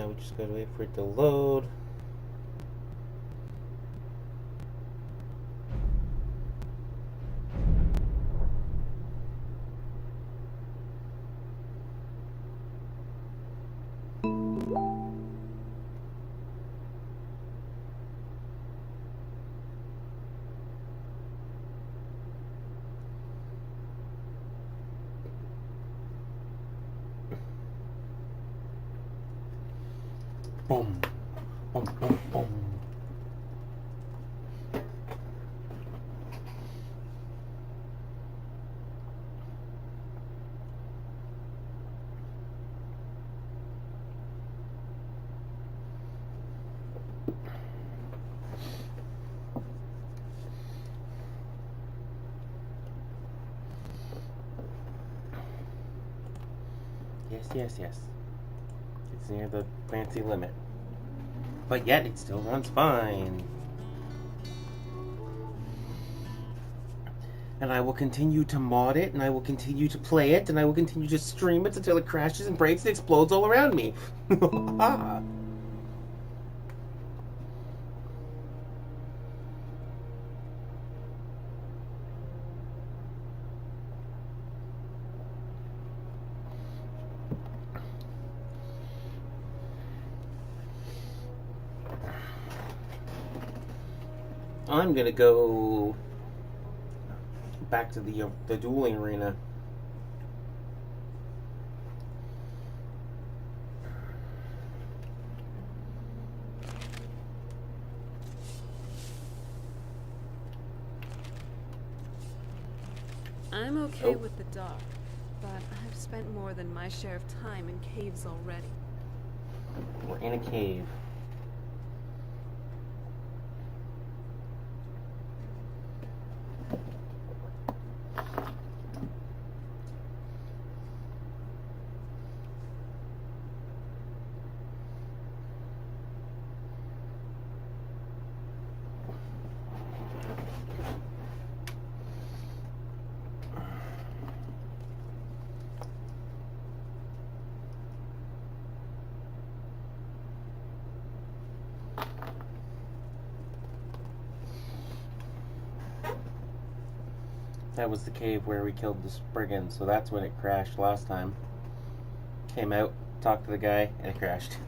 Now we just gotta wait for it to load. Boom, boom, boom, boom. Yes. It's near the fancy limit. But yet, it still runs fine. And I will continue to mod it, and I will continue to play it, and I will continue to stream it until it crashes and breaks and explodes all around me. I'm gonna go back to the dueling arena. I'm okay with the dark, but I've spent more than my share of time in caves already. We're in a cave. That was the cave where we killed the brigand, so that's when it crashed last time. Came out, talked to the guy, and it crashed.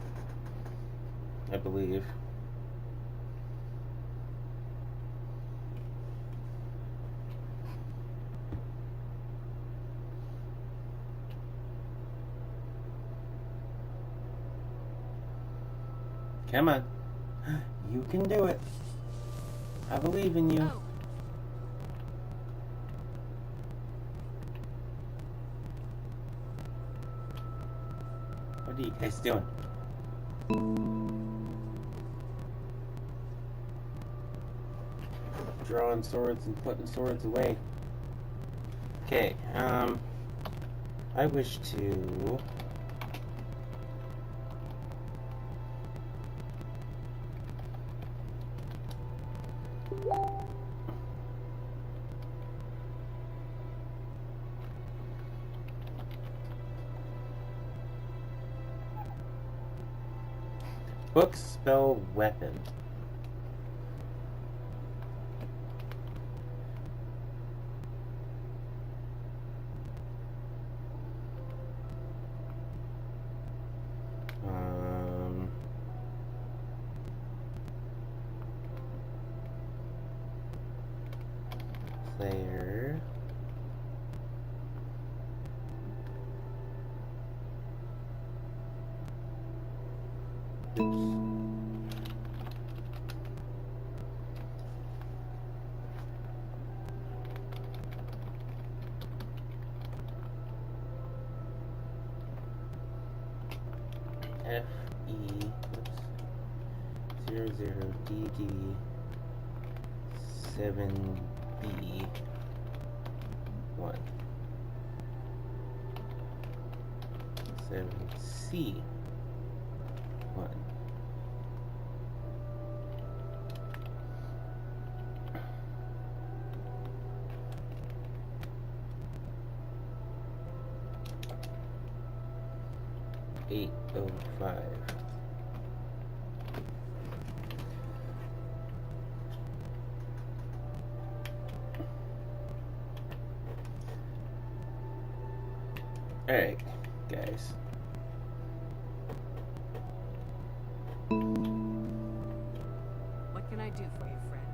I believe. Come on. You can do it. I believe in you. Oh. What are you guys doing? Drawing swords and putting swords away. Okay, I wish to... book, spell, weapon. Player. Oops. FE 00DD 7B 1 7C 1 805 Alright, guys. What can I do for you, friend?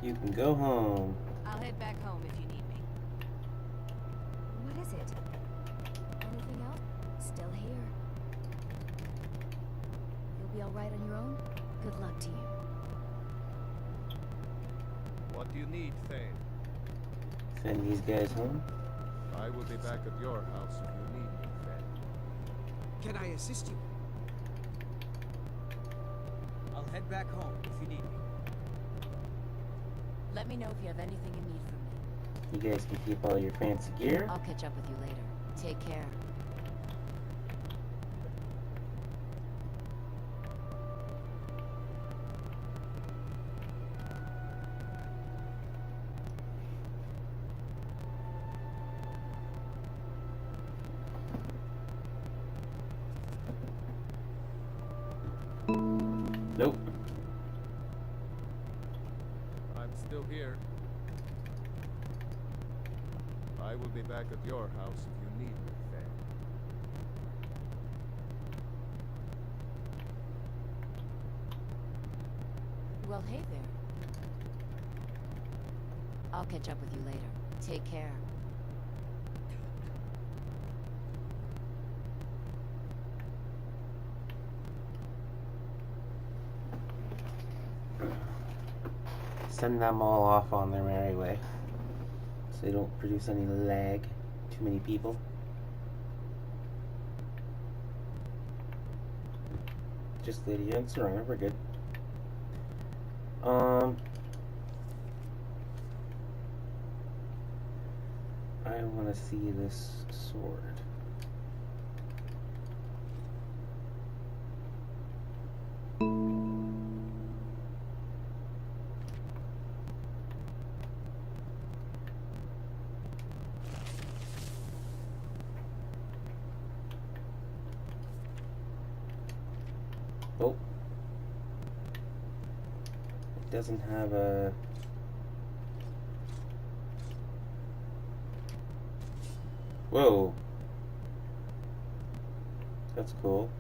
You can go home. I'll head back home if you need me. What is it? Anything else? Still here. You'll be all right on your own? Good luck to you. What do you need, Thane? Send these guys home. I will be back at your house if you need me, Thane. Can I assist you? I'll head back home if you need me. Let me know if you have anything you need from me. You guys can keep all your fancy gear. I'll catch up with you later. Take care. Nope. I'm still here. I will be back at your house if you need me, Thane. Well, hey there. I'll catch up with you later. Take care. Send them all off on their merry way. So they don't produce any lag. Too many people. Just Lydia and Serena, we're good. I want to see this sword. Oh. It doesn't have a... Whoa. That's cool.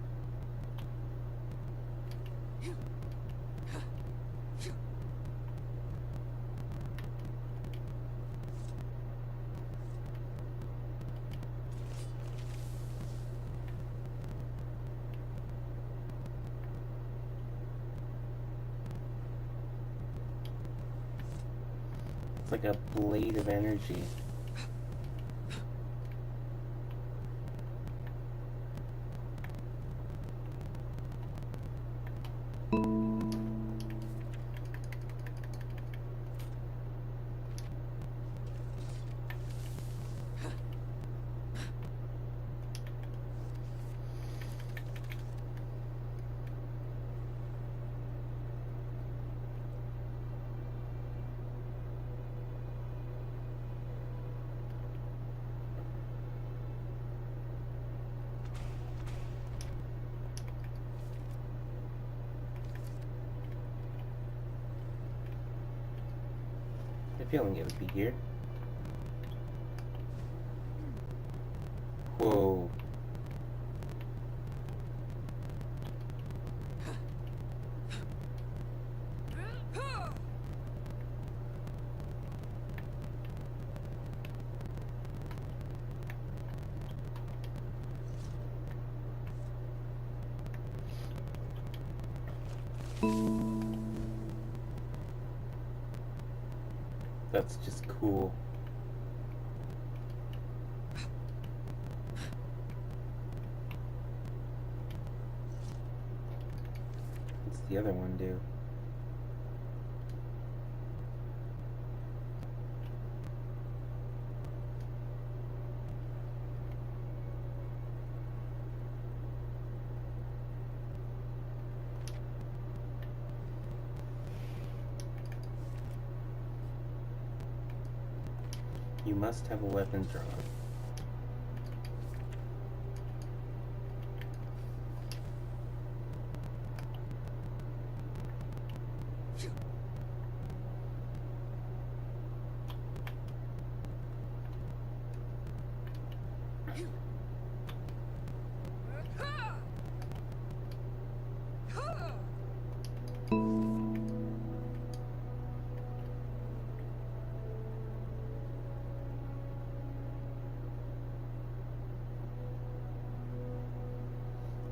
It's like a blade of energy. I have a feeling it would be here. Whoa. That's just cool. What's the other one do? You must have a weapon drawn.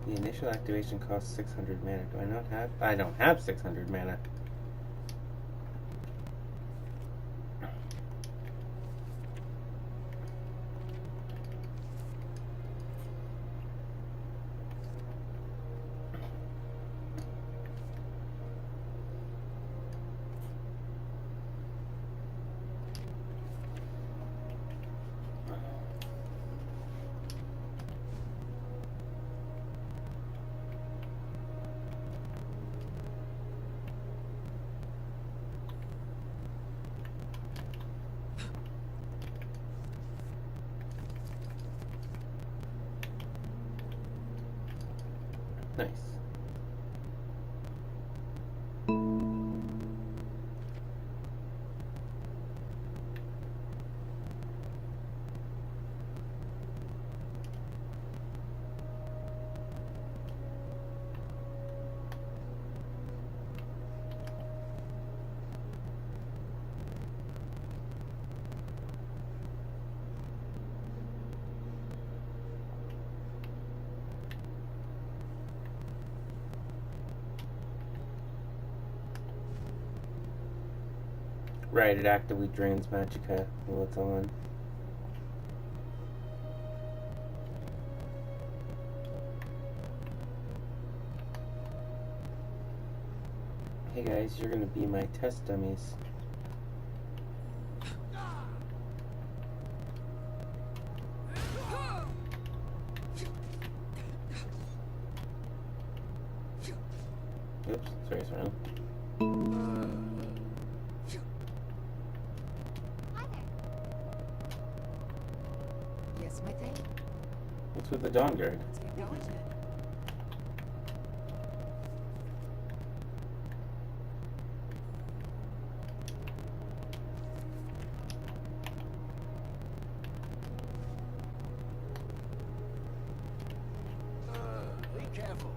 The initial activation costs 600 mana. Do I not have? I don't have 600 mana. Nice. Right, it actively drains Magicka while it's on. Hey guys, you're gonna be my test dummies. Oops, sorry, sorry. Yes, my thing? What's with the Dawn Guard? Let's get going then. Be careful.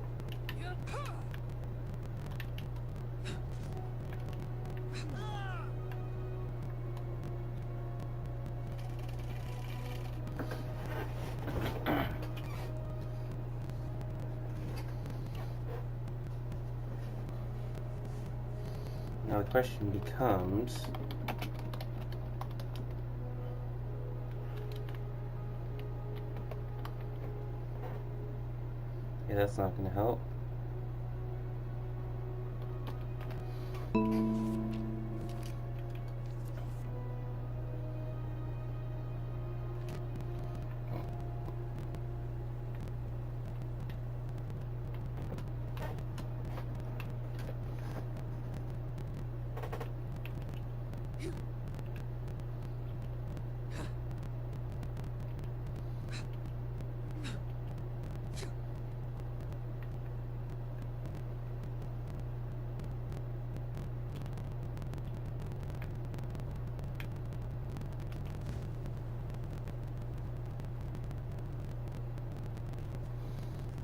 Now the question becomes, yeah, that's not going to help.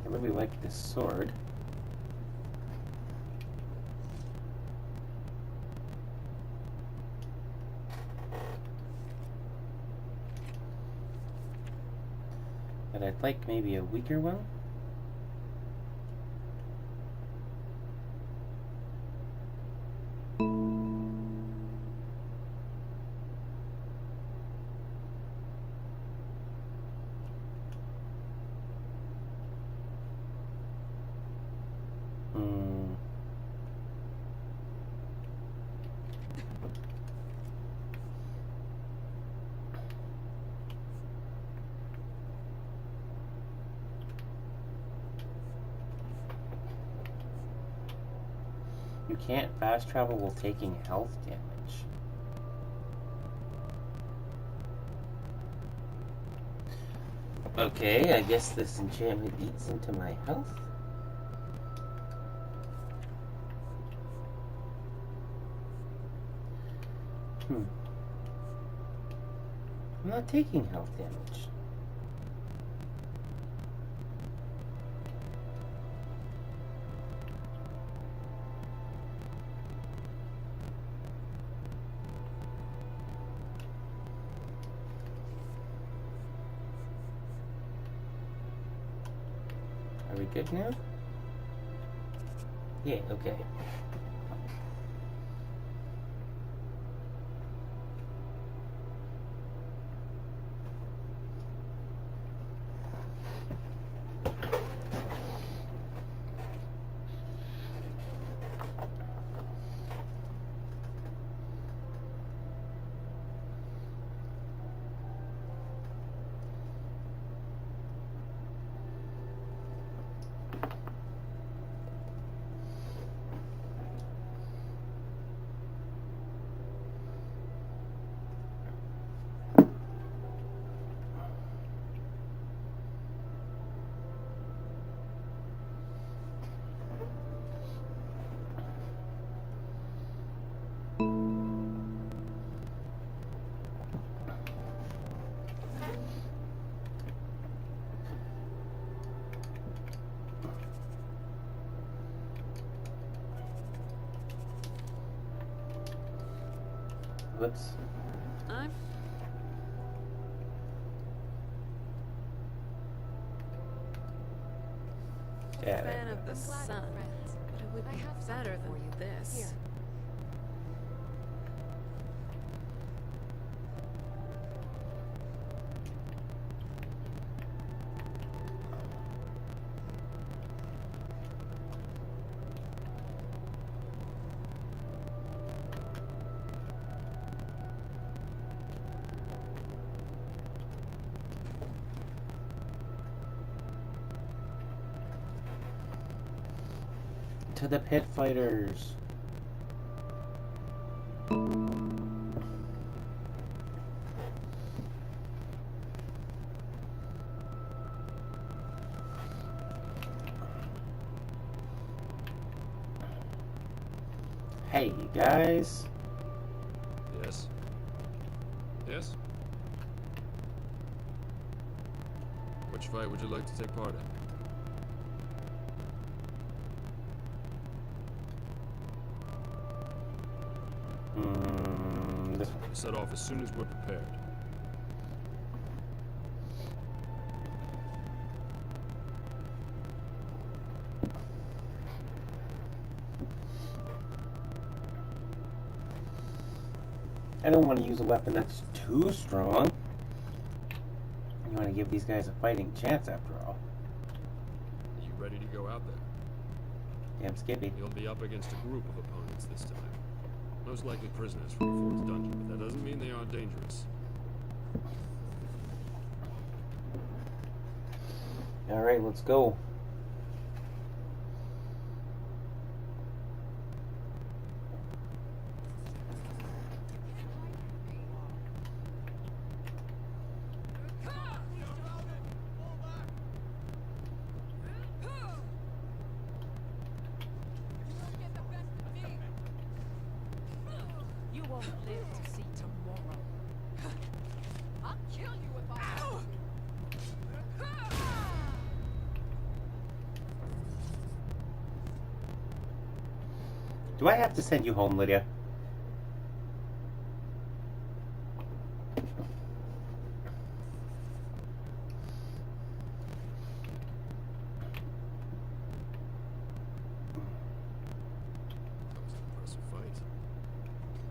I really like this sword. But I'd like maybe a weaker one. You can't fast travel while taking health damage. Okay, I guess this enchantment eats into my health. I'm not taking health damage. Are we good now? Yeah, okay. Whoops. I'm Yeah, a fan of the I'm glad sun, we're friends. but it would I be have something better for than you. this. Here. To the pit fighters. Hey, you guys. Yes. Yes? Which fight would you like to take part in? This one. We'll set off as soon as we're prepared. I don't want to use a weapon that's too strong. You want to give these guys a fighting chance after all. Are you ready to go out there? Damn Skippy. You'll be up against a group of opponents this time. Most likely prisoners from the fourth dungeon, but that doesn't mean they aren't dangerous. Alright, let's go. You won't live to see tomorrow. I'll kill you if I have to. Do I have to send you home, Lydia? That was an impressive fight.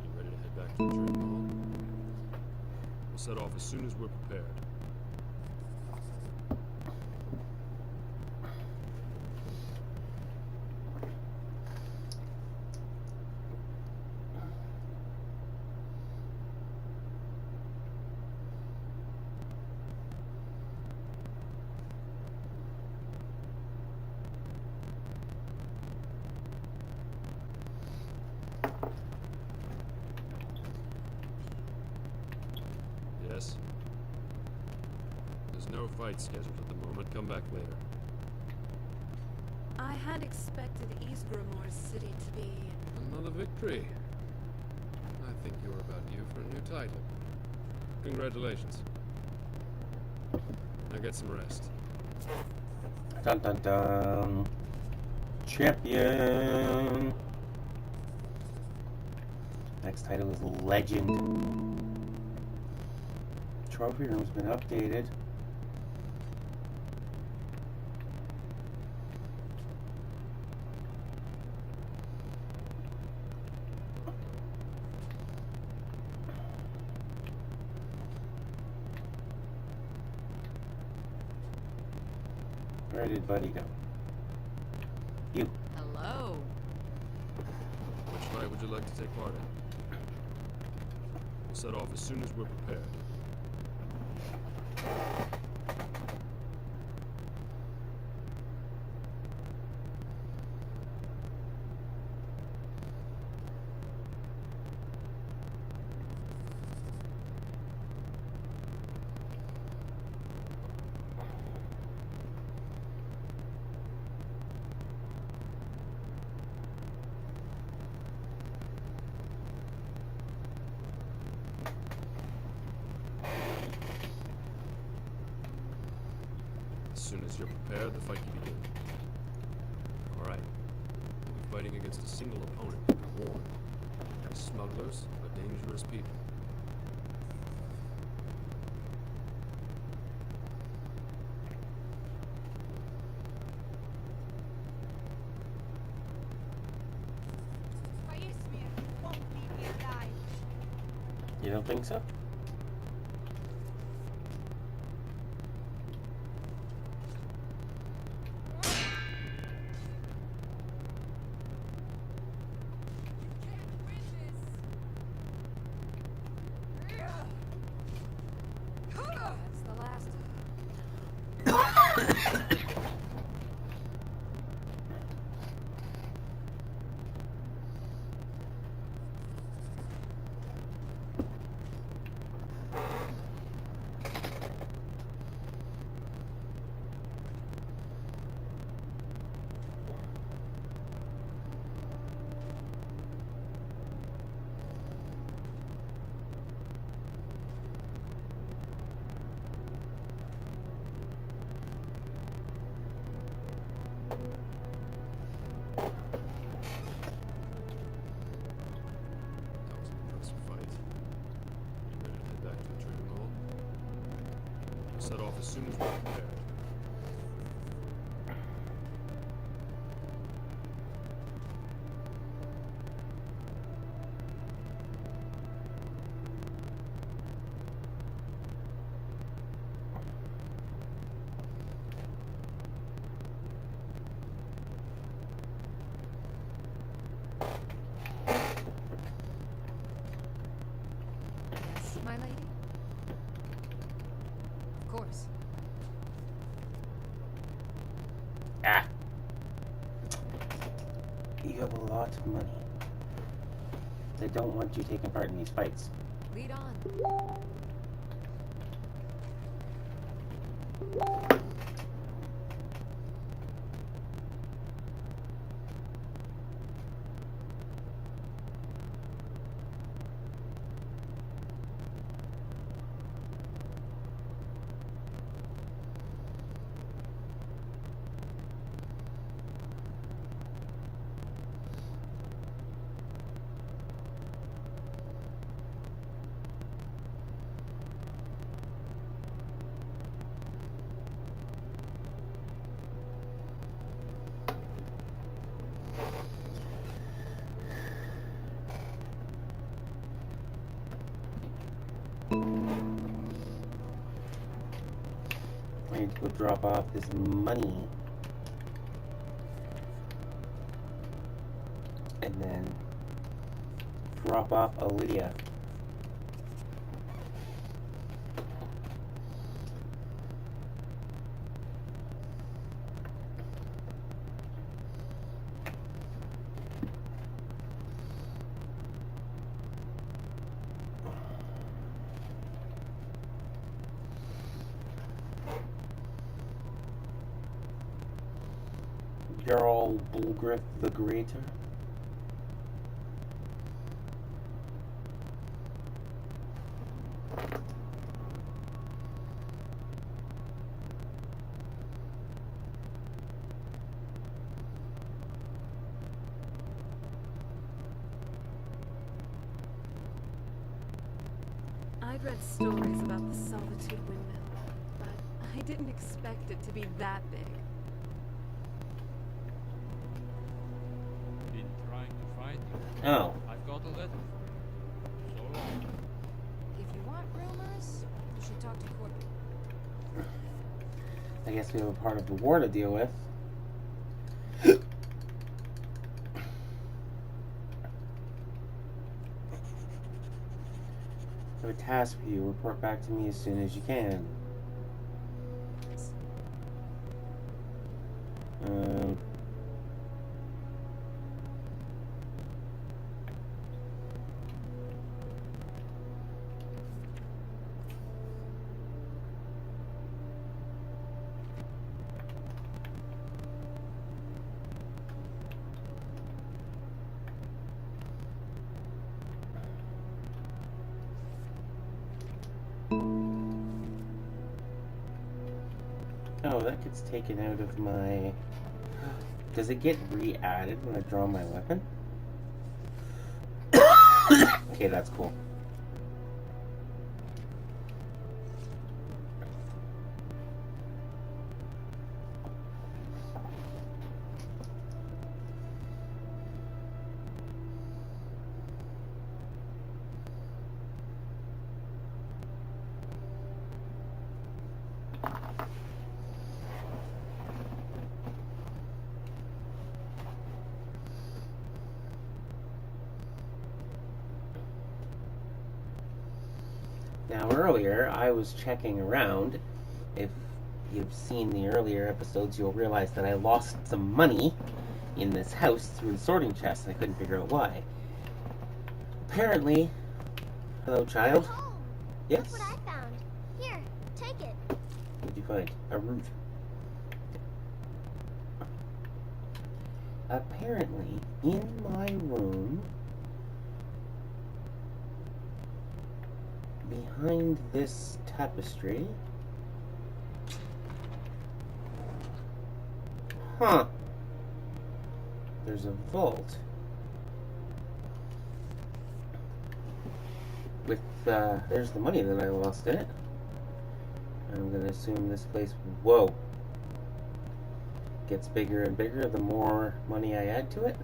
You ready to head back to the training hall? We'll set off as soon as we're prepared. Yes? There's no fight scheduled at the moment. Come back later. I had expected East Grimor's city to be. Another victory. I think you're about due for a new title. Congratulations. Now get some rest. Dun dun dun. Champion. Next title is Legend. Trophy room's been updated. Where did Buddy go? You. Hello. Which fight would you like to take part in? We'll set off as soon as we're prepared. As soon as you're prepared, the fight can begin. Alright. We'll be fighting against a single opponent. Warn. These smugglers are dangerous people. Won't leave me alive. You don't think so? That's the last. That was an impressive fight. You ready to head back to the training hall? We'll set off as soon as we're prepared. Yes, my lady? Of course. Ah. You have a lot of money. They don't want you taking part in these fights. Lead on. I need to go drop off this money. And then drop off Olivia. Jarl Bulgriff the Greater. I'd read stories about the Solitude Windmill, but I didn't expect it to be that big. Been trying to find you. Oh. I've got a letter for you. So long. If you want rumors, you should talk to Corbin. I guess we have a part of the war to deal with. I have a task for you. Report back to me as soon as you can. Oh, that gets taken out of my... Does it get re-added when I draw my weapon? Okay, that's cool. Now, earlier, I was checking around. If you've seen the earlier episodes, you'll realize that I lost some money in this house through the sorting chest, and I couldn't figure out why. Apparently... Hello, child? Oh, Yes? look what I found. Here, take it. What did you find? A root. Apparently, in my room... behind this tapestry... Huh. There's a vault. With, there's the money that I lost in it. I'm gonna assume this place, whoa, gets bigger and bigger the more money I add to it.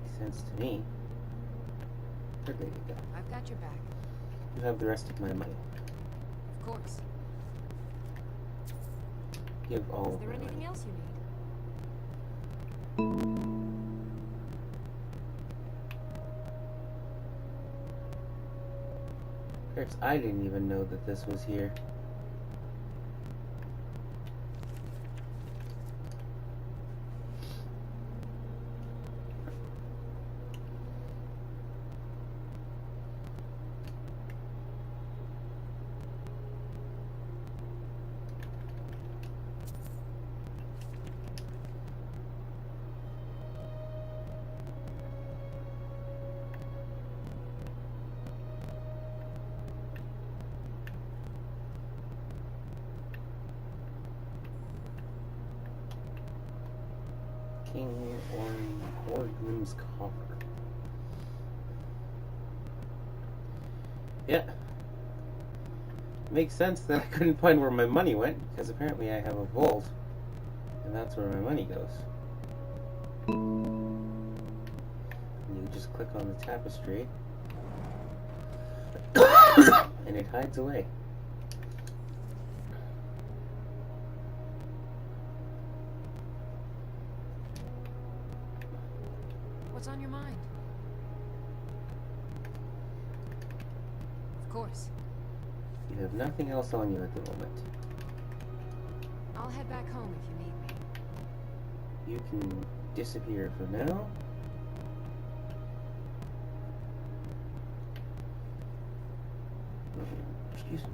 Makes sense to me. There you go. I've got your back. You have the rest of my money. Of course. Give all Is of there my anything money. else you need? Perhaps I didn't even know that this was here. King Orgrim's coffer. Yeah. Makes sense that I couldn't find where my money went, because apparently I have a vault, and that's where my money goes. And you just click on the tapestry, and it hides away. What's on your mind? Of course. You have nothing else on you at the moment. I'll head back home if you need me. You can disappear for now. Excuse me.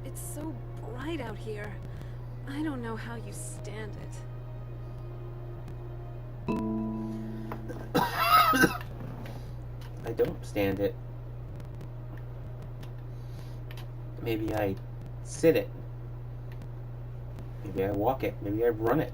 It's so bright out here. I don't know how you stand it. I don't stand it. Maybe I sit it. Maybe I walk it. Maybe I run it.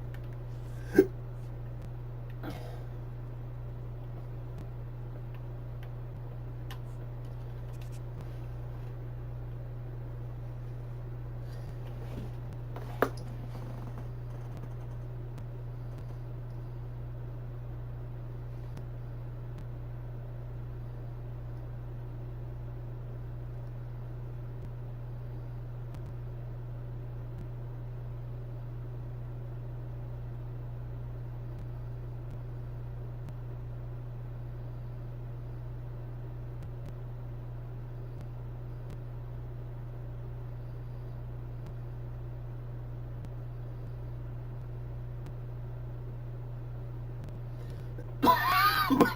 Alright.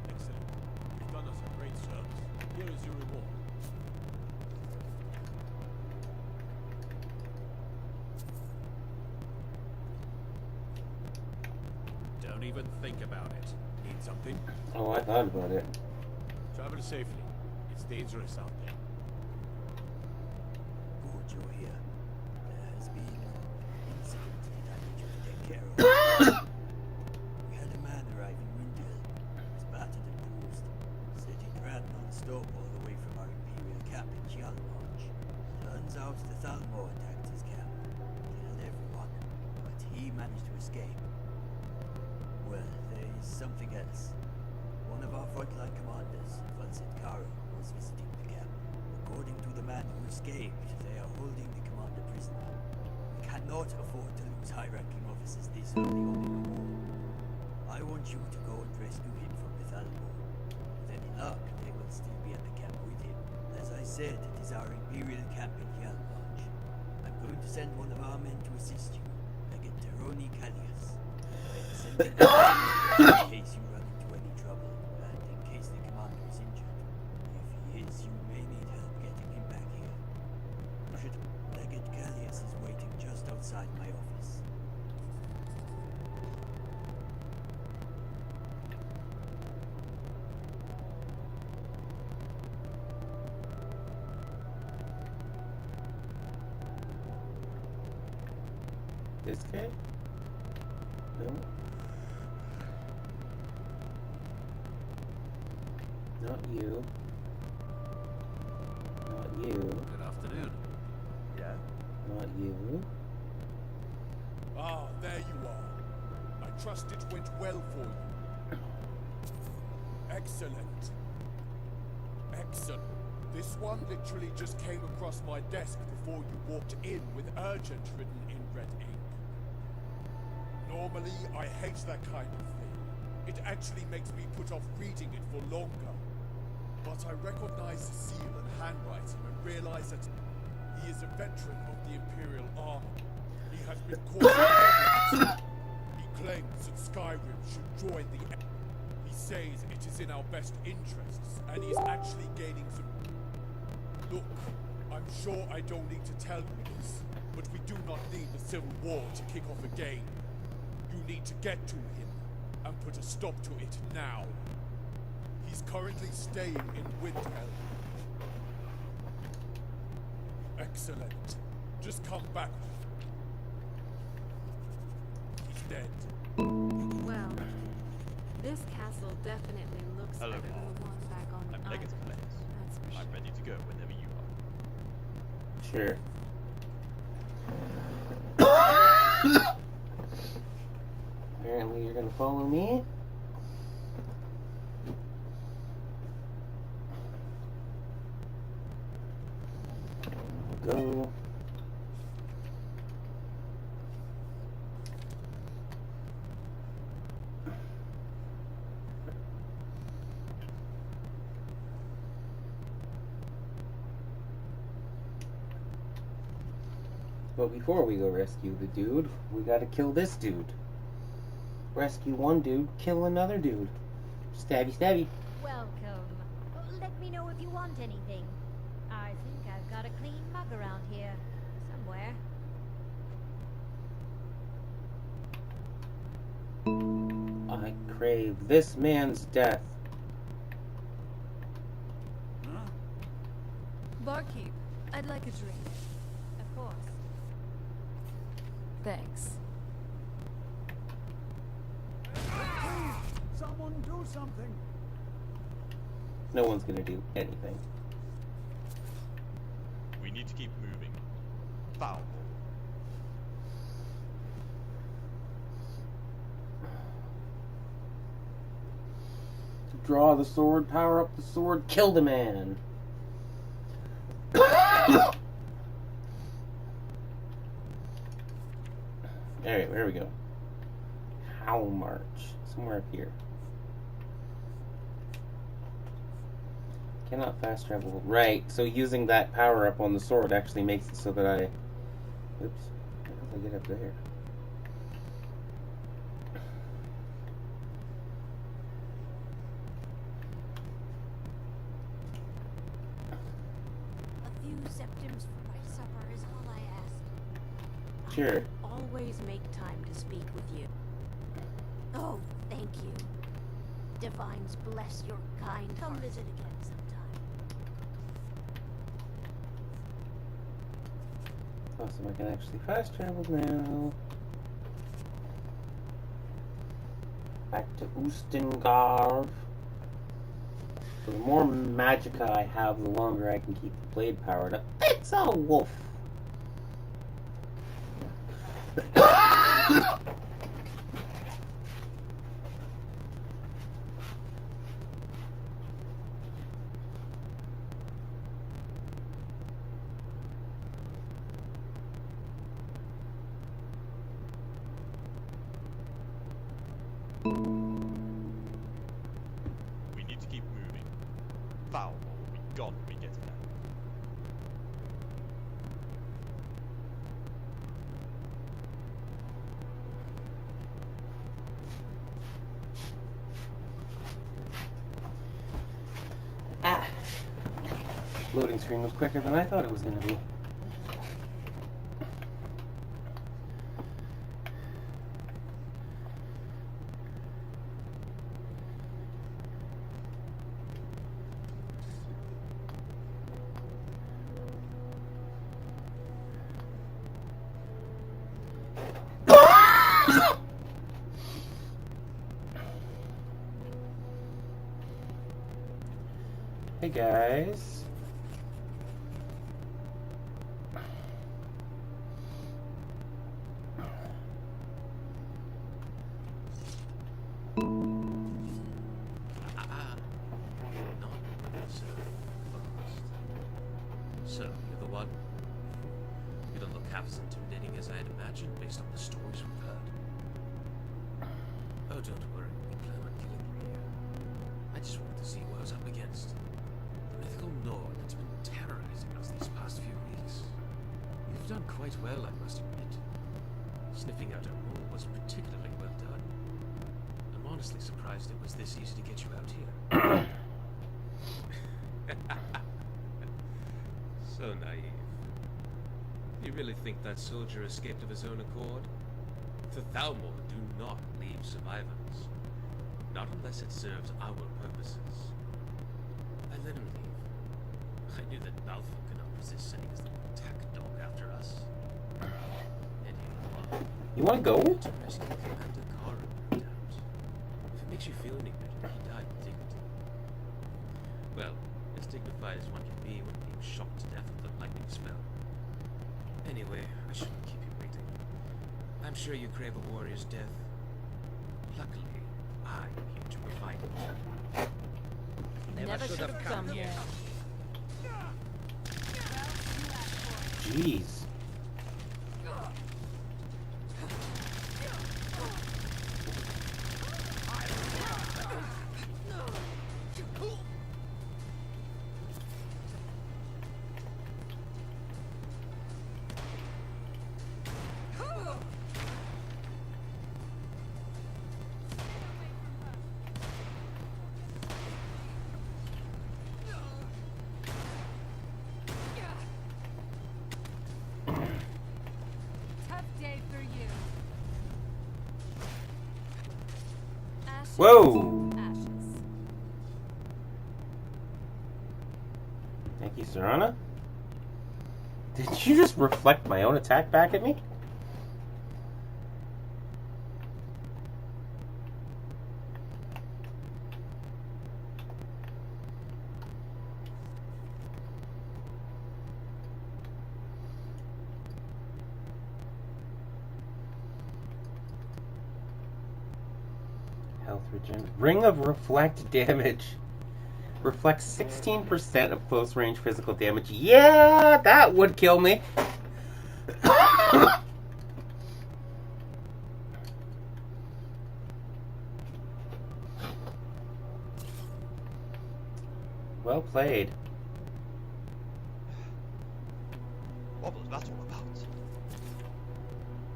Excellent. You've done us a great service. Here is your reward. Don't even think about it. Need something? Oh, I thought about it. Travel safely. It's dangerous out there. Good you're here. There has been an incident that I need you to take care of. We had a man arrive in Windhill. He was battered and bruised. Said he'd ran non-stop all the way from our Imperial camp in Jalmarch. Turns out the Thalmor attacked his camp. Killed everyone. But he managed to escape. Well, there is something else. One of our frontline commanders, Vincent Caro, was visiting the camp. According to the man who escaped, they are holding the commander prisoner. We cannot afford to lose high-ranking officers this early on in the war. I want you to go and rescue him from the Thalmor. With any luck, they will still be at the camp with him. As I said, it is our Imperial camp in Jalmarch. I'm going to send one of our men to assist you, Legate Teroni Callias. I am sending him in case you run into any trouble, and in case the commander is injured. If he is, you may need help getting him back here. Legate Callias is waiting just outside my office. This guy? No. Not you. Not you. Good afternoon. Yeah? Not you. Ah, there you are. I trust it went well for you. Excellent. Excellent. This one literally just came across my desk before you walked in with urgent written in red ink. Normally, I hate that kind of thing. It actually makes me put off reading it for longer. But I recognize the seal and handwriting and realize that he is a veteran of the Imperial Army. He has been caught in trouble. He claims that Skyrim should join the... He says it is in our best interests, and he is actually gaining some... Look, I'm sure I don't need to tell you this, but we do not need the Civil War to kick off again. You need to get to him and put a stop to it now. He's currently staying in Windhelm. Excellent. Just come back. He's dead. Well, this castle definitely looks Hello, better than Paul. the one back on the I'm Legate island. Callias. That's for I'm sure. ready to go whenever you are. Sure. Apparently you're gonna follow me. Go. But before we go rescue the dude, we gotta kill this dude. Rescue one dude, kill another dude. Stabby, stabby. Welcome. Let me know if you want anything. I think I've got a clean mug around here. Somewhere. crave this man's death. Huh? Barkeep, I'd like a drink. Of course. Thanks. Someone do something. No one's gonna do anything. We need to keep moving. Foul. Draw the sword, power up the sword, kill the man. Alright, where we go? How march? Somewhere up here. Cannot fast travel. Right, so using that power up on the sword actually makes it so that I... Oops. How did I get up there? A few septims for my supper is all I ask. Sure. I'll always make time to speak with you. Oh, thank you. Divines bless your kind. Come visit again sometime. Awesome, I can actually fast travel now. Back to Oostengard. So the more magicka I have, the longer I can keep the blade powered up. It's a wolf! We need to keep moving. Foul will be gone when we get there. Ah! Loading screen was quicker than I thought it was going to be. Hey guys. Not so fast. So, you're the one? You don't look half as intimidating as I had imagined based on the stories we've heard. Oh, don't worry. We plan on killing you here. I just wanted to see what I was up against. The mythical Nord that's been terrorizing us these past few weeks. You've done quite well, I must admit. Sniffing out our role was particularly well done. I'm honestly surprised it was this easy to get you out here. So naive. You really think that soldier escaped of his own accord? The Thalmor do not leave survivors. Not unless it serves our purposes. I let him leave. I knew that Malfoy could not resist sending his little attack dog after us. And You want to go? to rescue Commander Karin, no doubt. If it makes you feel any better, he died with dignity. Well, as dignified as one can be when being shocked to death with a lightning spell. Anyway, I shouldn't keep you waiting. I'm sure you crave a warrior's death. Luckily, I'm here to provide it. Never should have come here. Jeez. Tough day for you. Ask Whoa! Ashes. Thank you, Serana. Did you just reflect my own attack back at me? Health regen. Ring of Reflect damage. Reflects 16% of close range physical damage. Yeah, that would kill me. Well played. What was that all about?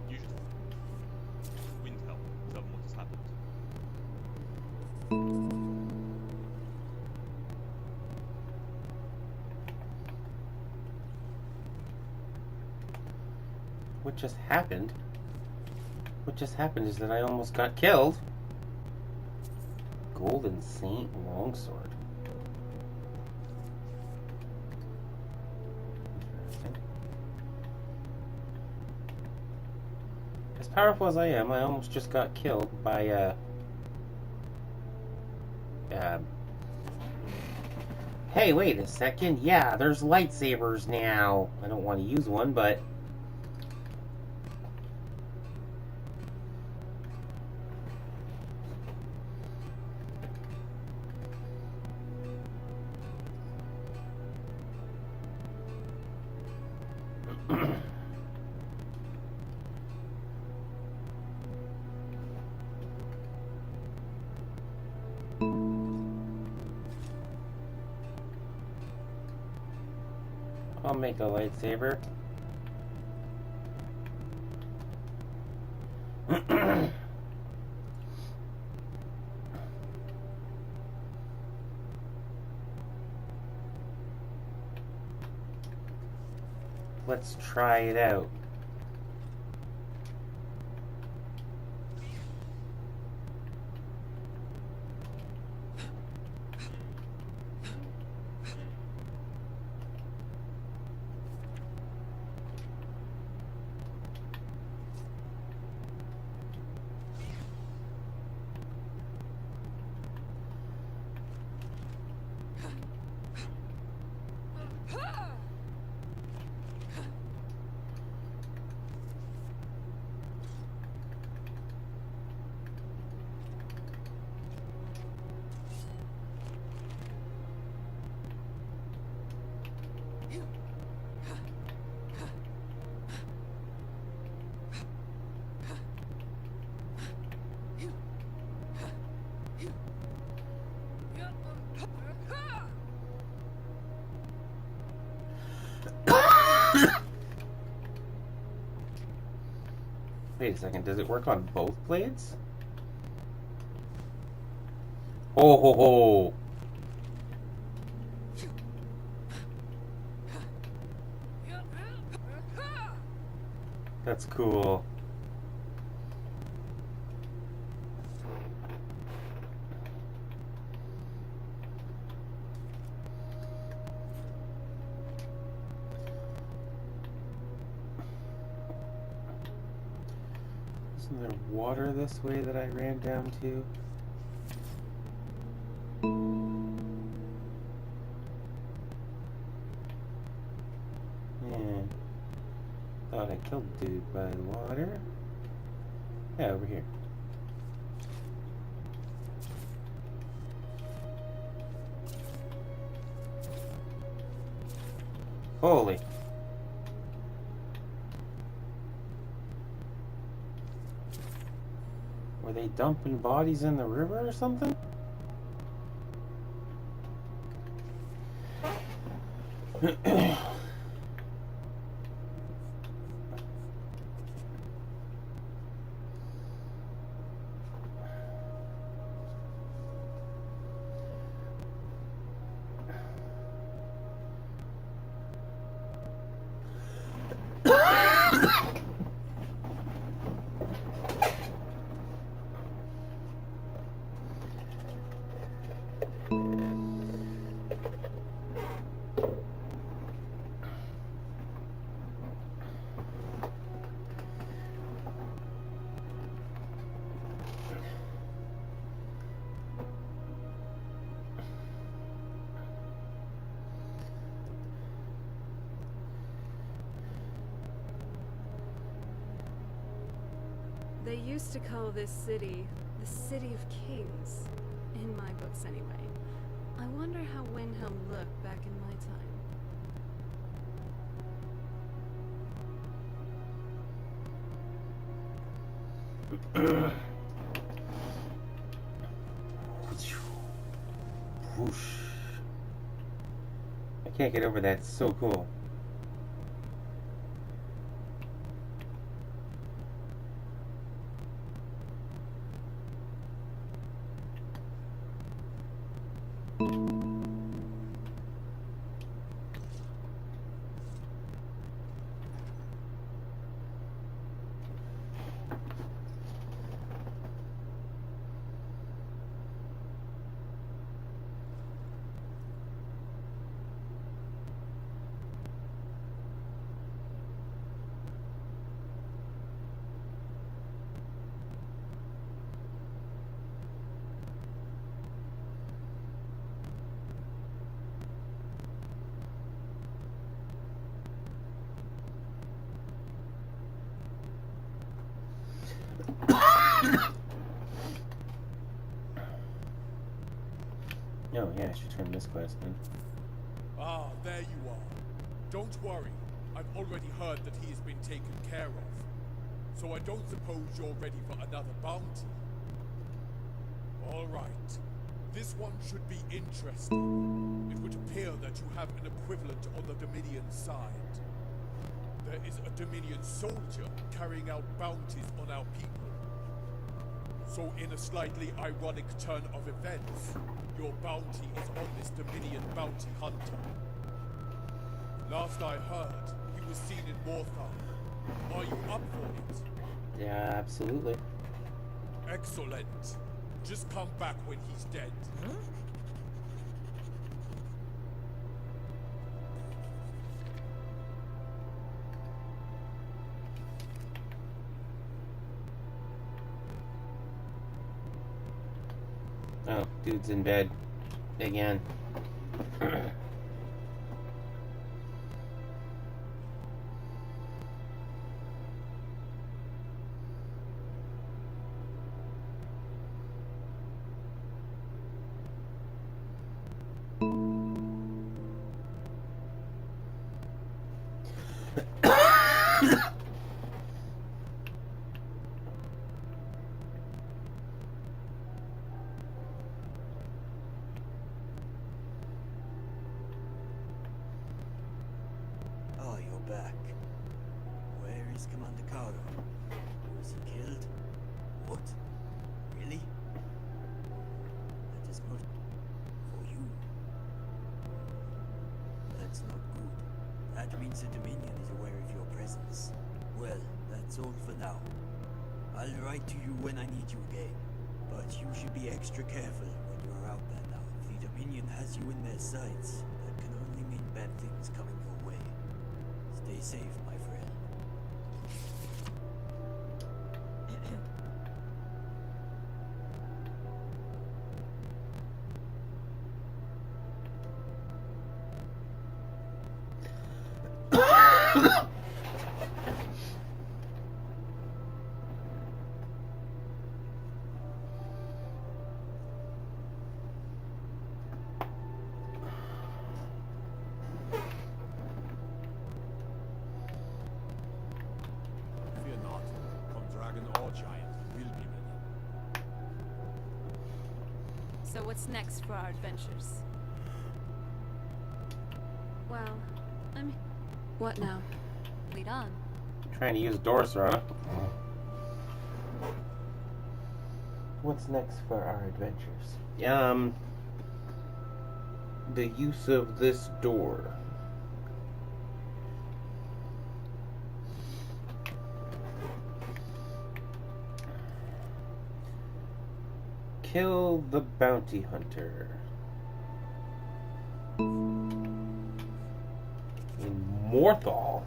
Usually. Wind help. Tell them what has happened. What just happened? What just happened is that I almost got killed. Golden Saint Longsword. Interesting. As powerful as I am, I almost just got killed by hey, wait a second. Yeah, there's lightsabers now. I don't want to use one, but I'll make a lightsaber. Let's try it out. Wait a second, does it work on both blades? Ho ho ho! That's cool. Isn't there water this way that I ran down to? Yeah. Thought I killed the dude by the water. Yeah, over here. Holy. Were they dumping bodies in the river or something? They used to call this city the City of Kings. In my books, anyway. I wonder how Windhelm looked back in my time. Whoosh. I can't get over that. It's so cool. Oh, yeah, I should turn this quest in. Ah, there you are. Don't worry. I've already heard that he has been taken care of. So I don't suppose you're ready for another bounty. All right. This one should be interesting. It would appear that you have an equivalent on the Dominion side. There is a Dominion soldier carrying out bounties on our people. So in a slightly ironic turn of events, your bounty is on this Dominion bounty hunter. Last I heard, he was seen in Morthal. Are you up for it? Yeah, absolutely. Excellent. Just come back when he's dead. Oh, dude's in bed. Again. Oh, you're back. Where is Commander Caro? Was he killed? What? Really? That is not for you. That's not good. That means the Dominion is aware of your presence. Well, that's all for now. I'll write to you when I need you again. But you should be extra careful when you're out there now. If the Dominion has you in their sights, that can only mean bad things coming your way. Stay safe, my friend. Fear not. Come dragon or giant, we'll be ready. So what's next for our adventures? Well, what now? Lead on. Trying to use Dorsra. What's next for our adventures? The use of this door. Kill the bounty hunter. In Morthal.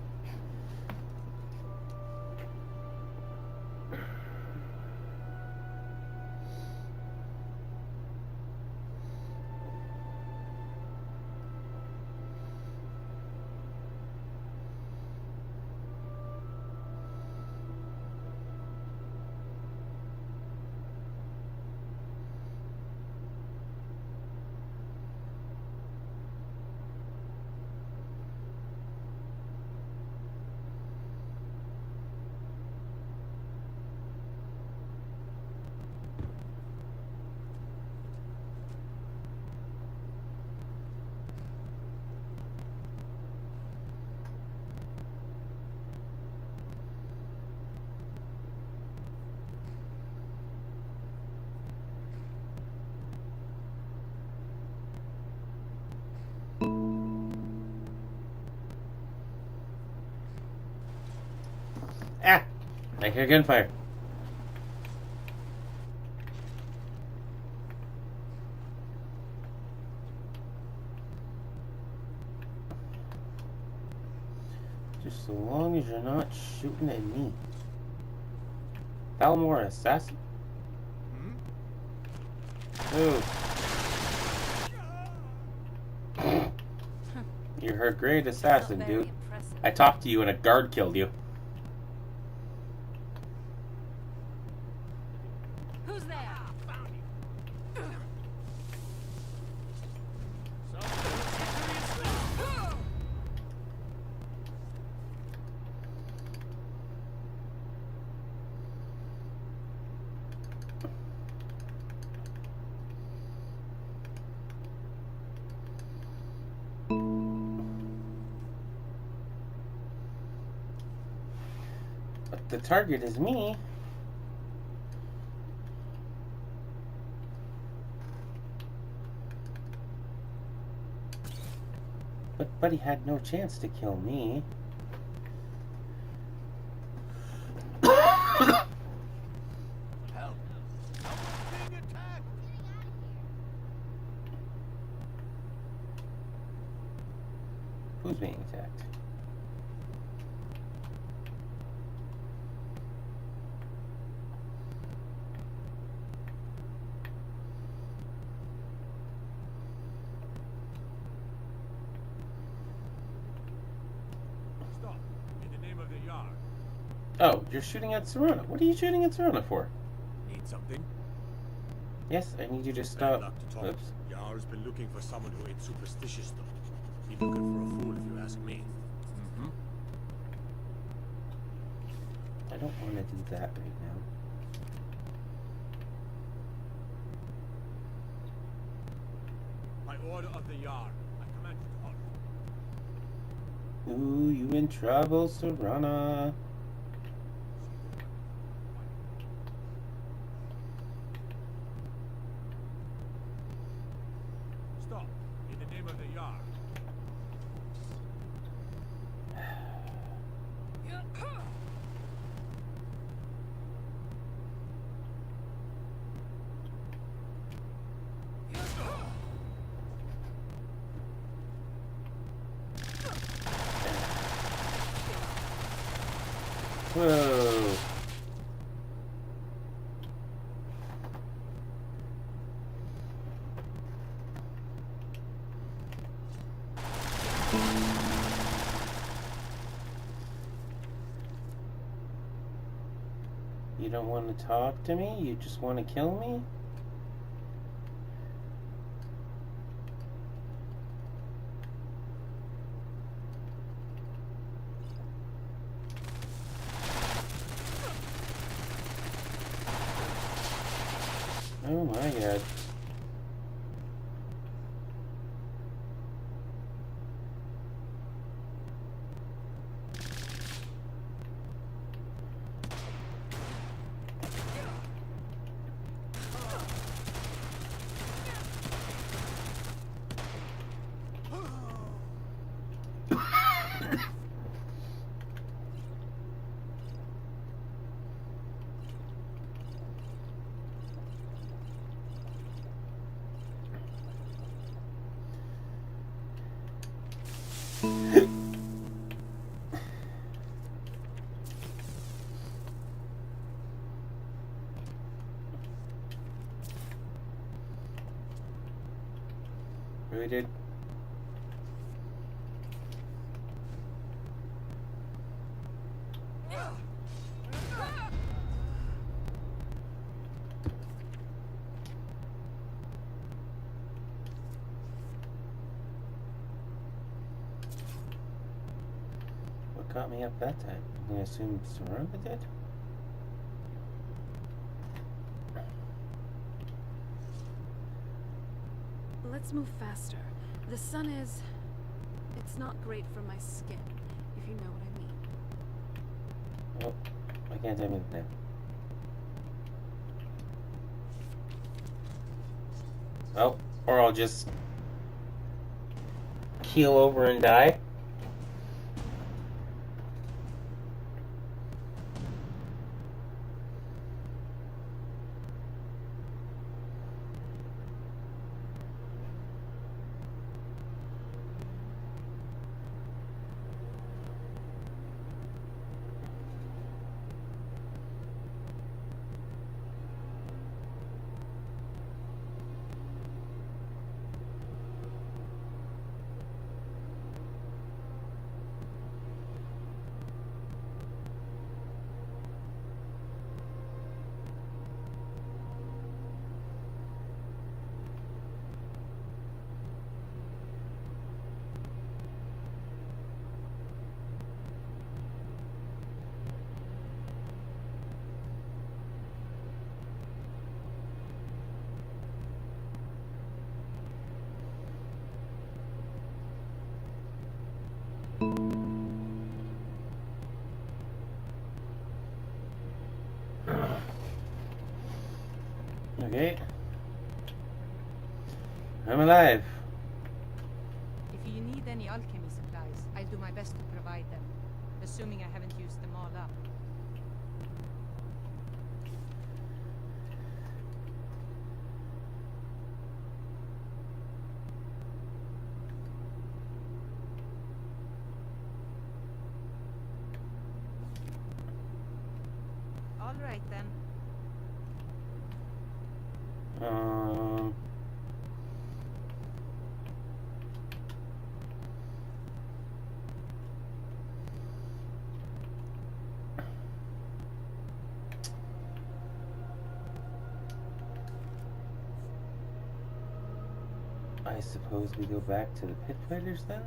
Ah! I hear gunfire. Just so long as you're not shooting at me. Balmore assassin? Move. You're her great assassin, Not very dude. impressive. I talked to you and a guard killed you. Who's there? But the target is me. But Buddy had no chance to kill me. Help! Someone's being attacked! Who's being attacked? Stop! In the name of the Yard. Oh, you're shooting at Serona. What are you shooting at Serona for? Need something? Yes, I need you to Bad stop. luck to talk. Oops. Yar's been looking for someone who ain't superstitious, though. He's looking for a fool, if you ask me. Mm-hmm. I don't want to do that right now. By order of the Yard, I command you to halt. Ooh, you in trouble, Serana. Stop! In the name of the Yard. Whoa. You don't want to talk to me? You just want to kill me? Oh my god. Really did. What got me up that time? I'm gonna assume Serana did? Let's move faster. The sun is... It's not great for my skin, if you know what I mean. Oh, I can't tell me now. Oh, or I'll just keel over and die. Okay. I'm alive. If you need any alchemy supplies, I'll do my best to provide them, assuming I haven't used them all up. All right then. Um. I suppose we go back to the pit fighters then?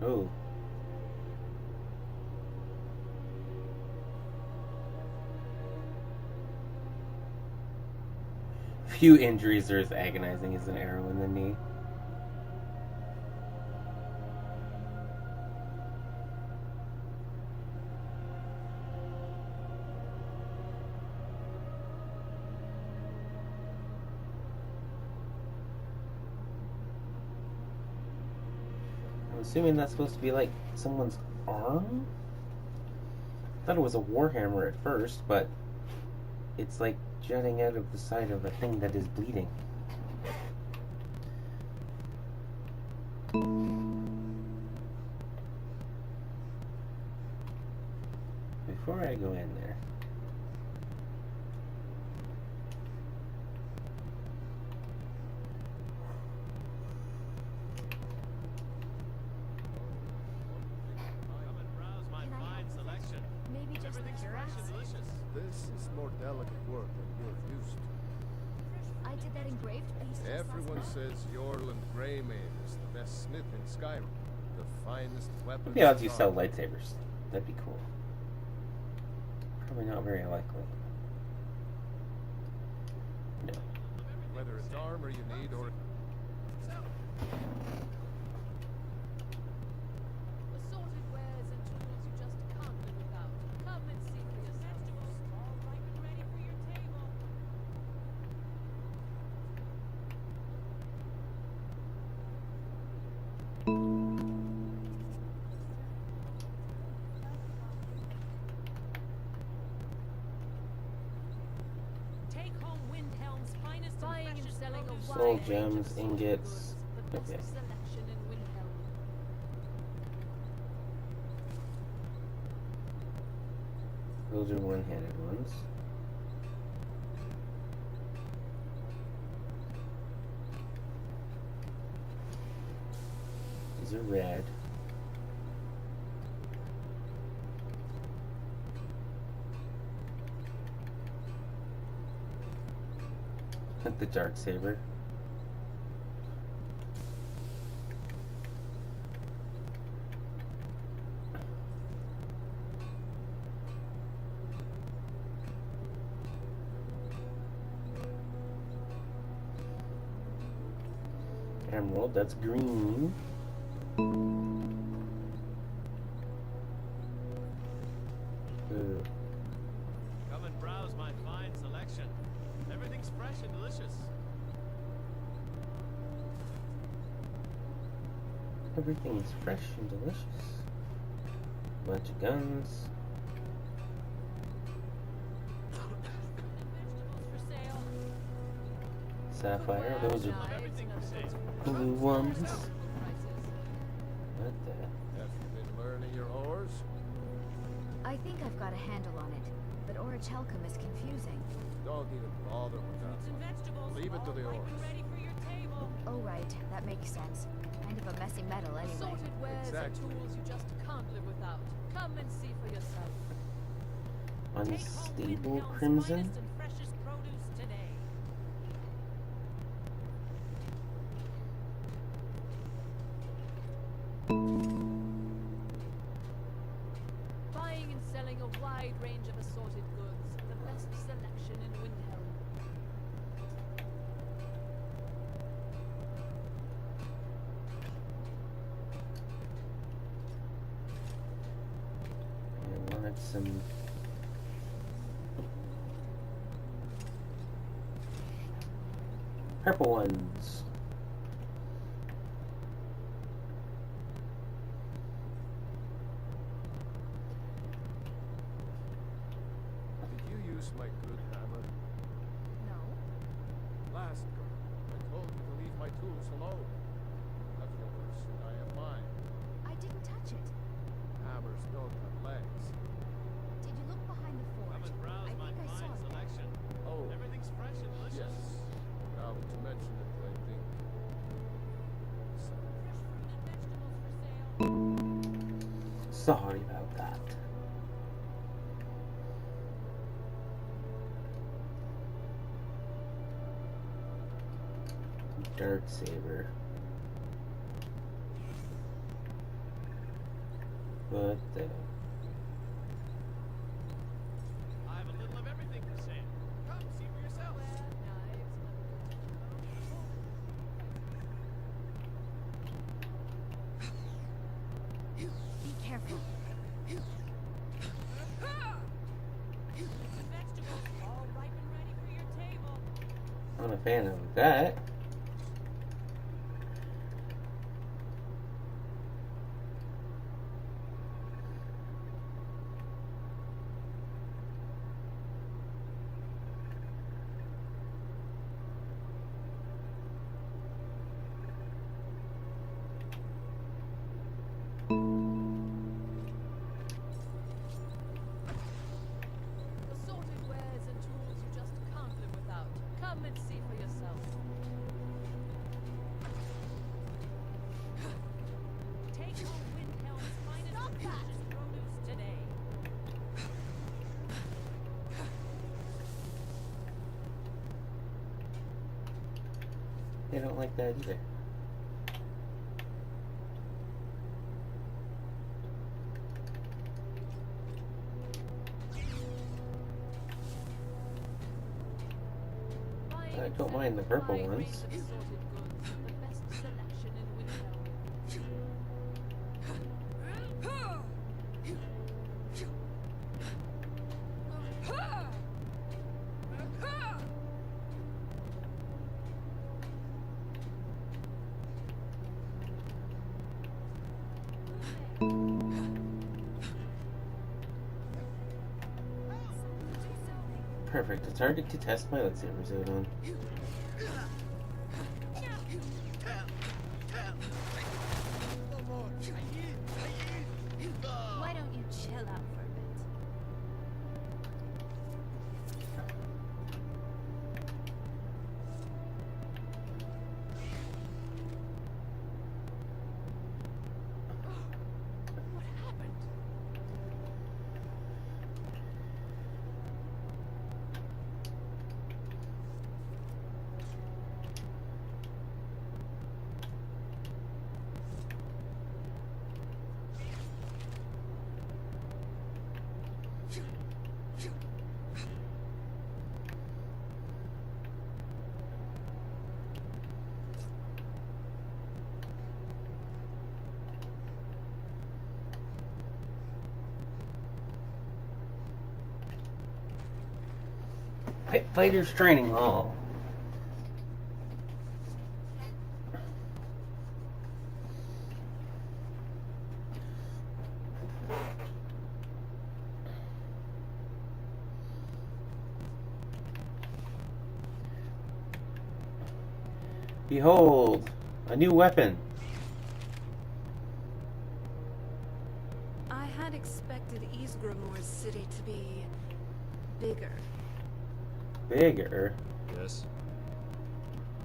Oh. Few injuries are as agonizing as an arrow in the knee. I'm assuming that's supposed to be like someone's arm? I thought it was a warhammer at first, but it's like jutting out of the side of a thing that is bleeding. Before I go in there, Maybe just the Jurassic. This is more delicate work than you're used to. I did that engraved piece just Everyone last night. says Yorland Greymane is the best smith in Skyrim. The finest weapons. maybe I'll just in sell armor. lightsabers. That'd be cool. Probably not very likely. No. Whether it's armor you need or Assorted wares and tools you just can't live without. Come and see for yourself. All ripe and ready for your table. Take home Windhelm's finest Buying and freshest selling a produce. wide Soul range of gems, sorted ingots. goods, the best Okay. selection in Windhelm. Those are one-handed ones. These are red. The dark saber. Emerald, that's green. Ooh. Come and browse my fine selection. Everything's fresh and delicious. Everything is fresh and delicious. Bunch of guns. For sale. Sapphire, those are blue ones. What the? have you been learning your ores? I think I've got a handle on it, but Orichalcum is confusing. Don't even bother with that Fruits and one. vegetables. Leave it to all the ripe ores. and ready for your table. Oh right, that makes sense. Kind of a messy metal anyway. Assorted wares Exactly. and tools you just can't live without. Come and see for yourself. Take home Unstable Windhelm's crimson. finest and freshest produce today. Buying and selling a wide range of assorted goods, the best selection in Windhelm. I wanted some purple ones. Did you use my good hammer? No. Last go, I told you to leave my tools alone. You have yours, and I have mine. I didn't touch it. Hammers don't have legs. Did you look behind the Come forge? and browse I my think I saw fine it. selection. Oh, Everything's fresh and delicious. yes. Now that you mention it, I think. Sorry about that. Dark saber. But I have a little of everything for sale. Come see for yourself. Be careful. Vegetables all ripe and ready for your table. I'm a fan of that. Assorted wares and tools you just can't live without. Come and see for yourself. Take home Windhelm's finest and freshest produce today. They don't like that either. Buying I and don't mind the selling a purple wide ones. range of assorted goods, the best selection in Windhelm. Perfect. A target to test my lightsabers out on. Why don't you chill out for a bit? What happened? Pit Fighters Training Hall. Behold, a new weapon. I had expected Ysgramor's city to be bigger. Bigger? Yes.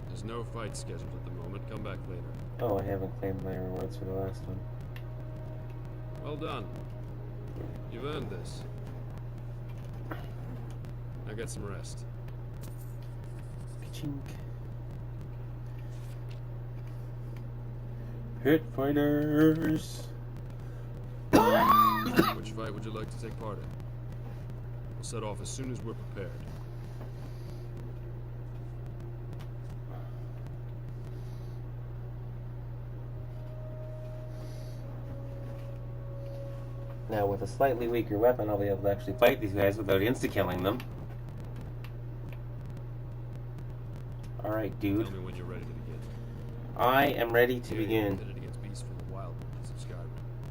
There's no fight scheduled at the moment. Come back later. Oh, I haven't claimed my rewards for the last one. Well done. You've earned this. Now get some rest. Chink. Pit Fighters. Which fight fight would you like to take part in? We'll set off as soon as we're prepared. Now, with a slightly weaker weapon, I'll be able to actually fight these guys without insta-killing them. Alright, dude. Tell me when you're ready to begin. I am ready to Here you're begin. pitted against beasts from the wild lands of Skyrim.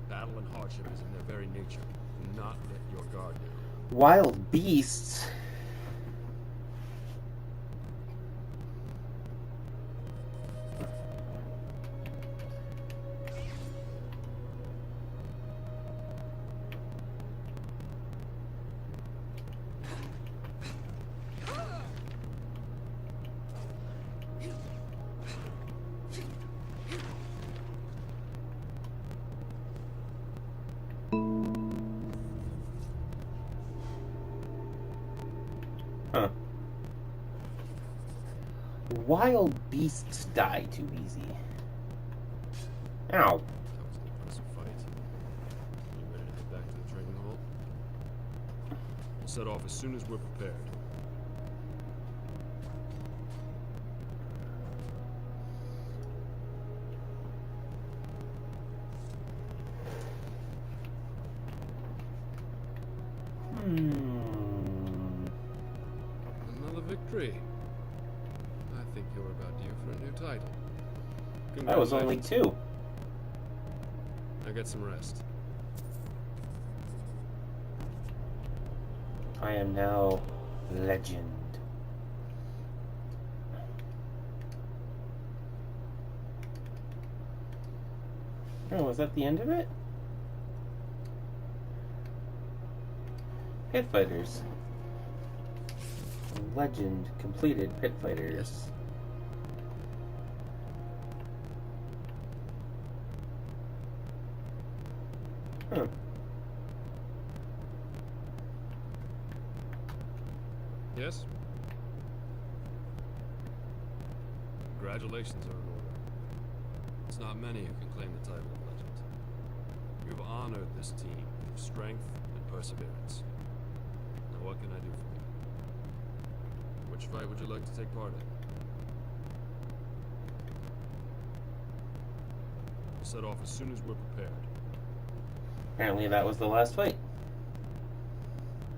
Battle and hardship is in their very nature. Do not let your guard down. Wild beasts? Huh. Wild beasts die too easy. Ow. That was an impressive fight. You ready to head back to the training hall? We'll set off as soon as we're prepared. Another victory. I think you're about due for a new title. That was only Congratulations. 2. Now get some rest. I am now legend. Oh, was that the end of it? Pit Fighters. Legend completed Pit Fighters. Huh. Yes? Congratulations are in order. It's not many who can claim the title of legend. You've honored this team with strength and perseverance. Now what can I do for you? Which fight would you like to take part in? We'll set off as soon as we're prepared. Apparently that was the last fight.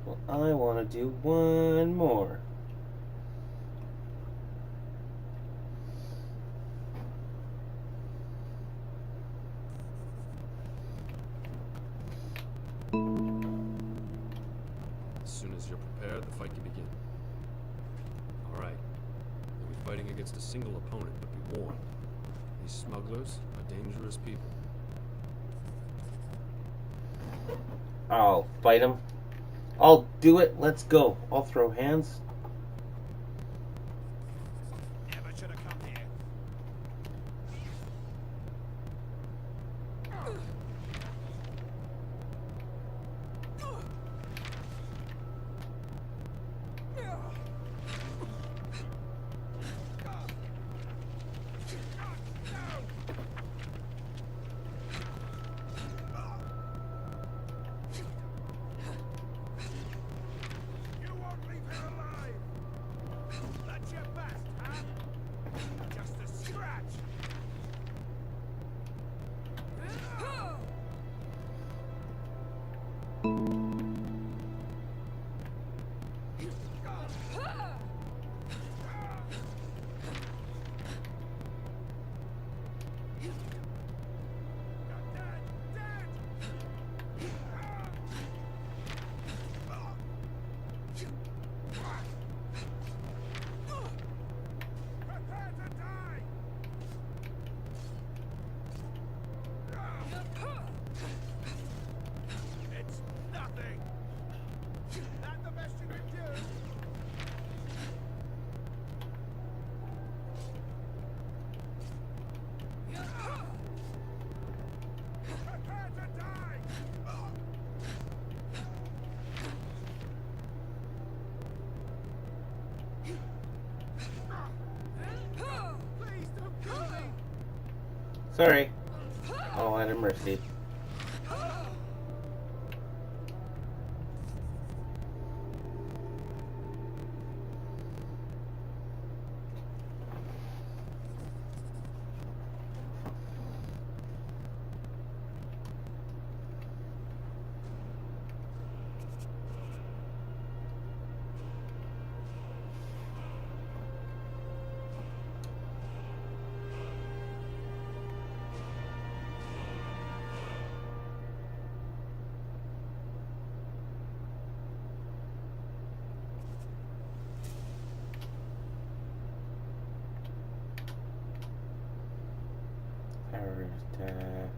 Well, I want to do one more. As soon as you're prepared, the fight can begin. Alright. You'll be fighting against a single opponent, but be warned. These smugglers are dangerous people. I'll fight him. I'll do it. Let's go. I'll throw hands. Never should have come here. You won't leave him alive. That's your best, huh? Just a scratch. Prepare to die! It's nothing! That the best you can do? Prepare to die! Please don't kill me! Sorry. All out of mercy. Vertex.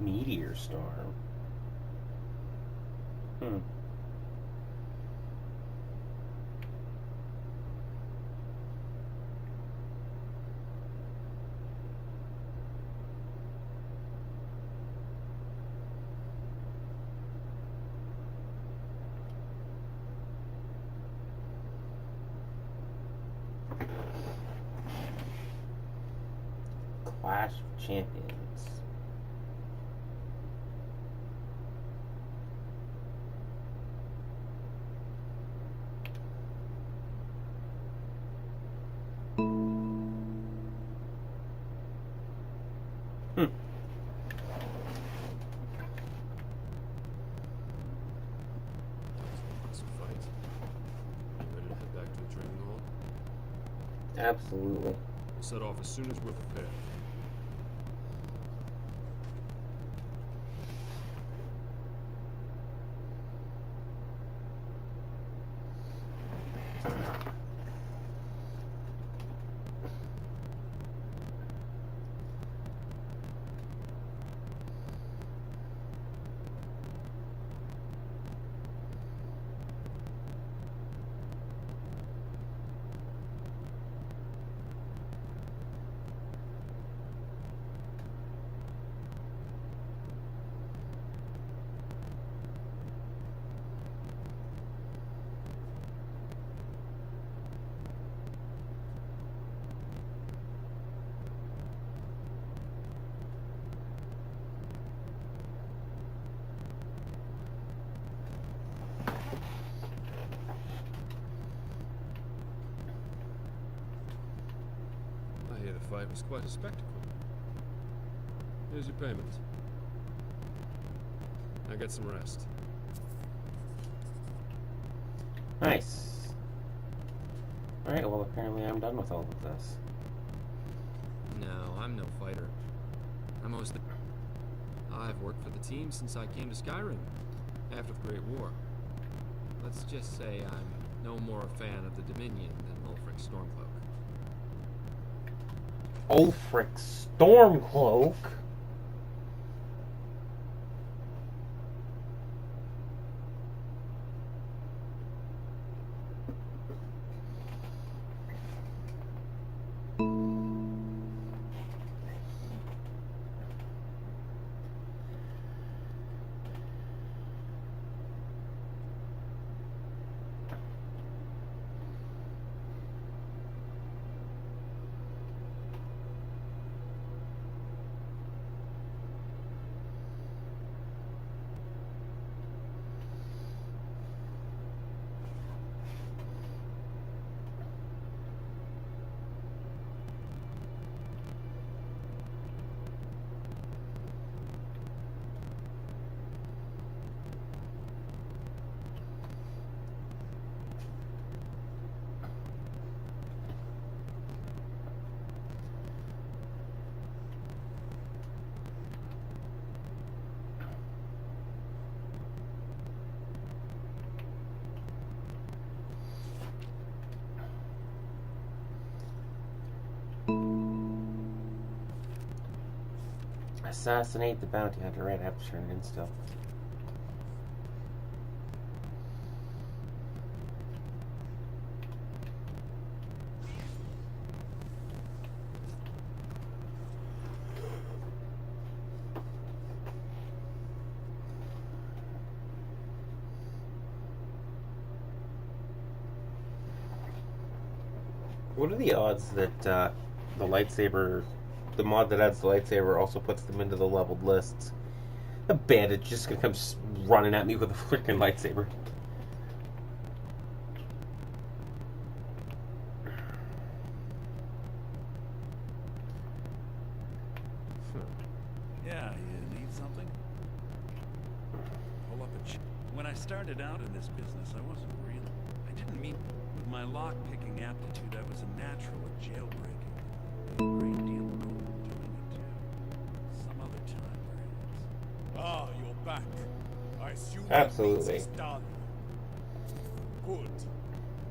Meteor storm. Clash of Champions. Absolutely. We'll set off as soon as we're prepared. The fight was quite a spectacle. Here's your payment. Now get some rest. Nice. Alright, well apparently I'm done with all of this. No, I'm no fighter. I've worked for the team since I came to Skyrim, after the Great War. Let's just say I'm no more a fan of the Dominion than Ulfric Stormcloak. Ulfric Stormcloak? Assassinate the bounty hunter. Right, I have to turn it in still. What are the odds that the lightsaber, the mod that adds the lightsaber, also puts them into the leveled lists? A bandit just gonna come running at me with a freaking lightsaber. Yeah, you need something? Pull up a When I started out in this business, I wasn't real. I didn't mean with my lock-picking aptitude, I was a natural at jailbreaking. A great deal of gold doing it, too. Some other time, perhaps. Ah, you're back. I assume Absolutely. that means it's done. Good.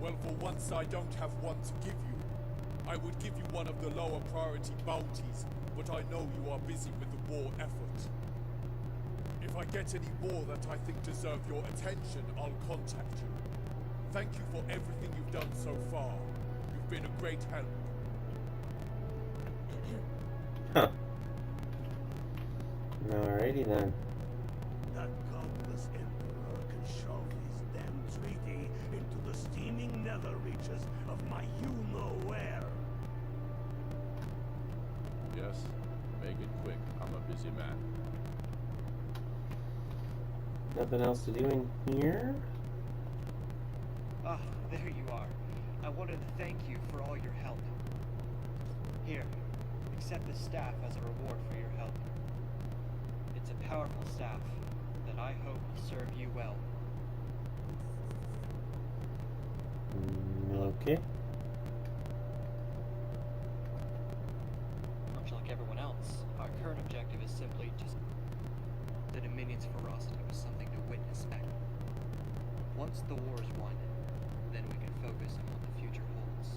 Well, for once I don't have one to give you. I would give you one of the lower priority bounties, but I know you are busy with the war effort. If I get any more that I think deserve your attention, I'll contact you. Thank you for everything you've done so far. You've been a great help. Huh. Alrighty then. That godless emperor can shove his damn treaty into the steaming nether reaches of my you-know-where. Yes, make it quick. I'm a busy man. Nothing else to do in here? Ah, there you are. I wanted to thank you for all your help. Here, accept this staff as a reward for your help. It's a powerful staff that I hope will serve you well. Okay. Much like everyone else, our current objective is simply just... The Dominion's ferocity was something to witness back. Once the war is won, then we can focus on what the future holds.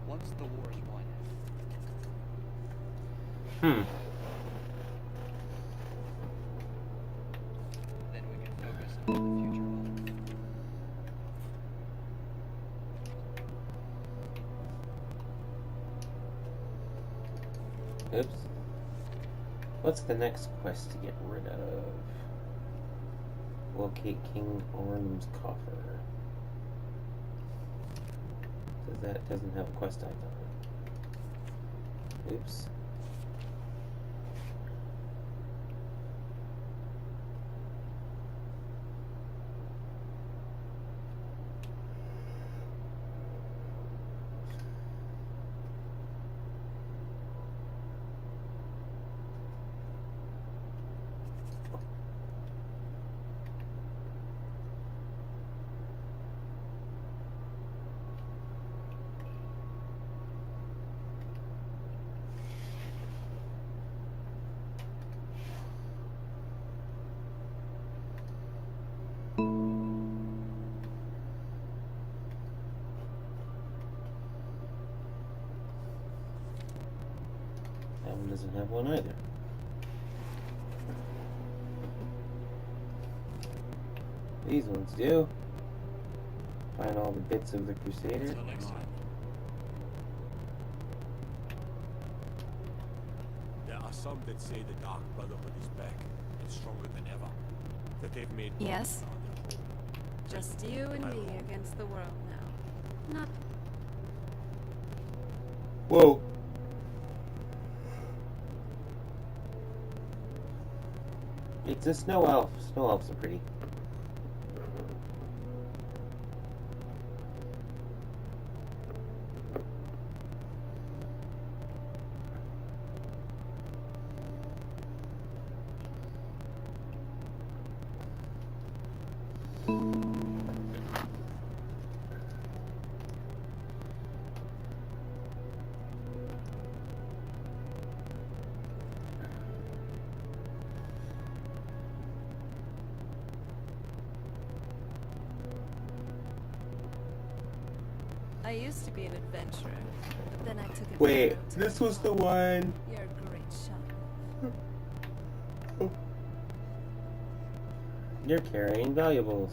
Once the war is won, then we can focus on what the future holds. Oops. What's the next quest to get rid of? Locate King Orm's coffer. Says that doesn't have a quest icon. Oops. That one doesn't have one either. These ones do. Find all the bits of the Crusader. Until next time. There are some that say the Dark Brotherhood is back and stronger than ever. That they've made Yes? Northern their home. Just you and me against the world now. Not Whoa. It's a snow elf. Snow elves are pretty. I used to be an adventurer, but then I took a Wait, different route. this was the one. You're a great shot. You're carrying valuables.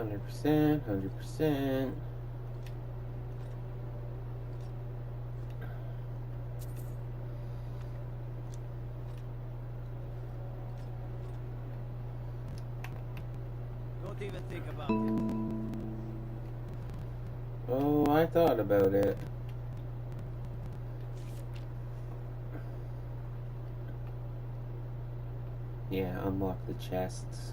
100%, 100%. Don't even think about it. Oh, I thought about it. Yeah, unlock the chests.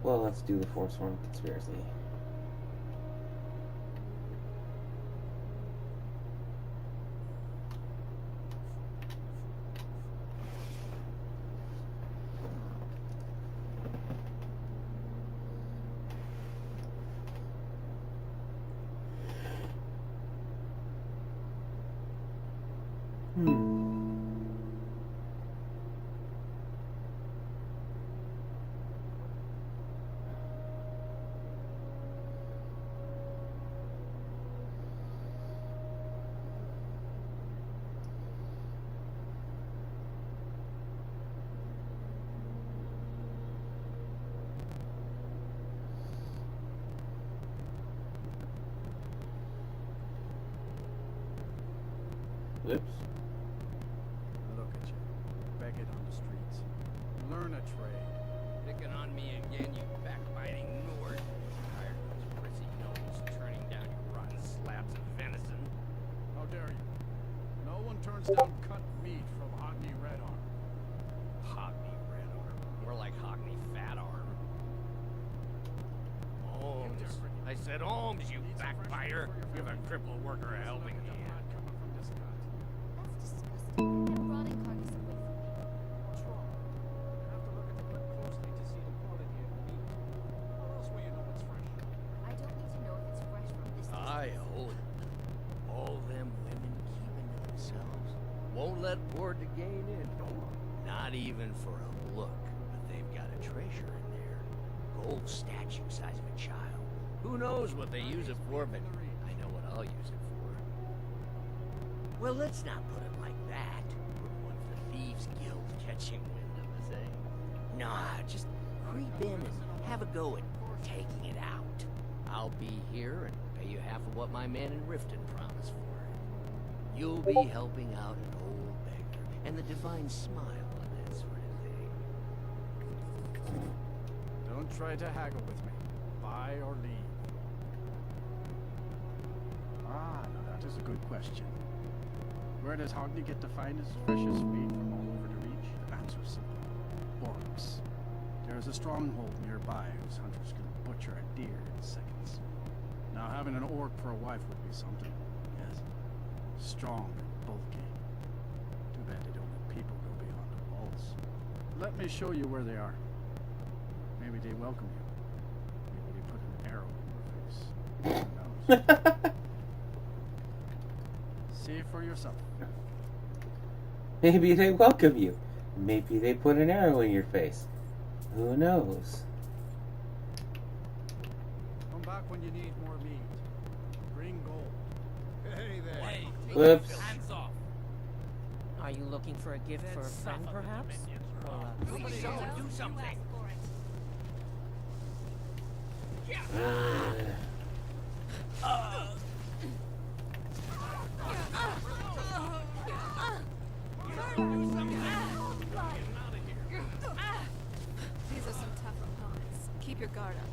Well, let's do the Forsworn conspiracy. Oops. Look at you, begging on the streets. Learn a trade. Picking on me again, you backbiting Nord. Tired of those prissy nobles turning down your rotten slabs of venison. How dare you? No one turns down cut meat from Hogney Red Arm. Hogney Red Arm. More like Hogney Fat Arm. Holmes. I said Holmes, you backbiter. Give a crippled worker a helping hand. That's disgusting. That rotting carcass away from me. What's wrong? You have to look at the clip closely to see the quality of the meat. How else will you know it's fresh? I don't need to know if it's fresh from this I hold it. All them women keeping to themselves. Won't let word to gain in. Not even for a look. But they've got a treasure in there. Gold statue size of a child. Who knows what they use it for, but I know what I'll use it for. Well, let's not put it like that. Wouldn't want the Thieves Guild catching wind of the thing. Nah, just creep in and have a go at taking it out. I'll be here and pay you half of what my man in Riften promised for it. You'll be helping out an old beggar and the divine smile and that sort of thing. Don't try to haggle with me. Buy or leave. Ah, now that is a good question. Where does Hogney get the finest, freshest meat from all over the reach? The answer's simple. Orcs. There is a stronghold nearby whose hunters can butcher a deer in seconds. Now having an orc for a wife would be something. Yes. Strong and bulky. Too bad they don't let people go beyond the walls. Let me show you where they are. Maybe they welcome you. Maybe they put an arrow in your face. Who knows? See for yourself. Maybe they welcome you. Maybe they put an arrow in your face. Who knows? Come back when you need more meat. Bring gold. Hey there. Hey, Whoops. hands off. Are you looking for a gift for a friend, perhaps? Or Please, someone do something. These are some tough opponents. Keep your guard up.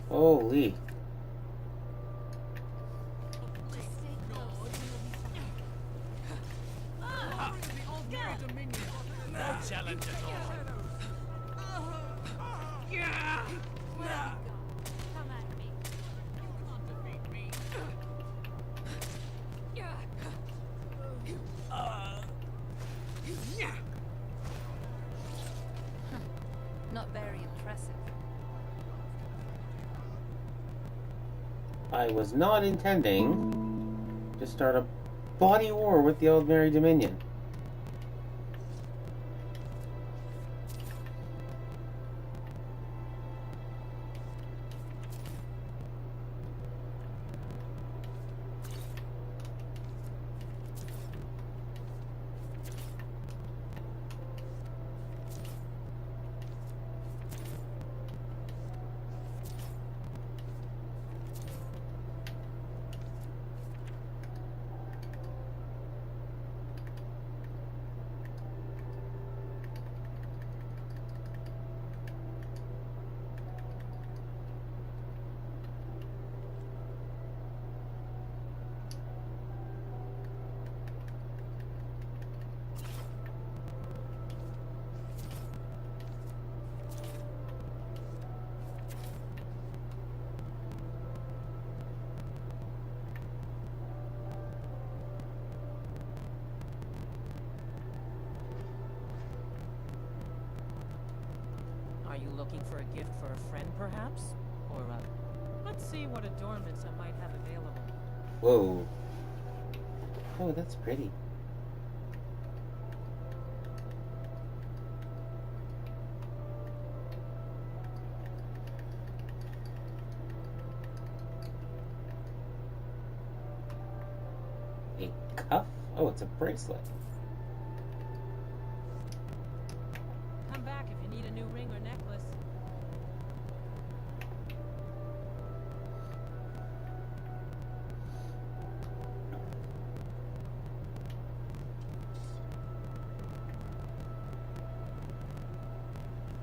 Holy. No challenge at all. Come at me. Very impressive. I was not intending to start a bloody war with the Old Mary Dominion. Are you looking for a gift for a friend, perhaps? Or, let's see what adornments I might have available. Whoa. Oh, that's pretty. A cuff? Oh, it's a bracelet. Come back if you need a new ring or necklace.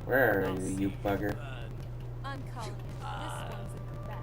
Where are you, you bugger? I'm calling it. This one's in the bag.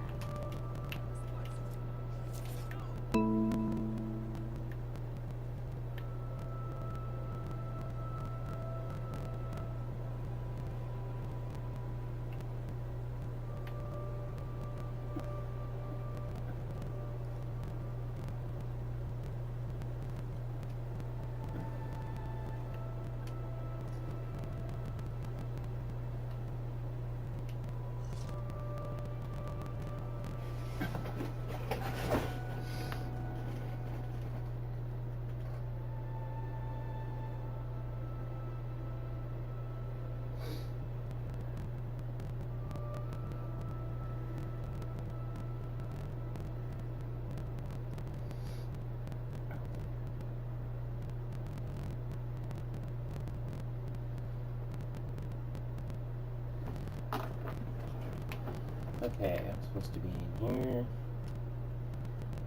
Okay, I'm supposed to be in here.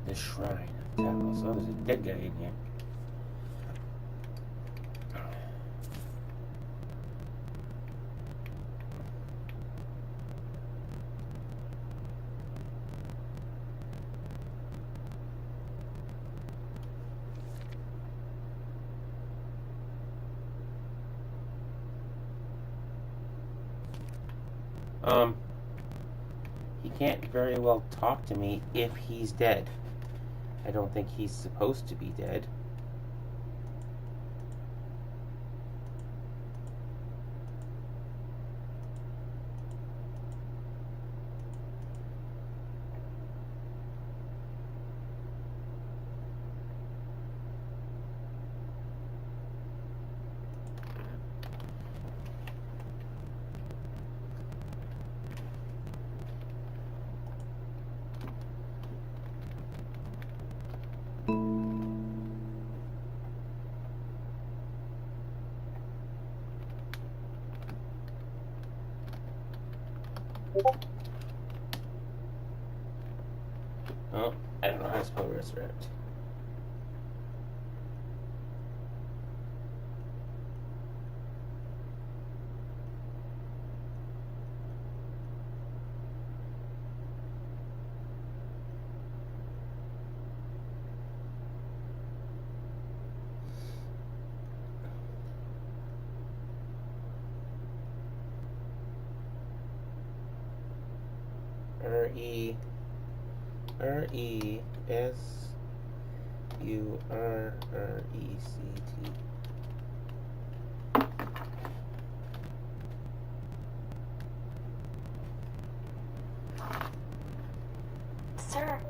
The Shrine of Talos. Oh, there's a dead guy in here. He can't very well talk to me if he's dead. I don't think he's supposed to be dead. Oh, I don't know how to spell resurrect. Sir.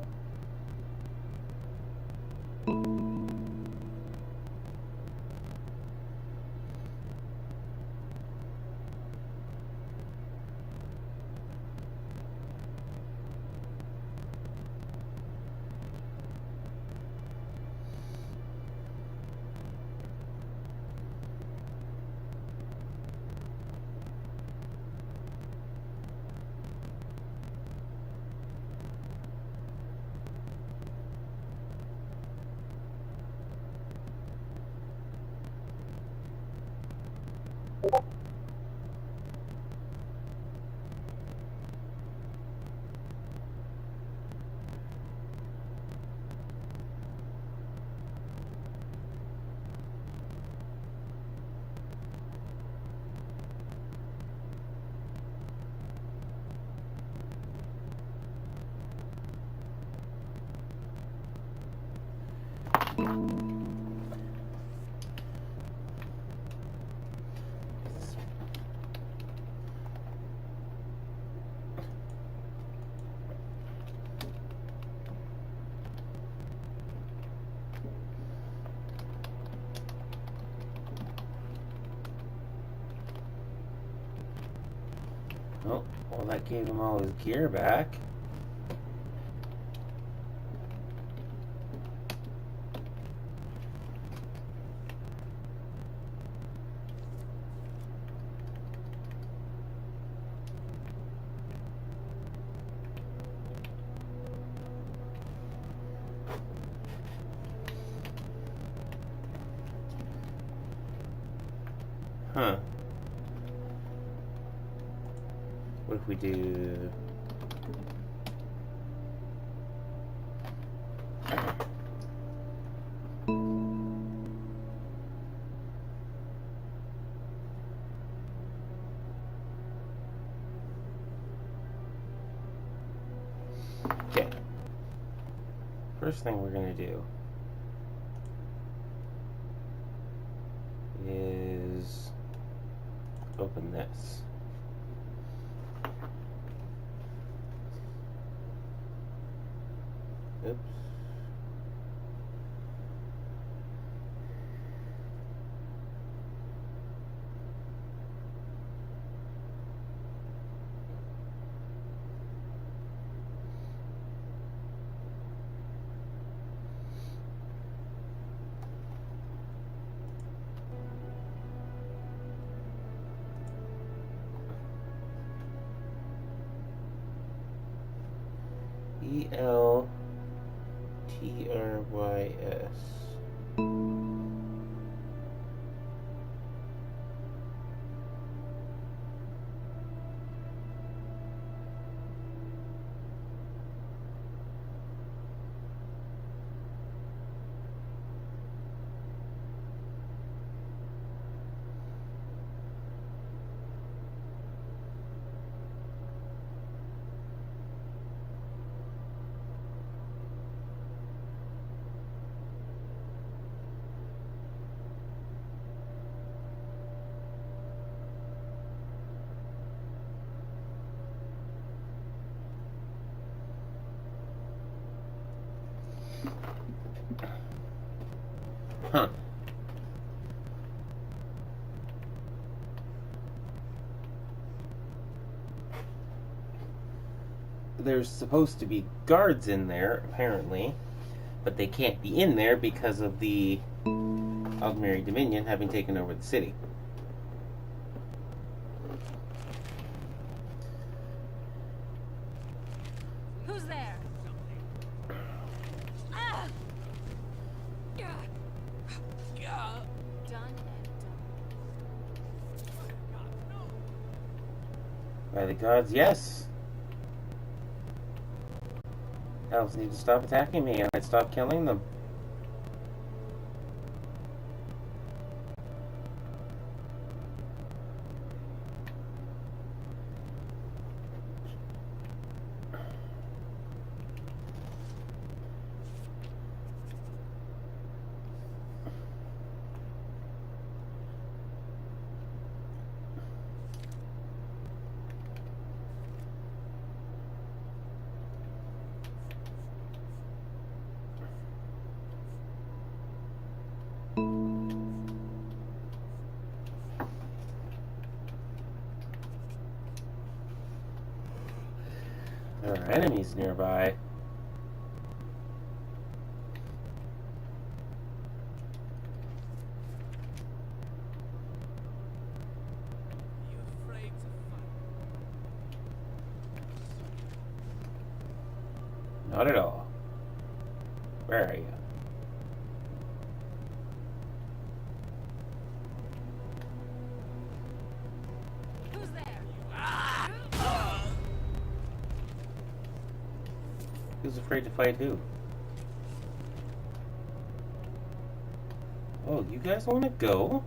Oh, well, that gave him all his gear back. Huh. What if we do... Okay. First thing we're gonna do is open this. Oops. ELTRYS. Huh. There's supposed to be guards in there, apparently, but they can't be in there because of the Augmeri Dominion having taken over the city. Who's there? Ah! Done and done. By the gods, yes. Elves need to stop attacking me, and I'd stop killing them. There are enemies nearby. You afraid to fight? Not at all. Where are you? Who's there? Who's afraid to fight who? Oh, you guys want to go?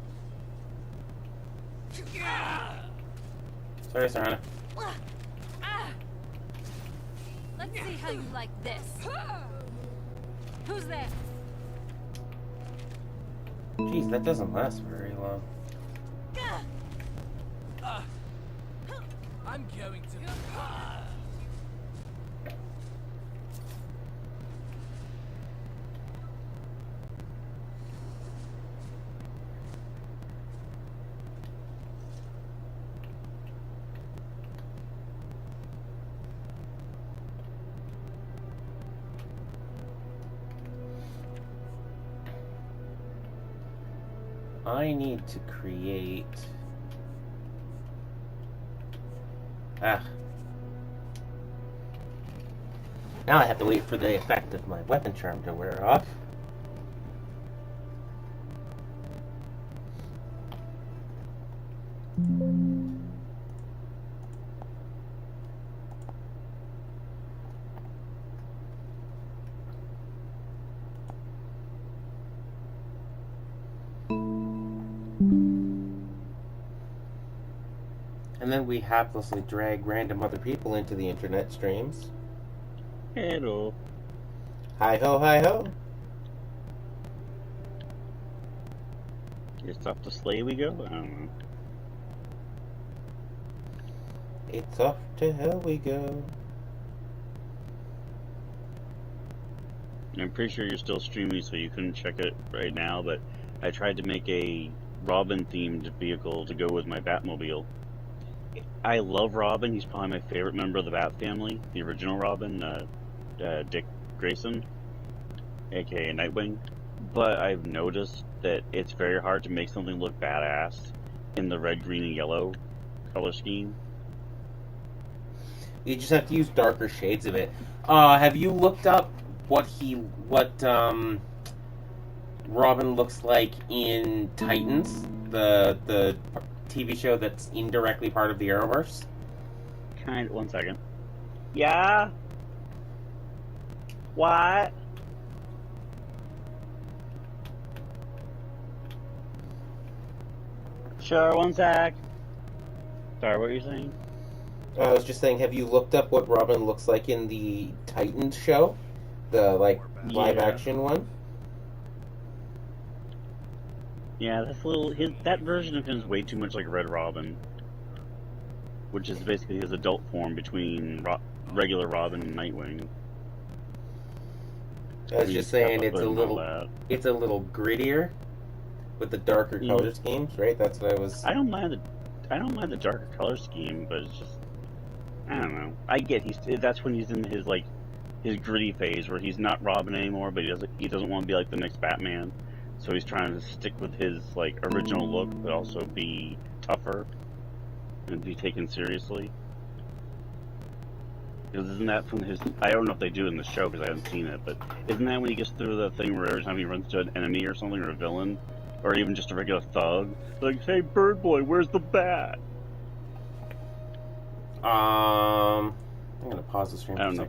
Sorry, Sarana. Let's see how you like this. Who's there? Jeez, that doesn't last very long. I'm going to. I need to create... Now I have to wait for the effect of my weapon charm to wear off. And then we haplessly drag random other people into the internet streams. Hello. Hi ho, hi ho. It's off to sleigh we go? I don't know. It's off to hell we go. I'm pretty sure you're still streaming, so you couldn't check it right now, but I tried to make a Robin-themed vehicle to go with my Batmobile. I love Robin. He's probably my favorite member of the Bat family. The original Robin, Dick Grayson, aka Nightwing. But I've noticed that it's very hard to make something look badass in the red, green, and yellow color scheme. You just have to use darker shades of it. Have you looked up what Robin looks like in Titans, the TV show that's indirectly part of the Arrowverse? One second. Yeah? What? Sure, one sec. Sorry, what were you saying? I was just saying, have you looked up what Robin looks like in the Titans show? The, live action one? Yeah, that version of him is way too much like Red Robin. Which is basically his adult form between regular Robin and Nightwing. I was just saying it's a little grittier with the darker color schemes, right? That's what I was. I don't mind the darker color scheme, but it's just, I don't know. I get that's when he's in his gritty phase where he's not Robin anymore, but he doesn't want to be like the next Batman, so he's trying to stick with his original look, but also be tougher and be taken seriously. Because isn't that from his... I don't know if they do it in the show because I haven't seen it, but isn't that when he gets through the thing where every time he runs to an enemy or something, or a villain, or even just a regular thug, like, hey, Bird Boy, where's the bat? I'm gonna pause the stream. I don't know.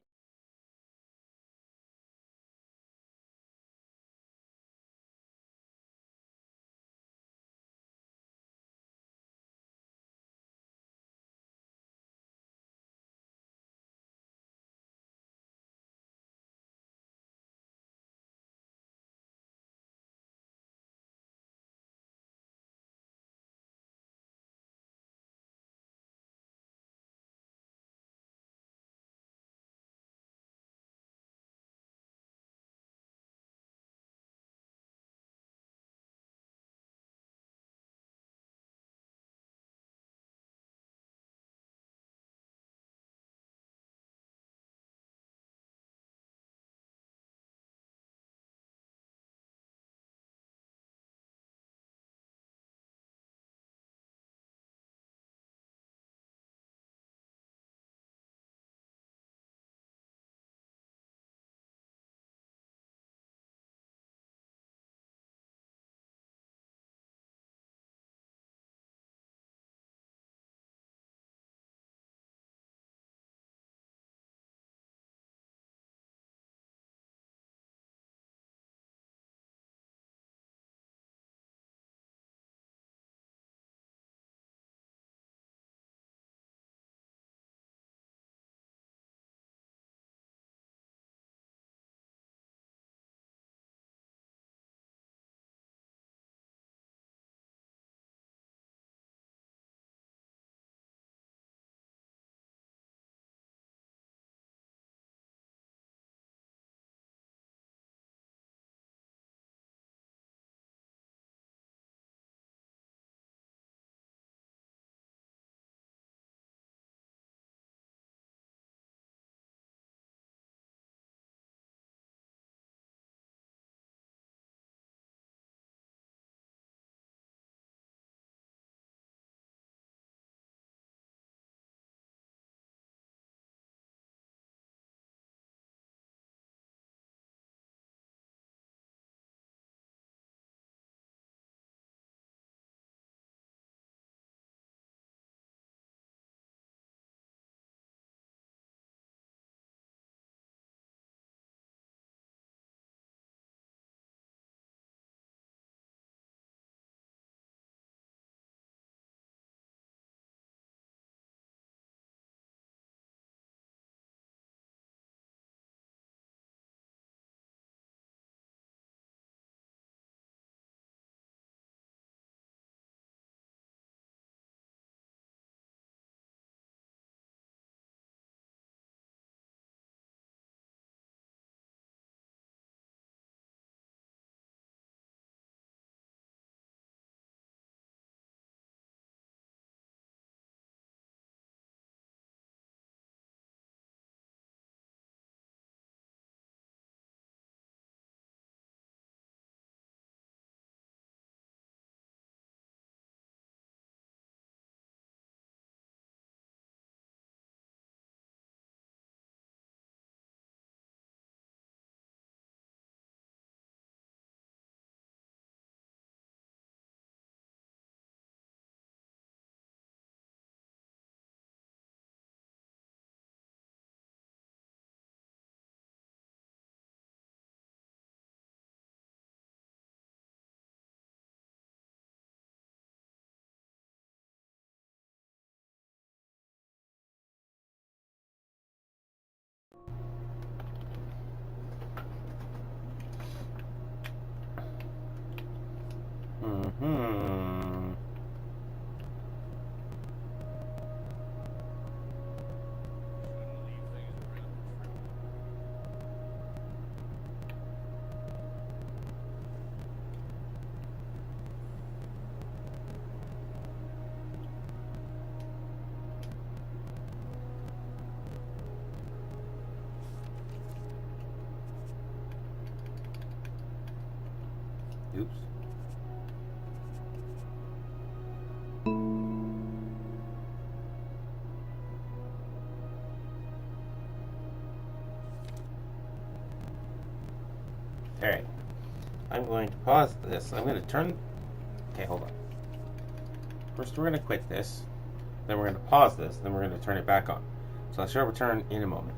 Oops. Alright. I'm going to pause this. I'm going to turn... Okay, hold on. First, we're going to quit this. Then we're going to pause this. Then we're going to turn it back on. So I shall return in a moment.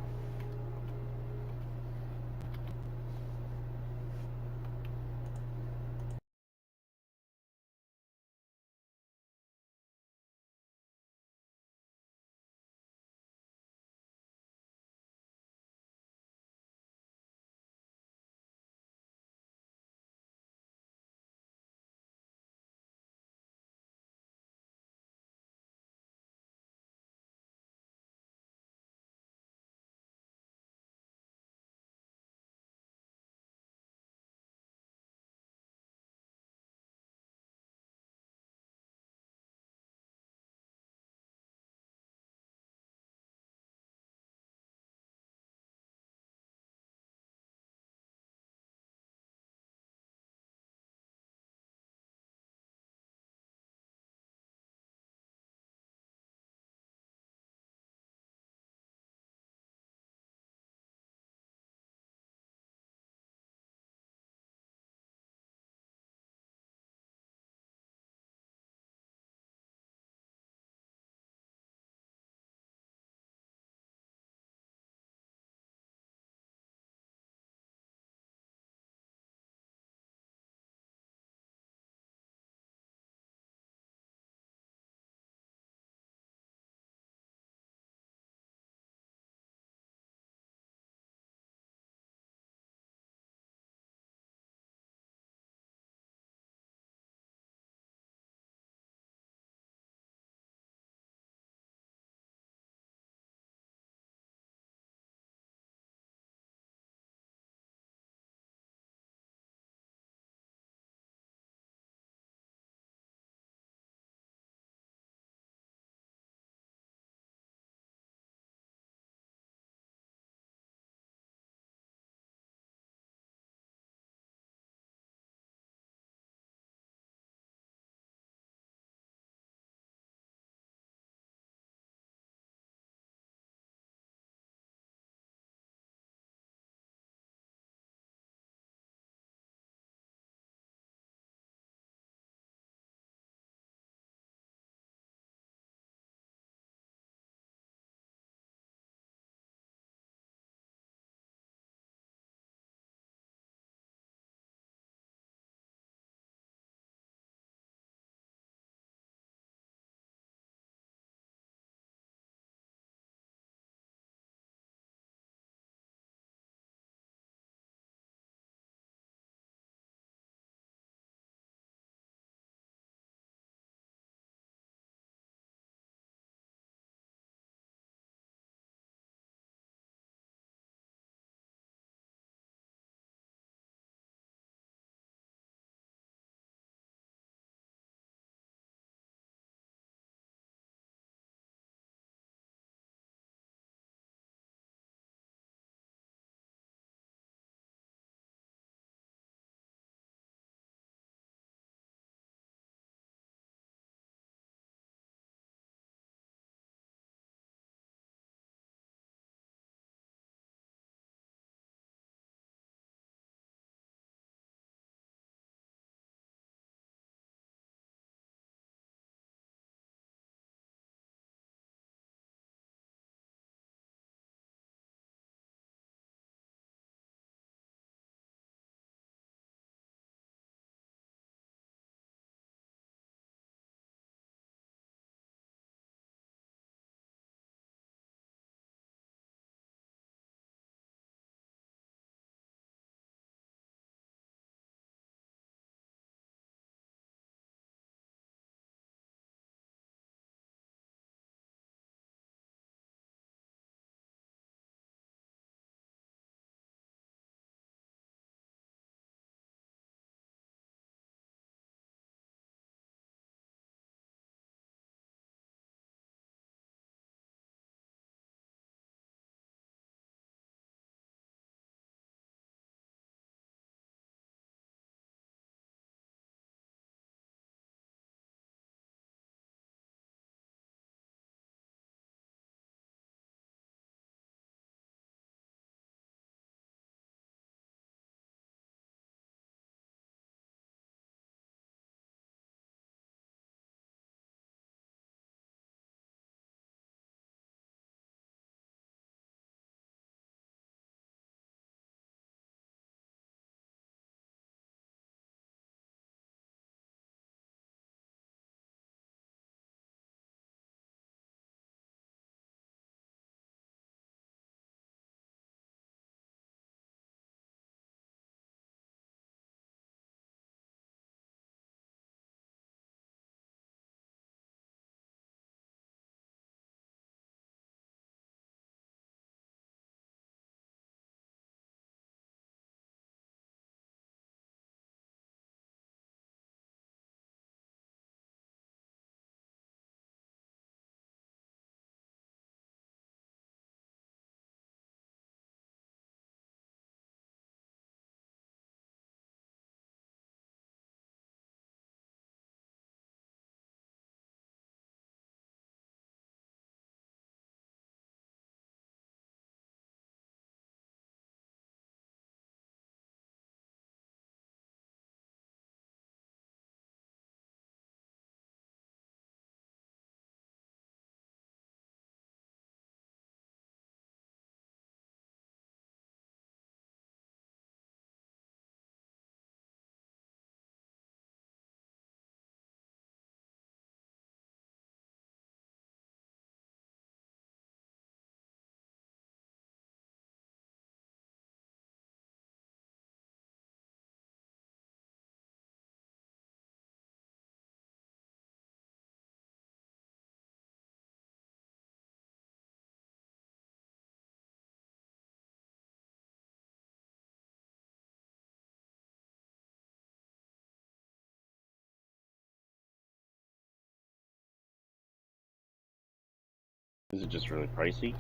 Is it just really pricey?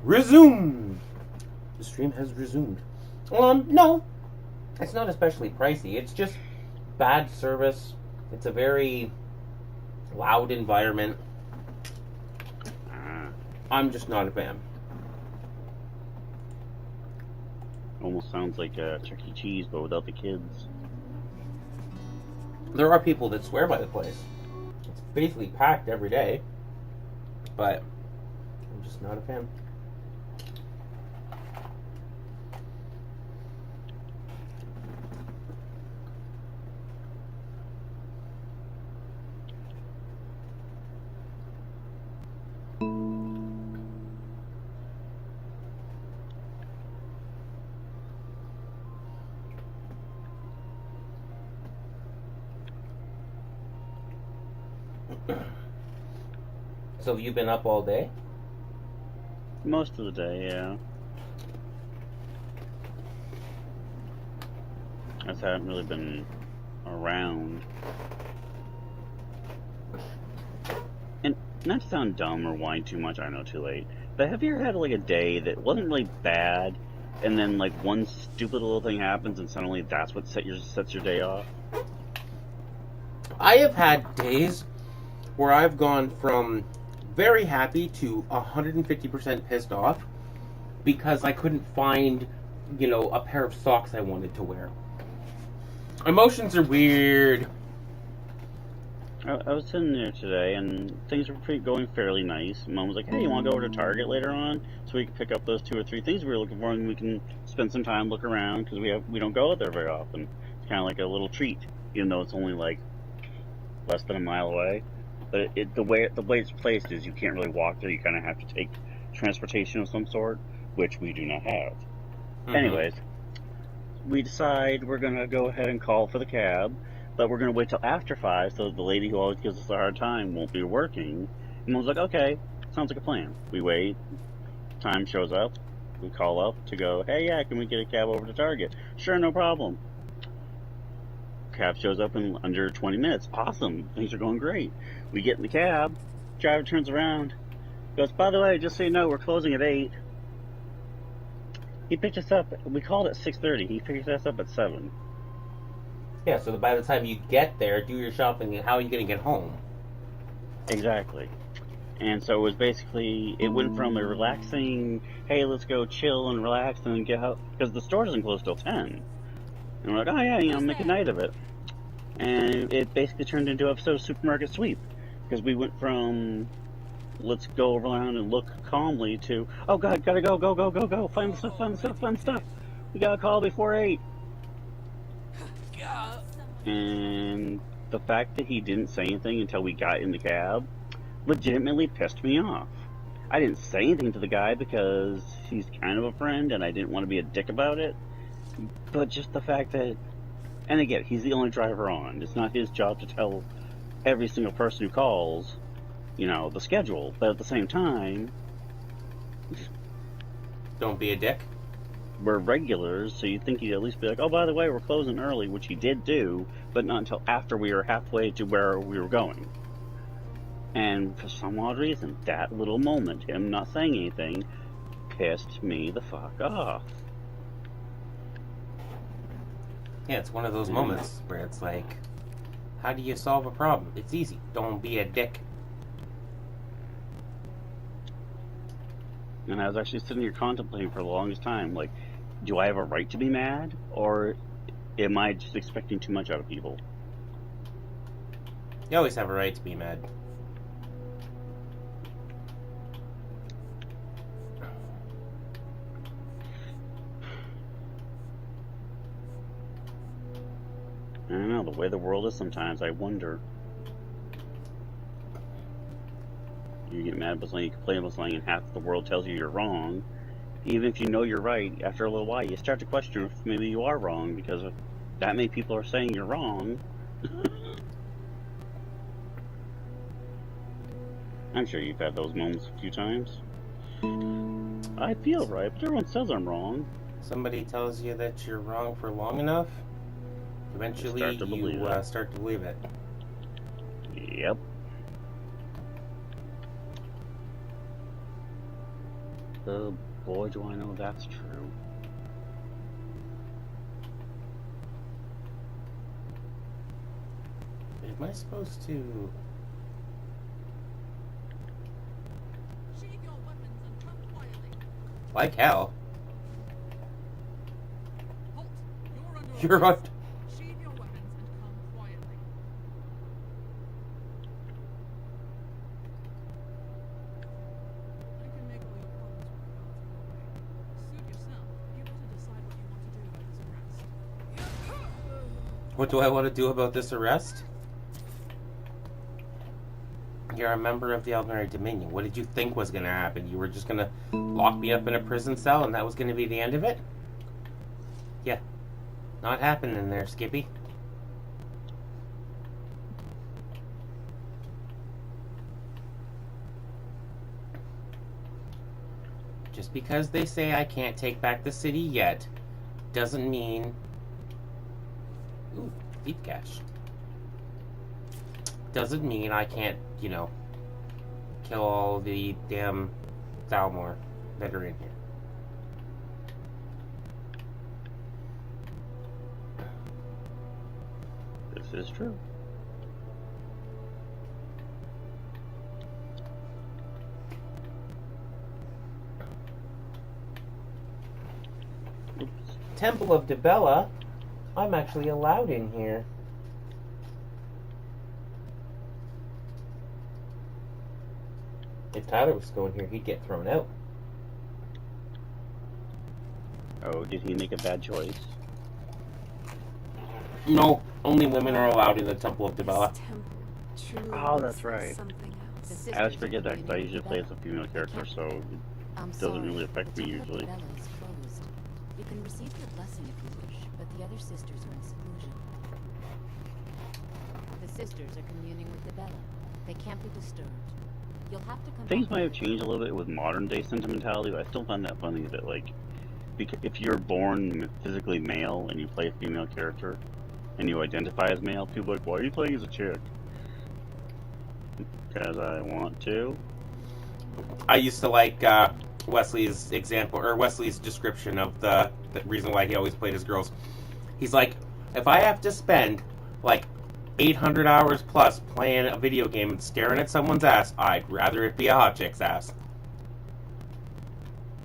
Resume! The stream has resumed. No. It's not especially pricey. It's just bad service. It's a very loud environment. I'm just not a fan. Almost sounds like Chuck E. Cheese, but without the kids. There are people that swear by the place. It's basically packed every day. But I'm just not a fan. So have you been up all day? Most of the day, yeah. I just haven't really been around. And not to sound dumb or whine too much, I know too late, but have you ever had like a day that wasn't really bad, and then like one stupid little thing happens and suddenly that's what sets your day off? I have had days where I've gone from very happy to 150% pissed off because I couldn't find, a pair of socks I wanted to wear. Emotions are weird. I was sitting there today and things were going fairly nice. Mom was like, hey, you want to go over to Target later on so we can pick up those 2 or 3 things we were looking for and we can spend some time, look around, because we don't go out there very often. It's kind of like a little treat, even though it's only like less than a mile away. But the way it's placed is you can't really walk there. You kind of have to take transportation of some sort, which we do not have. Mm-hmm. Anyways, we decide we're going to go ahead and call for the cab, but we're going to wait till after 5 so the lady who always gives us a hard time won't be working. And I was like, okay, sounds like a plan. We wait. Time shows up. We call up to go, hey, yeah, can we get a cab over to Target? Sure, no problem. Cab shows up in under 20 minutes. Awesome. Things are going great. We get in the cab. Driver turns around. Goes, by the way, just so you know, we're closing at 8. He picked us up. We called at 6:30. He picked us up at 7. Yeah, so by the time you get there, do your shopping, and how are you going to get home? Exactly. And so it was basically, it went from a relaxing, hey, let's go chill and relax and then get out, because the store doesn't close till 10. And we're like, oh yeah, make a night of it. And it basically turned into an episode of Supermarket Sweep. Because we went from, let's go around and look calmly to, oh god, gotta go, find the stuff. We gotta call before 8. And the fact that he didn't say anything until we got in the cab legitimately pissed me off. I didn't say anything to the guy because he's kind of a friend and I didn't want to be a dick about it. But just the fact that, and again, he's the only driver on. It's not his job to tell every single person who calls, the schedule. But at the same time, don't be a dick. We're regulars, so you'd think he'd at least be like, oh, by the way, we're closing early, which he did do, but not until after we were halfway to where we were going. And for some odd reason, that little moment, him not saying anything, pissed me the fuck off. Yeah, it's one of those moments where it's like, how do you solve a problem? It's easy. Don't be a dick. And I was actually sitting here contemplating for the longest time, like, do I have a right to be mad? Or am I just expecting too much out of people? You always have a right to be mad. I don't know, the way the world is sometimes, I wonder. You get mad about something, you complain about something, and half the world tells you you're wrong. Even if you know you're right, after a little while, you start to question if maybe you are wrong, because that many people are saying you're wrong. I'm sure you've had those moments a few times. I feel right, but everyone says I'm wrong. Somebody tells you that you're wrong for long enough, eventually you start to believe it. Yep. Oh boy, do I know that's true. Am I supposed to... Sheathe your weapons and come quietly. Like hell. Halt! You're under You're arrest. right. Sheathe your weapons and come quietly. I can make all your problems work relatively away. Suit yourself. You better decide what you want to do about this arrest. What do I want to do about this arrest? You're a member of the Elvenary Dominion. What did you think was going to happen? You were just going to lock me up in a prison cell and that was going to be the end of it? Yeah. Not happening there, Skippy. Just because they say I can't take back the city yet doesn't mean... Ooh, deep cache. Doesn't mean I can't, you know, kill all the damn Thalmor that are in here. This is true. Oops. Temple of Dibella? I'm actually allowed in here. If Tyler was going here, he'd get thrown out. Oh, did he make a bad choice? No, only women are allowed in the Temple of Dibella. Oh, that's right. I always forget that because I usually play as a female character, so it doesn't really affect me usually. You can receive your blessing if you wish, but the other sisters are in seclusion. The sisters are communing with the Bella. They can't be disturbed. You'll have to come. Things might have changed a little bit with modern day sentimentality, but I still find that funny that, like, if you're born physically male and you play a female character and you identify as male, people are like, why are you playing as a chick? Because I want to. I used to like Wesley's example, or Wesley's description of the reason why he always played as girls. He's like, if I have to spend, like, 800 hours plus playing a video game and staring at someone's ass, I'd rather it be a hot chick's ass.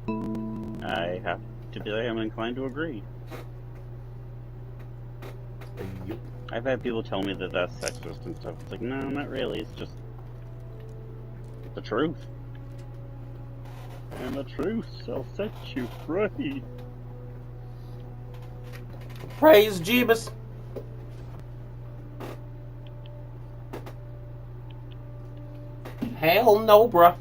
I have to say I'm inclined to agree. Yep. I've had people tell me that that's sexist and stuff. It's like, no, not really. It's just the truth. And the truth shall set you free. Praise Jeebus. Hell no, bruh.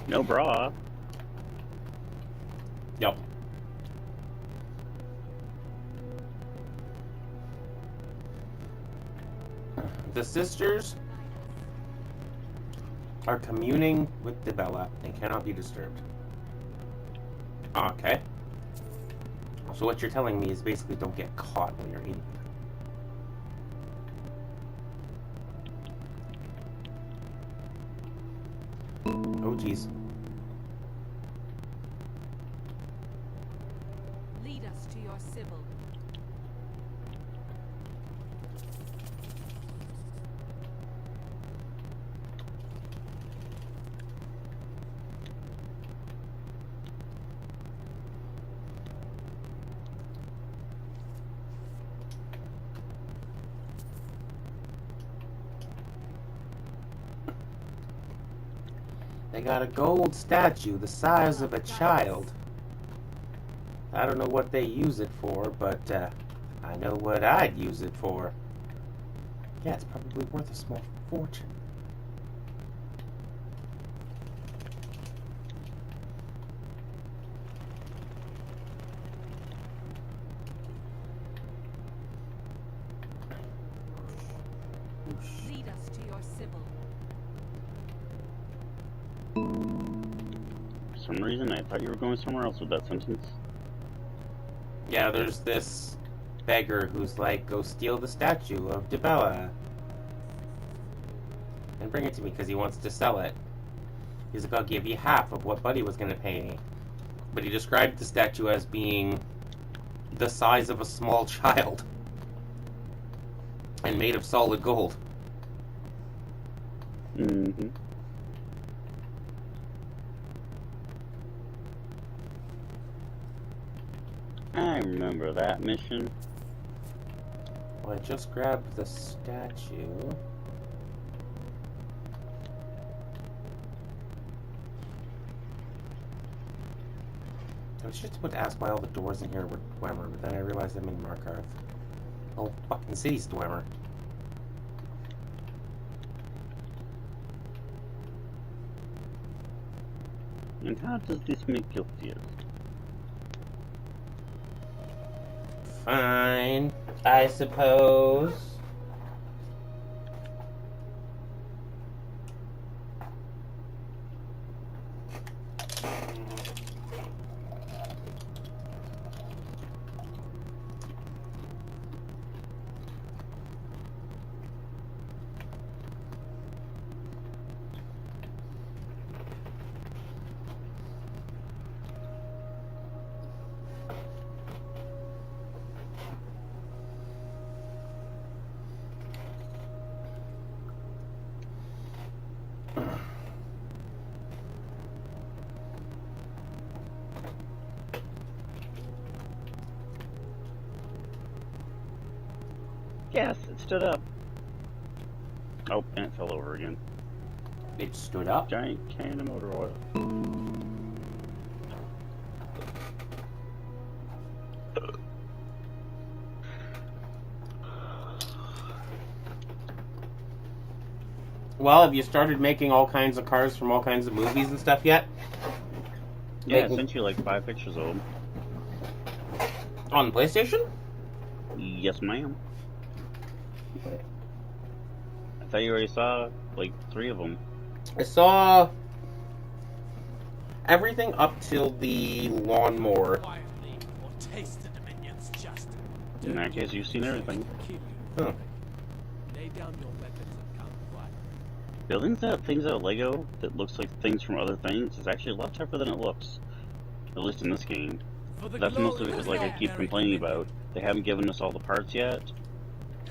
No bra. Yep. The sisters are communing with Dibella and cannot be disturbed. Okay. So what you're telling me is basically don't get caught when you're eating. Oh, jeez. Lead us to your Sibyl. They got a gold statue the size of a child. I don't know what they use it for, but I know what I'd use it for. Yeah, it's probably worth a small fortune. Lead us to your Sibyl. For some reason, I thought you were going somewhere else with that sentence. Yeah, there's this beggar who's like, go steal the statue of Dibella. and bring it to me because he wants to sell it. He's like, I'll give you half of what Buddy was going to pay me. But he described the statue as being the size of a small child and made of solid gold. Mm-hmm. I remember that mission. Well, I just grabbed the statue. I was just about to ask why all the doors in here were Dwemer, but then I realized I mean Markarth. Oh, fucking city's Dwemer. And how does this make you feel? Fine, I suppose. Yes, it stood up. Oh, and it fell over again. It stood up? Giant can of motor oil. Well, have you started making all kinds of cars from all kinds of movies and stuff yet? Yeah, I sent you like 5 pictures of them. On PlayStation? Yes, ma'am. I thought you already saw like 3 of them. I saw everything up till the lawnmower. Taste the Dominion's justice. In that case, you've seen everything. Huh. Lay down your weapons and come quiet. Building things out of Lego that looks like things from other things is actually a lot tougher than it looks. At least in this game. That's mostly because, like I keep complaining about, they haven't given us all the parts yet.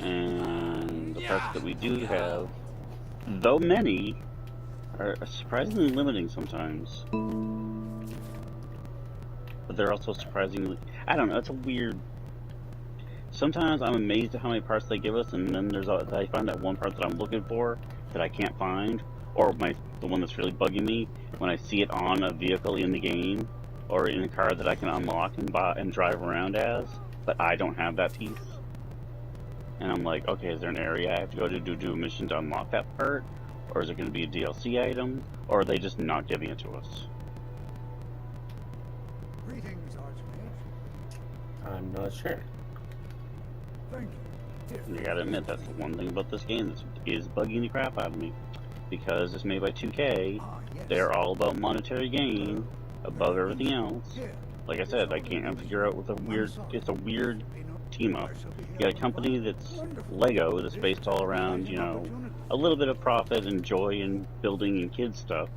And the parts that we do have, though many, are surprisingly limiting sometimes. But they're also surprisingly... I don't know, it's a weird... Sometimes I'm amazed at how many parts they give us, and then I find that one part that I'm looking for that I can't find, or the one that's really bugging me, when I see it on a vehicle in the game, or in a car that I can unlock and buy and drive around as, but I don't have that piece. And I'm like, okay, is there an area I have to go to do a mission to unlock that part? Or is it going to be a DLC item? Or are they just not giving it to us? Greetings, Archmage. I'm not sure. Thank you. You gotta admit, that's the one thing about this game that is bugging the crap out of me. Because it's made by 2K, they're all about monetary gain above everything else. Like I said, I can't figure out what it's a weird team up. You got a company that's Lego, that's based all around, you know, a little bit of profit and joy in building and kids stuff.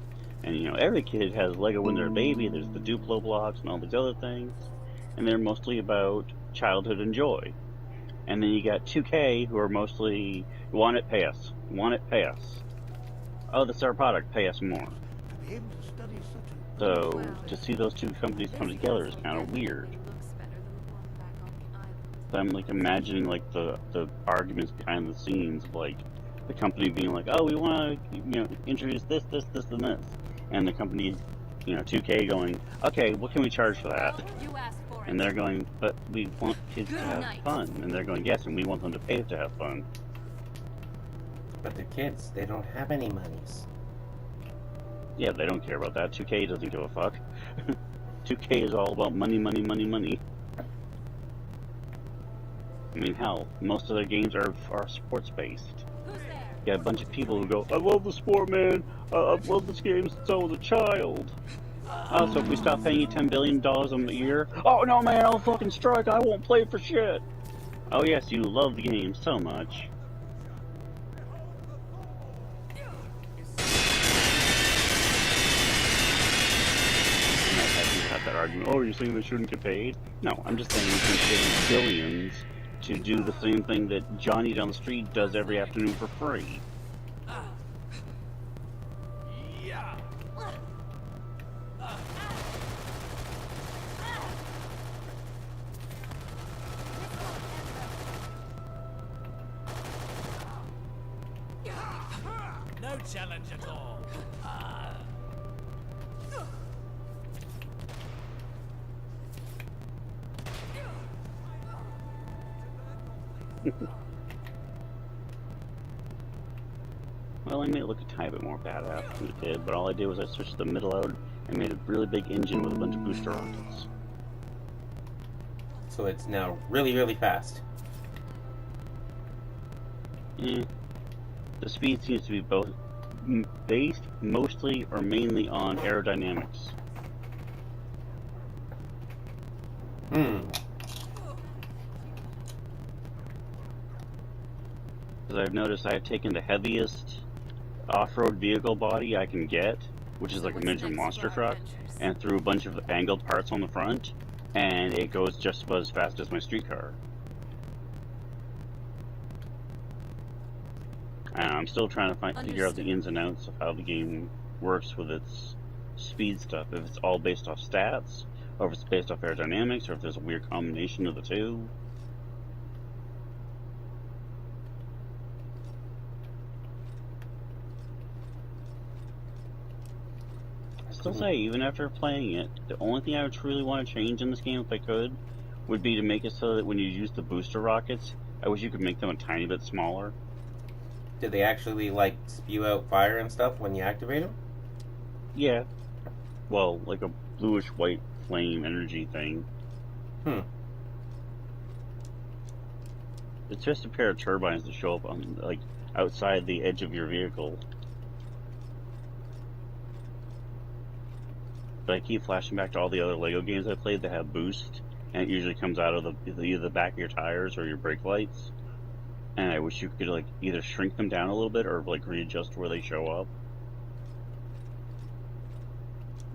And, you know, every kid has Lego when they're a baby. There's the Duplo blocks and all these other things. And they're mostly about childhood and joy. And then you got 2K, who are mostly, want it, pay us. Want it, pay us. Oh, this is our product, pay us more. So, to see those two companies come together is kind of weird. So I'm like imagining like the arguments behind the scenes of like the company being like, oh, we want to, you know, introduce this, and this. And the company, you know, 2K going, okay, what can we charge for that? And they're going, but we want kids to have fun. And they're going, yes, and we want them to pay to have fun. But the kids, they don't have any monies. Yeah, they don't care about that. 2K doesn't give a fuck. 2K is all about money. I mean, hell, most of their games are sports-based. You got a bunch of people who go, I love the sport, man. I've loved this game since I was a child. So if we stop paying you $10 billion a year, oh no, man, I'll fucking strike. I won't play for shit. Oh yes, you love the game so much. argument. Oh, you're saying they shouldn't get paid? No, I'm just saying we can pay billions to do the same thing that Johnny down the street does every afternoon for free. Yeah. No challenge at all. Well, I made it look a tiny bit more badass than it did, but all I did was I switched the middle out and made a really big engine with a bunch of booster rockets. So it's now really, really fast. The speed seems to be both based mostly or mainly on aerodynamics. Because I've noticed I've taken the heaviest off-road vehicle body I can get, which is like a miniature monster truck, and threw a bunch of angled parts on the front, and it goes just about as fast as my street car. I'm still trying to figure out the ins and outs of how the game works with its speed stuff. If it's all based off stats, or if it's based off aerodynamics, or if there's a weird combination of the two. I still say, even after playing it, the only thing I would truly want to change in this game, if I could, would be to make it so that when you use the booster rockets, I wish you could make them a tiny bit smaller. Did they actually, like, spew out fire and stuff when you activate them? Yeah. Well, like a bluish-white flame energy thing. It's just a pair of turbines that show up on, like, outside the edge of your vehicle. But I keep flashing back to all the other LEGO games I played that have boost, and it usually comes out of either the back of your tires or your brake lights. And I wish you could, like, either shrink them down a little bit or, like, readjust where they show up.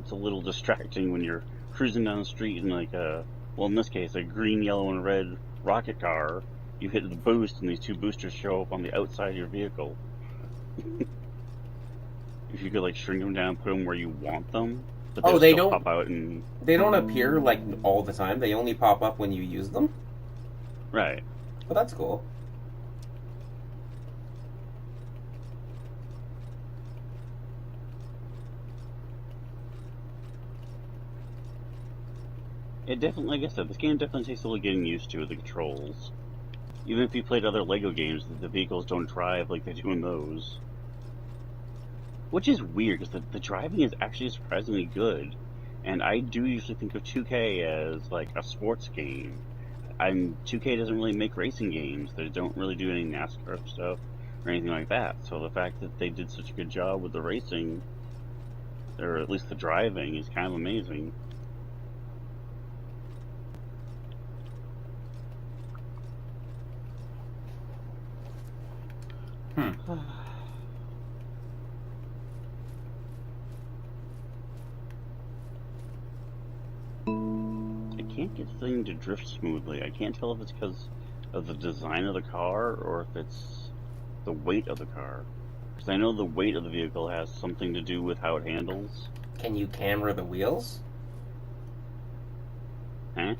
It's a little distracting when you're cruising down the street in, like, well, in this case, a green, yellow, and red rocket car. You hit the boost, and these two boosters show up on the outside of your vehicle. If you could, like, shrink them down and put them where you want them, but they still pop out and... They don't appear, like, all the time. They only pop up when you use them? Right. Well, that's cool. It definitely, like I said, this game definitely takes a little getting used to with the controls. Even if you played other LEGO games, the vehicles don't drive like they do in those. Which is weird, because the driving is actually surprisingly good. And I do usually think of 2K as, like, a sports game. 2K doesn't really make racing games. They don't really do any NASCAR stuff or anything like that. So the fact that they did such a good job with the racing, or at least the driving, is kind of amazing. I can't get the thing to drift smoothly. I can't tell if it's because of the design of the car or if it's the weight of the car. Because I know the weight of the vehicle has something to do with how it handles. Can you camber the wheels? Huh?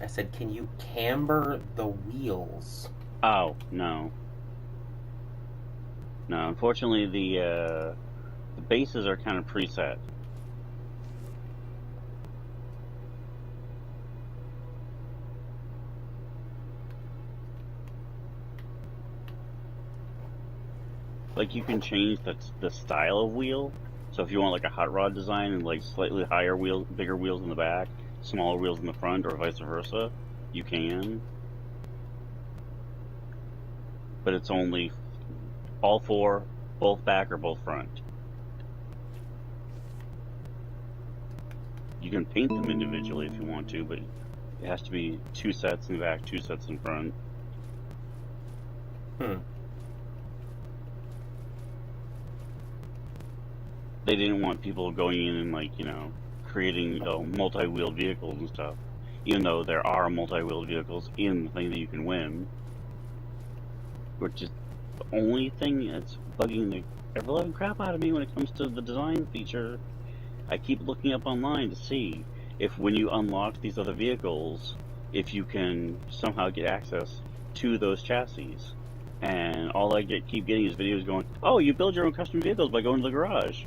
I said, can you camber the wheels? Oh, no. No, unfortunately, the bases are kind of preset. Like, you can change the style of wheel. So if you want, like, a hot rod design and, like, slightly higher wheels, bigger wheels in the back, smaller wheels in the front, or vice versa, you can. But it's only all four, both back or both front. You can paint them individually if you want to, but it has to be 2 sets in the back, 2 sets in front. They didn't want people going in and, like, you know, creating multi-wheeled vehicles and stuff. Even though there are multi-wheeled vehicles in the thing that you can win. Which is the only thing that's bugging the ever-loving crap out of me when it comes to the design feature. I keep looking up online to see if when you unlock these other vehicles, if you can somehow get access to those chassis. And all I keep getting is videos going, oh, you build your own custom vehicles by going to the garage.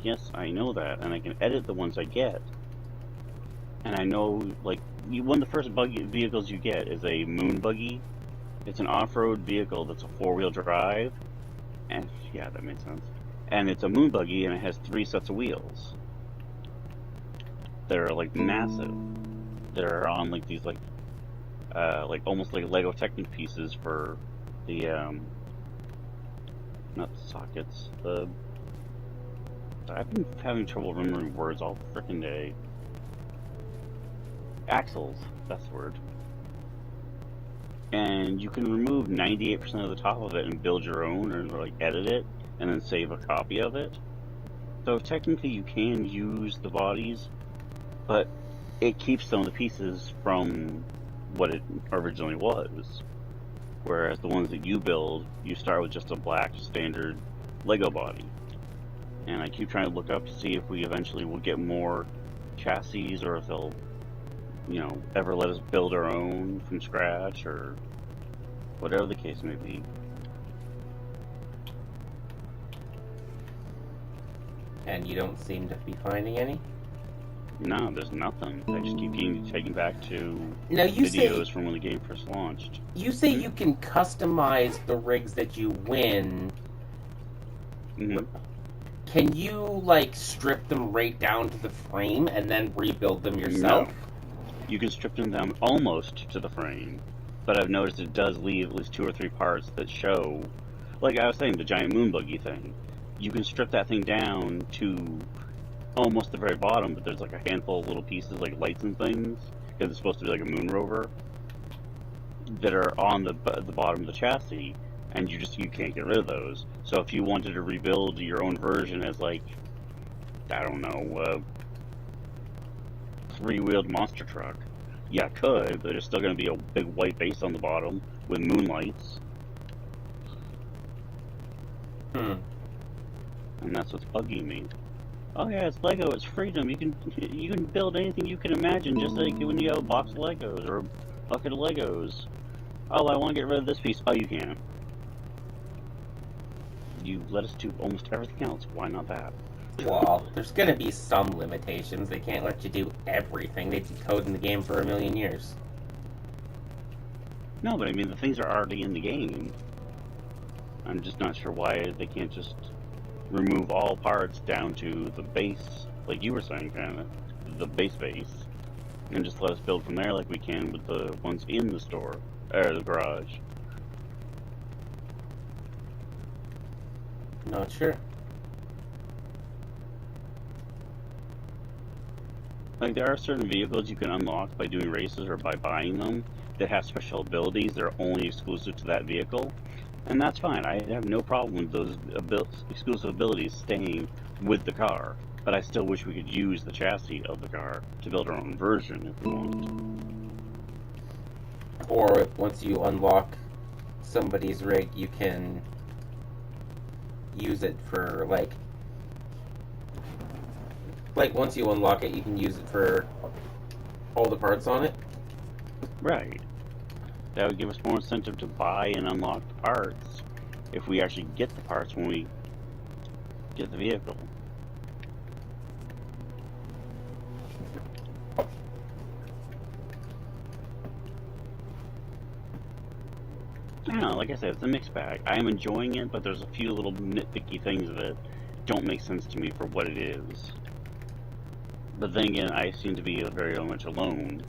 Yes, I know that, and I can edit the ones I get. And I know, like, one of the first vehicles you get is a moon buggy. It's an off-road vehicle that's a 4-wheel drive. And, yeah, that makes sense. And it's a moon buggy, and it has 3 sets of wheels. They're, like, massive. They're on, like, these, like almost like Lego Technic pieces for the, not the sockets, I've been having trouble remembering words all frickin' day. Axles, that's the word. And you can remove 98% of the top of it and build your own, or like edit it, and then save a copy of it. So technically you can use the bodies, but it keeps some of the pieces from what it originally was. Whereas the ones that you build, you start with just a black standard Lego body. And I keep trying to look up to see if we eventually will get more chassis, or if they'll, you know, ever let us build our own from scratch, or whatever the case may be. And you don't seem to be finding any? No, there's nothing. I just keep getting taken back to now, videos from when the game first launched. You say you can customize the rigs that you win. Mm-hmm. Can you, like, strip them right down to the frame and then rebuild them yourself? No. You can strip them down almost to the frame, but I've noticed it does leave at least 2 or 3 parts that show, like I was saying, the giant moon buggy thing. You can strip that thing down to almost the very bottom, but there's like a handful of little pieces, like lights and things, because it's supposed to be like a moon rover, that are on the bottom of the chassis. And you can't get rid of those. So if you wanted to rebuild your own version as, like, I don't know, 3-wheeled monster truck, yeah, could, but there's still going to be a big white base on the bottom with moonlights. And that's what's bugging me. Oh yeah, it's Lego, it's freedom. You can build anything you can imagine, just like when you have a box of Legos or a bucket of Legos. Oh, I want to get rid of this piece. Oh, you can. You let us do almost everything else. Why not that? Well, there's gonna be some limitations. They can't let you do everything. They've been coding the game for 1,000,000 years. No, but I mean, the things are already in the game. I'm just not sure why they can't just remove all parts down to the base, like you were saying, kind of, the base, and just let us build from there like we can with the ones in the store, or the garage. Not sure. Like, there are certain vehicles you can unlock by doing races or by buying them that have special abilities that are only exclusive to that vehicle. And that's fine. I have no problem with those exclusive abilities staying with the car. But I still wish we could use the chassis of the car to build our own version if we wanted. Or once you unlock somebody's rig, you can use it for, like once you unlock it, you can use it for all the parts on it. Right. That would give us more incentive to buy and unlock the parts if we actually get the parts when we get the vehicle. I don't know, like I said, it's a mixed bag. I am enjoying it, but there's a few little nitpicky things that don't make sense to me for what it is. But then again, I seem to be very much alone.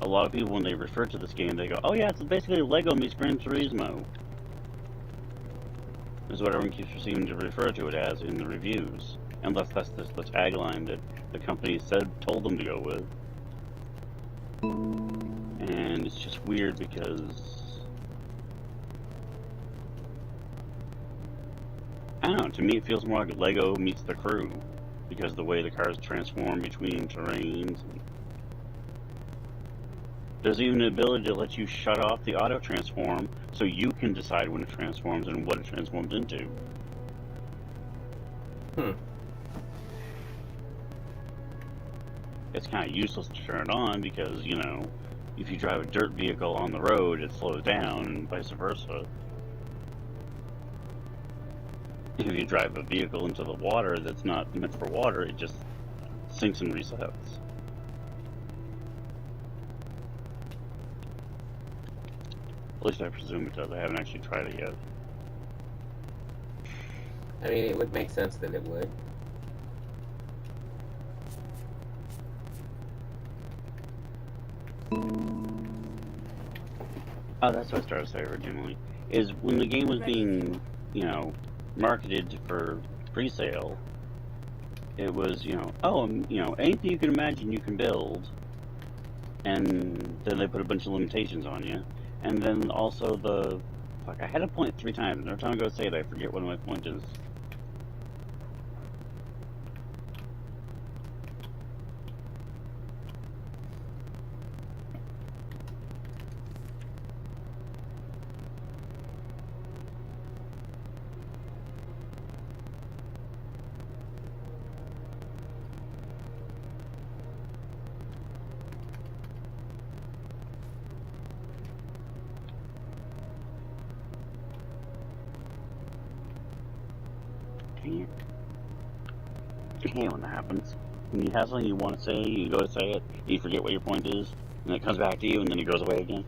A lot of people, when they refer to this game, they go, oh yeah, it's basically Lego meets Gran Turismo. Is what everyone keeps seeming to refer to it as in the reviews. Unless that's just the tagline that the company told them to go with. And it's just weird because, I don't know, to me it feels more like Lego meets The Crew. because of the way the cars transform between terrains. There's even the ability to let you shut off the auto transform so you can decide when it transforms and what it transforms into. It's kind of useless to turn it on because, you know, if you drive a dirt vehicle on the road, it slows down and vice versa. If you drive a vehicle into the water that's not meant for water, it just sinks and resets. At least I presume it does. I haven't actually tried it yet. I mean, it would make sense that it would. Oh, that's what I started to say originally. Is when the game was being, you know, marketed for pre-sale, it was, you know, oh, you know, anything you can imagine you can build, and then they put a bunch of limitations on you, and then also the, fuck, I had a point 3 times, and every time I go say it, I forget what my point is. Dang it. I hate when that happens. When you have something you want to say, you go to say it, you forget what your point is, and it comes back to you, and then it goes away again.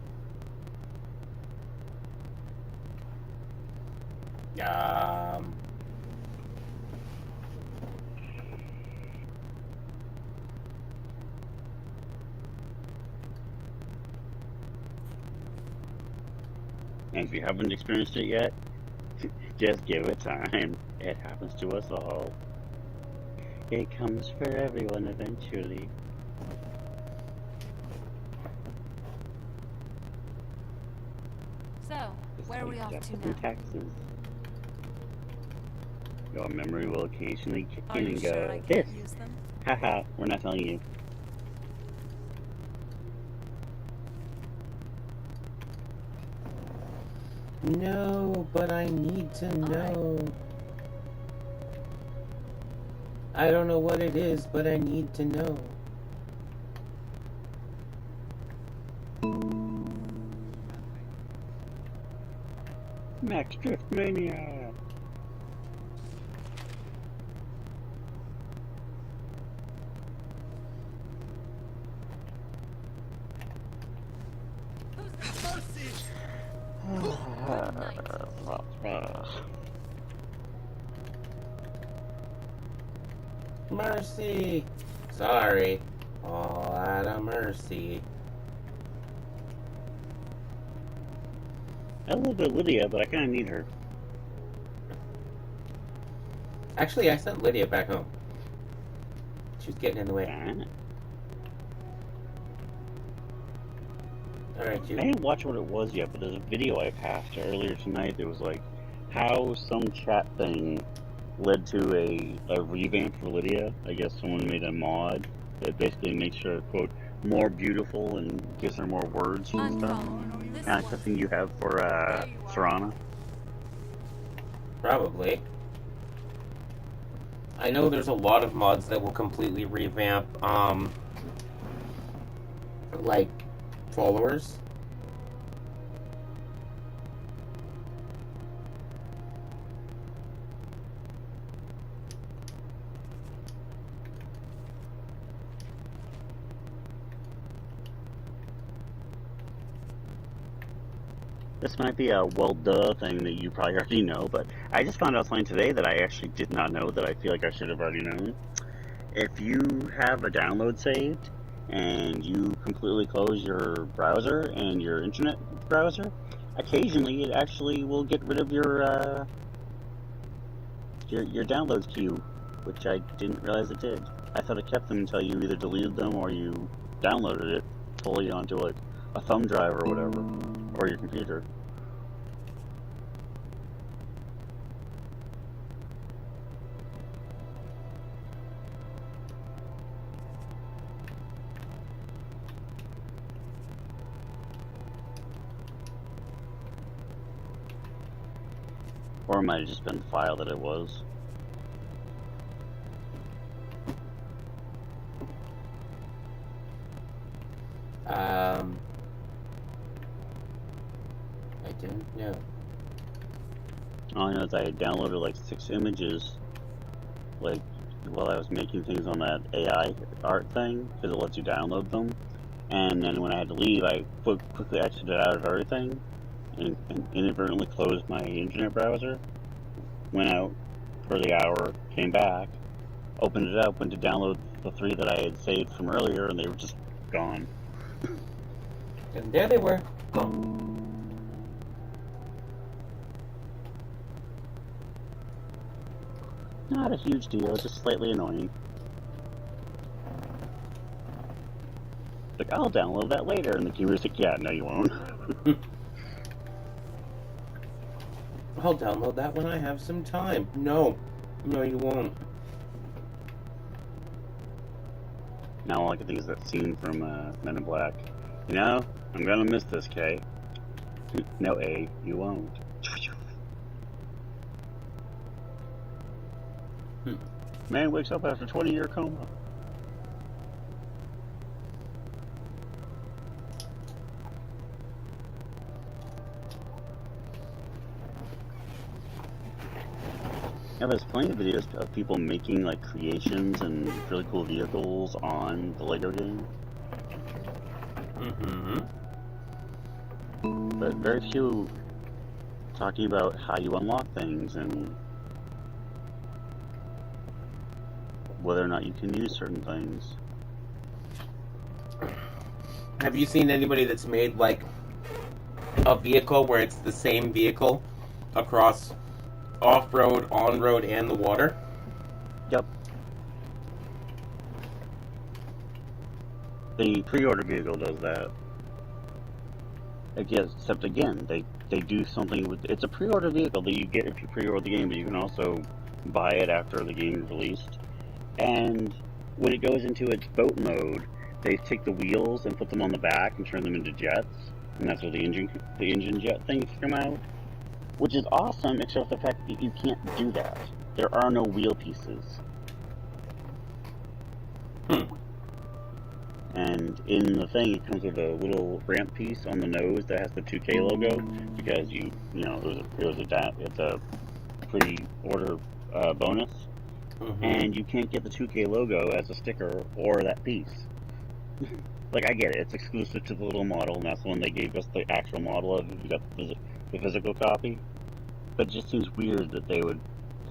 And if you haven't experienced it yet, just give it time. It happens to us all. It comes for everyone eventually. So, where are we off to now? Taxes. Your memory will occasionally kick Are in you and sure go, I can't this! use them? Haha, we're not telling you. No, but I need to know. I don't know what it is, but I need to know. Max Drift Mania! Mercy! Sorry. All out of mercy. I love Lydia, but I kind of need her. Actually, I sent Lydia back home. She was getting in the way. Alright, you. I didn't watch what it was yet, but there's a video I passed earlier tonight that was like how some chat thing led to a revamp for Lydia. I guess someone made a mod that basically makes her, quote, more beautiful and gives her more words and stuff. Kind of something you have for Serana. Probably. I know there's a lot of mods that will completely revamp, like, followers. This might be a well duh thing that you probably already know, but I just found out something today that I actually did not know that I feel like I should have already known. If you have a download saved and you completely close your browser and your internet browser, occasionally it actually will get rid of your downloads queue, which I didn't realize it did. I thought it kept them until you either deleted them or you downloaded it fully onto like a thumb drive or whatever, or your computer. Or it might have just been the file that it was. I don't know. All I know is I had downloaded like 6 images, like, while I was making things on that AI art thing, because it lets you download them. And then when I had to leave, I quickly exited out of everything, and inadvertently closed my internet browser, went out for the hour, came back, opened it up, went to download the 3 that I had saved from earlier, and they were just gone. And there they were, gone. Not a huge deal, just slightly annoying. Like, I'll download that later, and the computer's like, yeah, no you won't. I'll download that when I have some time. No. No, you won't. Now all I can think is that scene from Men in Black. You know, I'm gonna miss this, Kay. No, A, you won't. Man wakes up after 20-year coma. Yeah, there's plenty of videos of people making like creations and really cool vehicles on the Lego game. But very few talking about how you unlock things and whether or not you can use certain things. Have you seen anybody that's made like a vehicle where it's the same vehicle across off-road, on-road, and the water? Yep. The pre-order vehicle does that. Except again, they do something with... It's a pre-order vehicle that you get if you pre-order the game, but you can also buy it after the game is released. And when it goes into its boat mode, they take the wheels and put them on the back and turn them into jets. And that's where the engine jet things come out. Which is awesome, except for the fact that you can't do that. There are no wheel pieces. And in the thing, it comes with a little ramp piece on the nose that has the 2K logo, because it's a pre-order bonus, and you can't get the 2K logo as a sticker or that piece. Like, I get it, it's exclusive to the little model, and that's the one they gave us the actual model of. You got the physical copy, but it just seems weird that they would.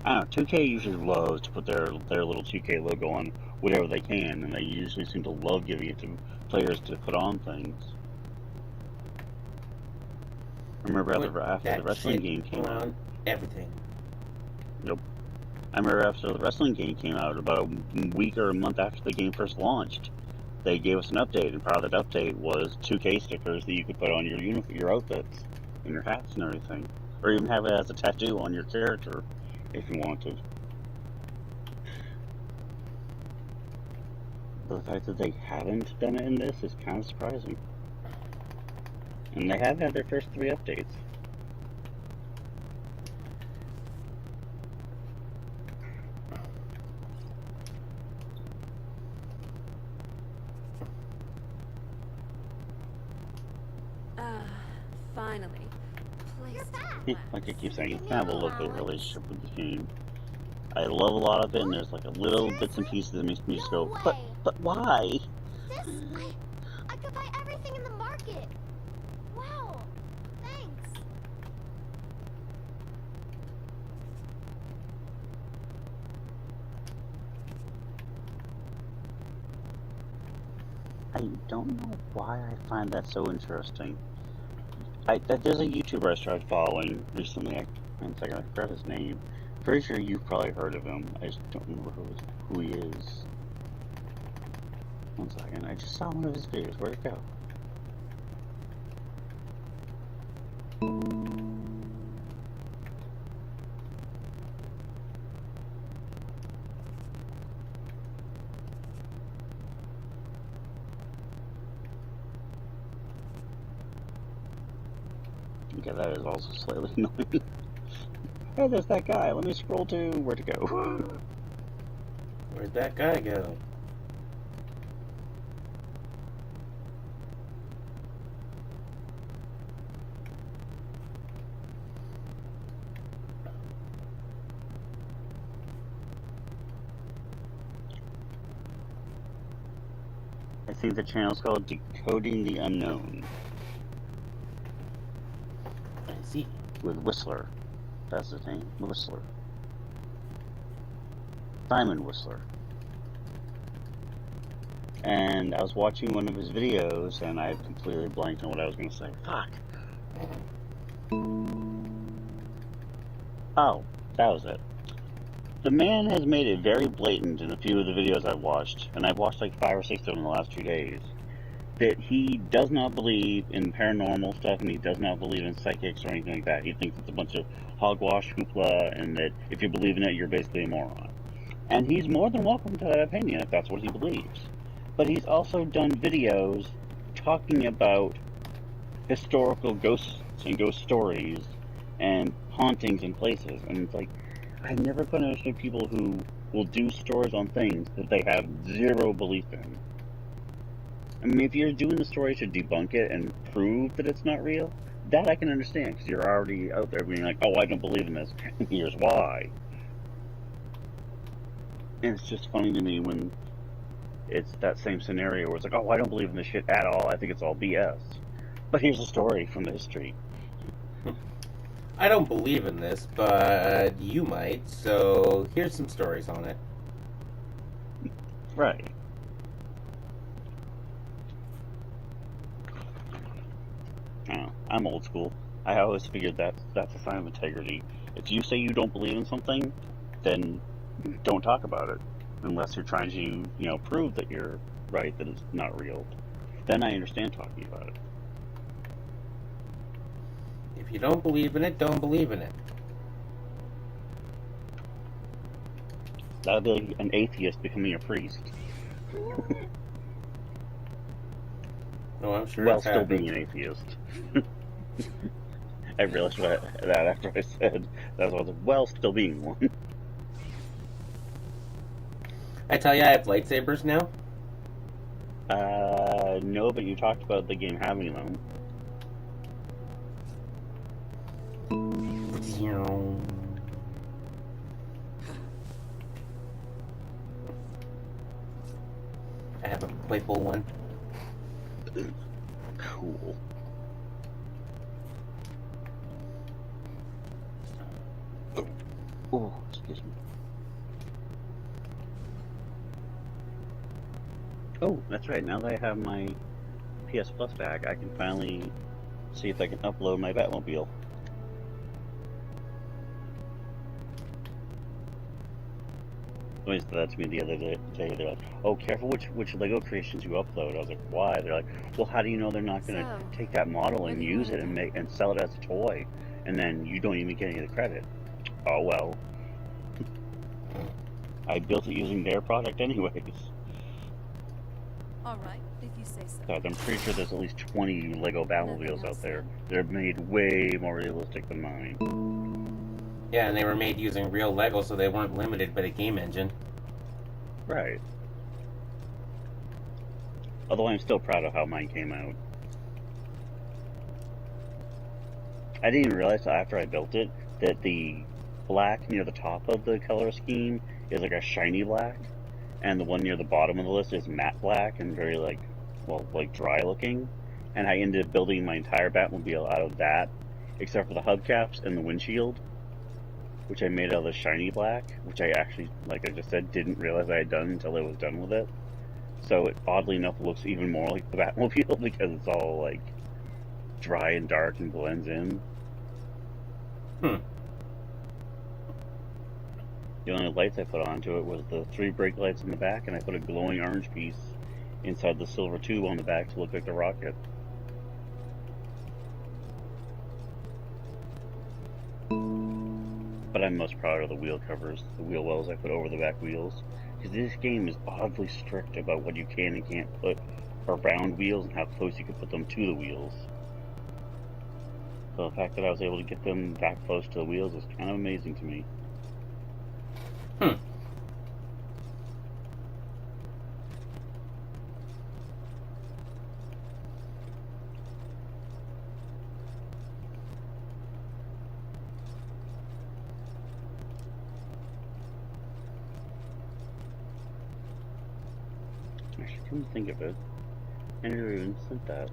I don't know. 2K usually loves to put their little 2K logo on whatever they can, and they usually seem to love giving it to players to put on things. I remember after the wrestling game came out. Everything. Nope. I remember after the wrestling game came out, about a week or a month after the game first launched, they gave us an update, and part of that update was 2K stickers that you could put on your outfits and your hats and everything, or even have it as a tattoo on your character if you wanted. The fact that they haven't done it in this is kind of surprising. And they have had their first 3 updates. Finally. Like I keep saying, it's kind of a local relationship with the game. I love a lot of it, and there's like a little bits and pieces that makes me just go, but why? I could buy everything in the market. Wow. Thanks. I don't know why I find that so interesting. There's a YouTuber I started following recently. One second, I forgot his name. Pretty sure you've probably heard of him. I just don't remember who he is. One second, I just saw one of his videos. Where'd it go? Okay, that is also slightly annoying. Hey, there's that guy. Let me scroll to where to go. Where'd that guy go? I think the channel's called Decoding the Unknown. I see. With Whistler. That's his name. Whistler. Simon Whistler. And I was watching one of his videos, and I completely blanked on what I was going to say. Fuck! Oh, that was it. The man has made it very blatant in a few of the videos I've watched, and I've watched like 5 or 6 of them in the last 2 days, that he does not believe in paranormal stuff, and he does not believe in psychics or anything like that. He thinks it's a bunch of hogwash, hoopla, and that if you believe in it, you're basically a moron. And he's more than welcome to that opinion if that's what he believes. But he's also done videos talking about historical ghosts and ghost stories and hauntings in places, and it's like, I never could understand people who will do stories on things that they have zero belief in. I mean, if you're doing the story to debunk it and prove that it's not real, that I can understand, because you're already out there being like, oh, I don't believe in this, and here's why. And it's just funny to me when it's that same scenario where it's like, oh, I don't believe in this shit at all, I think it's all BS. But here's a story from the history. I don't believe in this, but you might, so here's some stories on it. Right. I'm old school. I always figured that's a sign of integrity. If you say you don't believe in something, then don't talk about it. Unless you're trying to, prove that you're right, that it's not real. Then I understand talking about it. If you don't believe in it, don't believe in it. That would be like an atheist becoming a priest. No, I'm sure. While still being an atheist. I realized that after I said that, I was like, well, still being one. I tell you, I have lightsabers now. No, but you talked about the game having them. I have a playful one. Cool. Oh, excuse me. Oh, that's right. Now that I have my PS Plus back, I can finally see if I can upload my Batmobile. Somebody said that to me the other day. They're like, oh, careful which Lego creations you upload. I was like, why? They're like, well, how do you know they're not going to take that model and use it and sell it as a toy, and then you don't even get any of the credit? Oh, well. I built it using their product anyways. Alright, if you say so. God, I'm pretty sure there's at least 20 Lego Batmobiles out there. They're made way more realistic than mine. Yeah, and they were made using real Lego, so they weren't limited by the game engine. Right. Although I'm still proud of how mine came out. I didn't even realize after I built it that the black near the top of the color scheme is like a shiny black, and the one near the bottom of the list is matte black and very like dry looking. And I ended up building my entire Batmobile out of that, except for the hubcaps and the windshield, which I made out of the shiny black, which I actually, like I just said, didn't realize I had done until I was done with it. So it, oddly enough, looks even more like the Batmobile because it's all like dry and dark and blends in. The only lights I put onto it was the 3 brake lights in the back, and I put a glowing orange piece inside the silver tube on the back to look like the rocket. But I'm most proud of the wheel covers, the wheel wells I put over the back wheels, because this game is oddly strict about what you can and can't put around wheels and how close you can put them to the wheels. So the fact that I was able to get them that close to the wheels is kind of amazing to me. Actually, come to think of it, I never even sent that.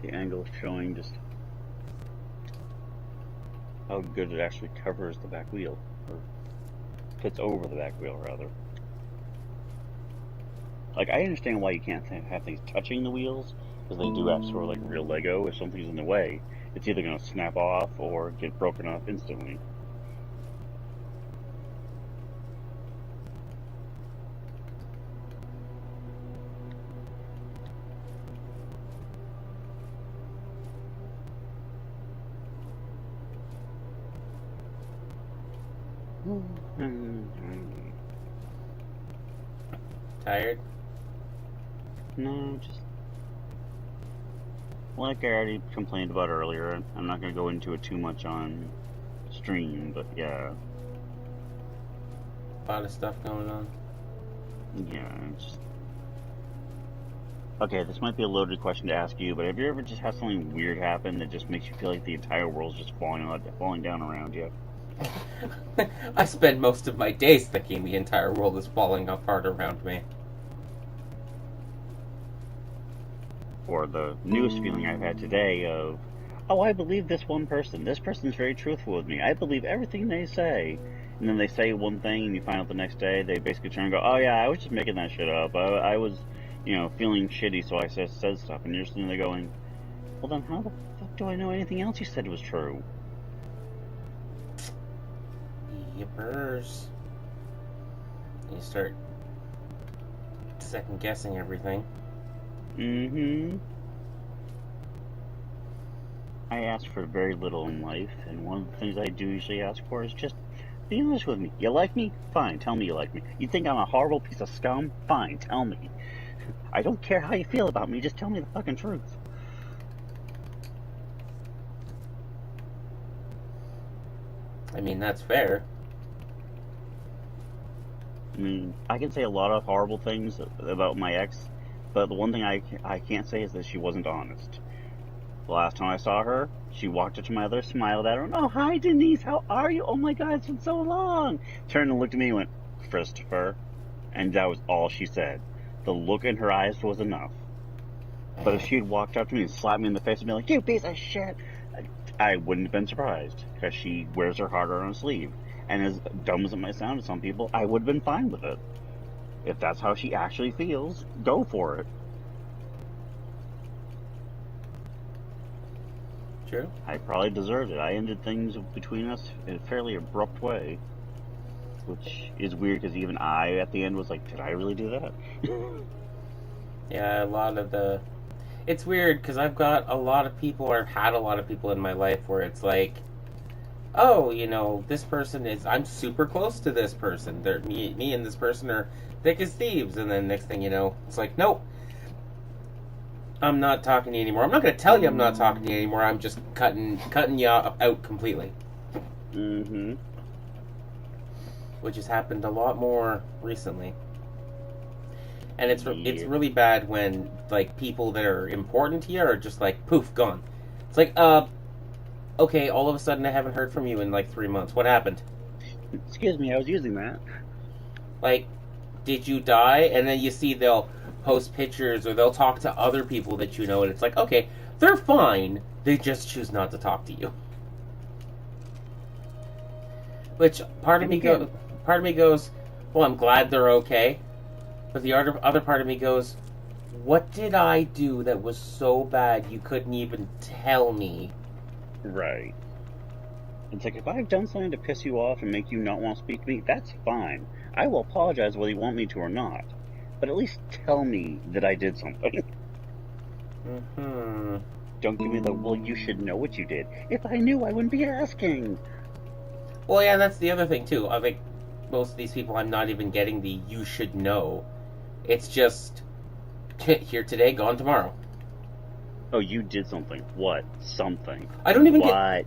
The angle is showing just how good it actually covers the back wheel, or fits over the back wheel, rather. Like, I understand why you can't have things touching the wheels, because they do act sort of like real Lego. If something's in the way, it's either going to snap off or get broken off instantly. Tired? No, just like I already complained about earlier. I'm not going to go into it too much on stream, but yeah. A lot of stuff going on. Yeah, just... Okay, this might be a loaded question to ask you, but have you ever just had something weird happen that just makes you feel like the entire world's just falling down around you? I spend most of my days thinking the entire world is falling apart around me. Or the newest feeling I've had today of, oh, I believe this one person. This person's very truthful with me. I believe everything they say. And then they say one thing, and you find out the next day, they basically turn and go, oh yeah, I was just making that shit up. I was, feeling shitty, so I said stuff. And you're sitting there going, well then how the fuck do I know anything else you said was true? Yippers. You start second guessing everything. Mm-hmm. I ask for very little in life, and one of the things I do usually ask for is just be honest with me. You like me? Fine, tell me you like me. You think I'm a horrible piece of scum? Fine, tell me. I don't care how you feel about me, just tell me the fucking truth. I mean, that's fair. I mean, I can say a lot of horrible things about my ex, but the one thing I can't say is that she wasn't honest. The last time I saw her, she walked up to my other, smiled at her, and, oh, hi, Denise, how are you? Oh my God, it's been so long. Turned and looked at me and went, Christopher. And that was all she said. The look in her eyes was enough. But if she had walked up to me and slapped me in the face and been like, you piece of shit, I wouldn't have been surprised, because she wears her heart on her sleeve. And as dumb as it might sound to some people, I would have been fine with it. If that's how she actually feels, go for it. True. I probably deserved it. I ended things between us in a fairly abrupt way. Which is weird, because even I, at the end, was like, did I really do that? Yeah, a lot of the... It's weird, because I've got a lot of people, or had a lot of people in my life where it's like, oh, this person is... I'm super close to this person. Me and this person are thick as thieves. And then next thing you know, it's like, nope. I'm not talking to you anymore. I'm not going to tell you I'm not talking to you anymore. I'm just cutting you out completely. Mm-hmm. Which has happened a lot more recently. And it's really bad when, like, people that are important to you are just like, poof, gone. It's like, okay, all of a sudden I haven't heard from you in, like, 3 months. What happened? Excuse me, I was using that. Like, did you die? And then you see they'll post pictures or they'll talk to other people that you know, and it's like, okay, they're fine. They just choose not to talk to you. Which, part of me goes, well, I'm glad they're okay. But the other part of me goes, what did I do that was so bad you couldn't even tell me? Right. It's like, if I've done something to piss you off and make you not want to speak to me, that's fine. I will apologize whether you want me to or not. But at least tell me that I did something. Mm-hmm. Don't give me the, well, you should know what you did. If I knew, I wouldn't be asking. Well, yeah, that's the other thing, too. I think most of these people, I'm not even getting the you should know. It's just, Here today, gone tomorrow. Oh, you did something. What? Something. I don't even what?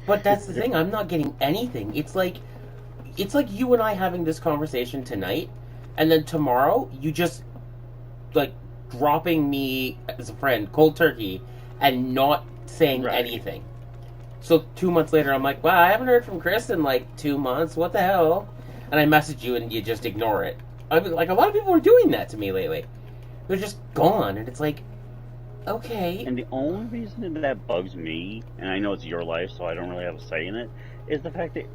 But that's the thing. I'm not getting anything. It's like you and I having this conversation tonight, and then tomorrow you just like dropping me as a friend, cold turkey, and not saying anything. So 2 months later, I'm like, wow, I haven't heard from Chris in like 2 months. What the hell? And I message you, and you just ignore it. I mean, like a lot of people are doing that to me lately. They're just gone, and it's like, okay. And the only reason that bugs me, and I know it's your life, so I don't really have a say in it, is the fact that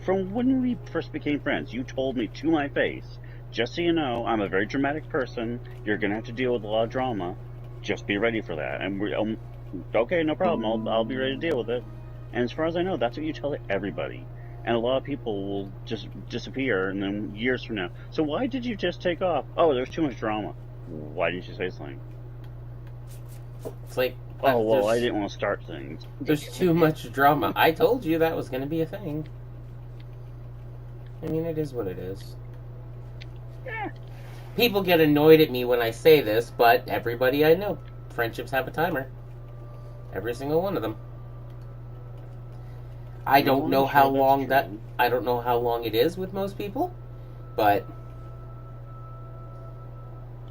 from when we first became friends, you told me to my face, just so you know, I'm a very dramatic person. You're gonna have to deal with a lot of drama. Just be ready for that. And we're okay, no problem. I'll be ready to deal with it. And as far as I know, that's what you tell everybody. And a lot of people will just disappear, and then years from now, so why did you just take off? Oh, there's too much drama. Why didn't you say something? It's like, oh, well, I didn't want to start things. There's too much drama. I told you that was going to be a thing. I mean, it is what it is. Yeah. People get annoyed at me when I say this, but everybody I know, friendships have a timer. Every single one of them. I don't know how long I don't know how long it is with most people, but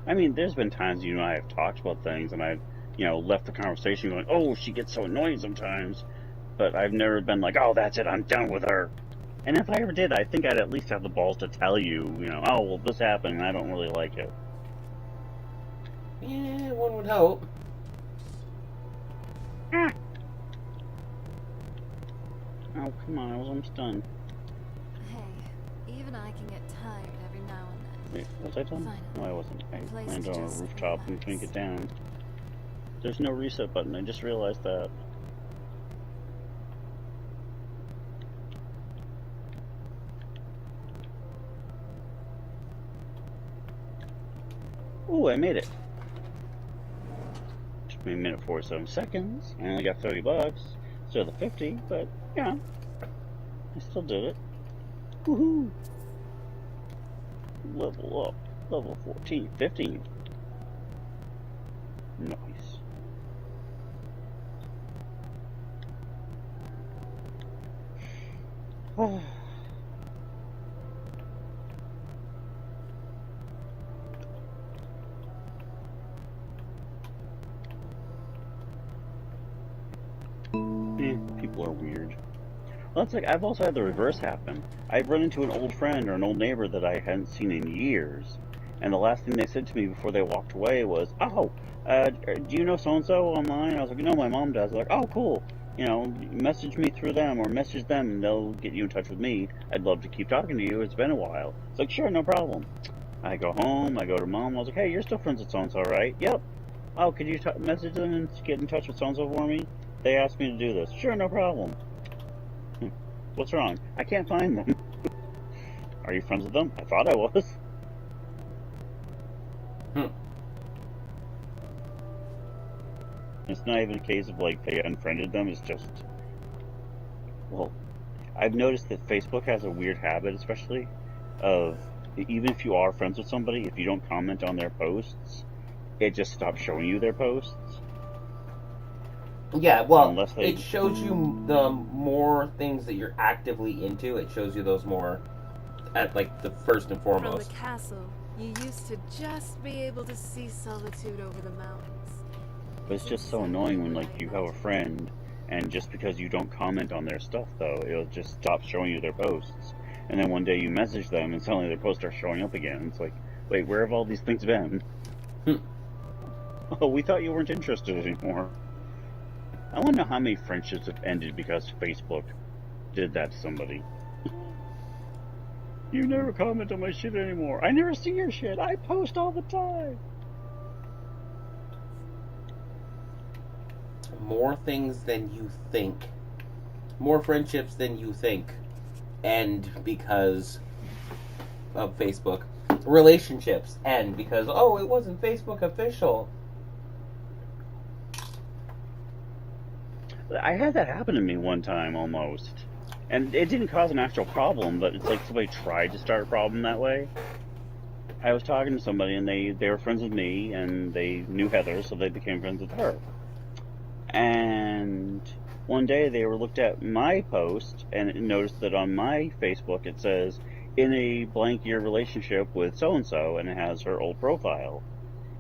I mean, there's been times you and I have talked about things, and I've, left the conversation going, oh, she gets so annoying sometimes, but I've never been like, oh, that's it, I'm done with her. And if I ever did, I think I'd at least have the balls to tell you, oh, well, this happened, and I don't really like it. Yeah, one would hope. Oh, come on, I was almost done. Hey, even I can get tired every now and then. Wait, was I done? Finally, No, I wasn't. I place landed to on a just rooftop and couldn't get down. There's no reset button, I just realized that. Ooh, I made it. Took me a minute 47 seconds. I only got $30. Instead of the 50, but yeah, I still did it. Woohoo! Level up. Level 14, 15. Nice. Oh. People are weird. Well, it's like I've also had the reverse happen. I've run into an old friend or an old neighbor that I hadn't seen in years, and the last thing they said to me before they walked away was, "Oh, do you know so and so online?" I was like, "No, my mom does." They're like, "Oh, cool. Message me through them or message them, and they'll get you in touch with me. I'd love to keep talking to you. It's been a while." It's like, "Sure, no problem." I go home. I go to mom. I was like, "Hey, you're still friends with so and so, right?" "Yep." "Oh, could you message them and get in touch with so and so for me? They asked me to do this." "Sure, no problem." "What's wrong?" "I can't find them." "Are you friends with them?" "I thought I was." It's not even a case of like they unfriended them, it's just, well, I've noticed that Facebook has a weird habit, especially, of even if you are friends with somebody, if you don't comment on their posts, it just stops showing you their posts. Yeah, well, it shows you the more things that you're actively into. It shows you those more at like the first and foremost. From the castle, you used to just be able to see Solitude over the mountains. But it's just so annoying when like you have a friend, and just because you don't comment on their stuff, though, it'll just stop showing you their posts. And then one day you message them, and suddenly their posts are showing up again. It's like, wait, where have all these things been? Oh, we thought you weren't interested anymore. I want to know how many friendships have ended because Facebook did that to somebody. You never comment on my shit anymore. I never see your shit. I post all the time. More things than you think. More friendships than you think. End because of Facebook. Relationships end because, oh, it wasn't Facebook official. I had that happen to me one time almost. And it didn't cause an actual problem, but it's like somebody tried to start a problem that way. I was talking to somebody, and they were friends with me, and they knew Heather, so they became friends with her. And one day they were looked at my post and noticed that on my Facebook it says, in a blank year relationship with so-and-so, and it has her old profile.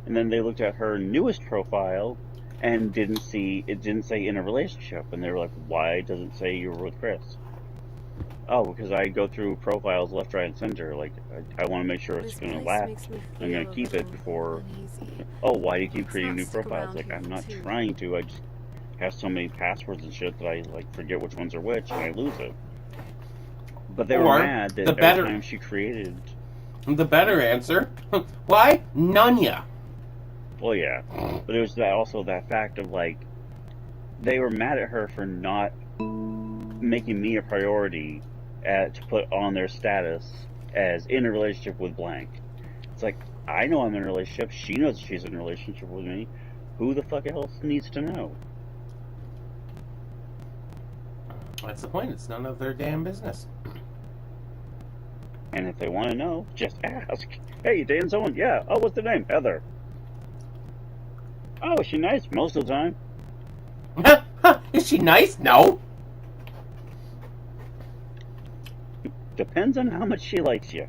And then they looked at her newest profile and didn't say in a relationship. And they were like, why does it say you were with Chris? Oh, because I go through profiles left, right, and center. Like, I want to make sure it's going to last. I'm going to keep it before... Oh, why do you keep creating new profiles? Like, I'm not trying to. I just have so many passwords and shit that I, like, forget which ones are which, and I lose it. But they were mad that every time she created... The better answer. Why? Nunya. Well, yeah. But it was also that fact of, like, they were mad at her for not making me a priority to put on their status as in a relationship with blank. It's like, I know I'm in a relationship. She knows she's in a relationship with me. Who the fuck else needs to know? That's the point. It's none of their damn business. And if they want to know, just ask. Hey, you dating someone? Yeah. Oh, what's the name? Heather. Oh, is she nice? Most of the time. Is she nice? No. Depends on how much she likes you.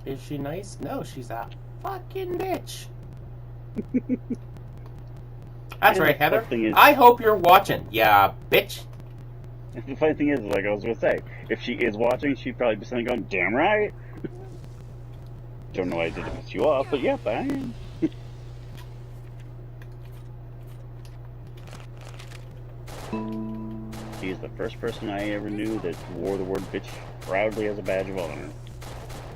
Is she nice? No, she's a fucking bitch. That's right, Heather. I hope you're watching. Yeah, bitch. The funny thing is, like I was going to say, if she is watching, she'd probably be sitting going, damn right. Don't know why I did to piss you off, but yep, I am. She's the first person I ever knew that wore the word bitch proudly as a badge of honor.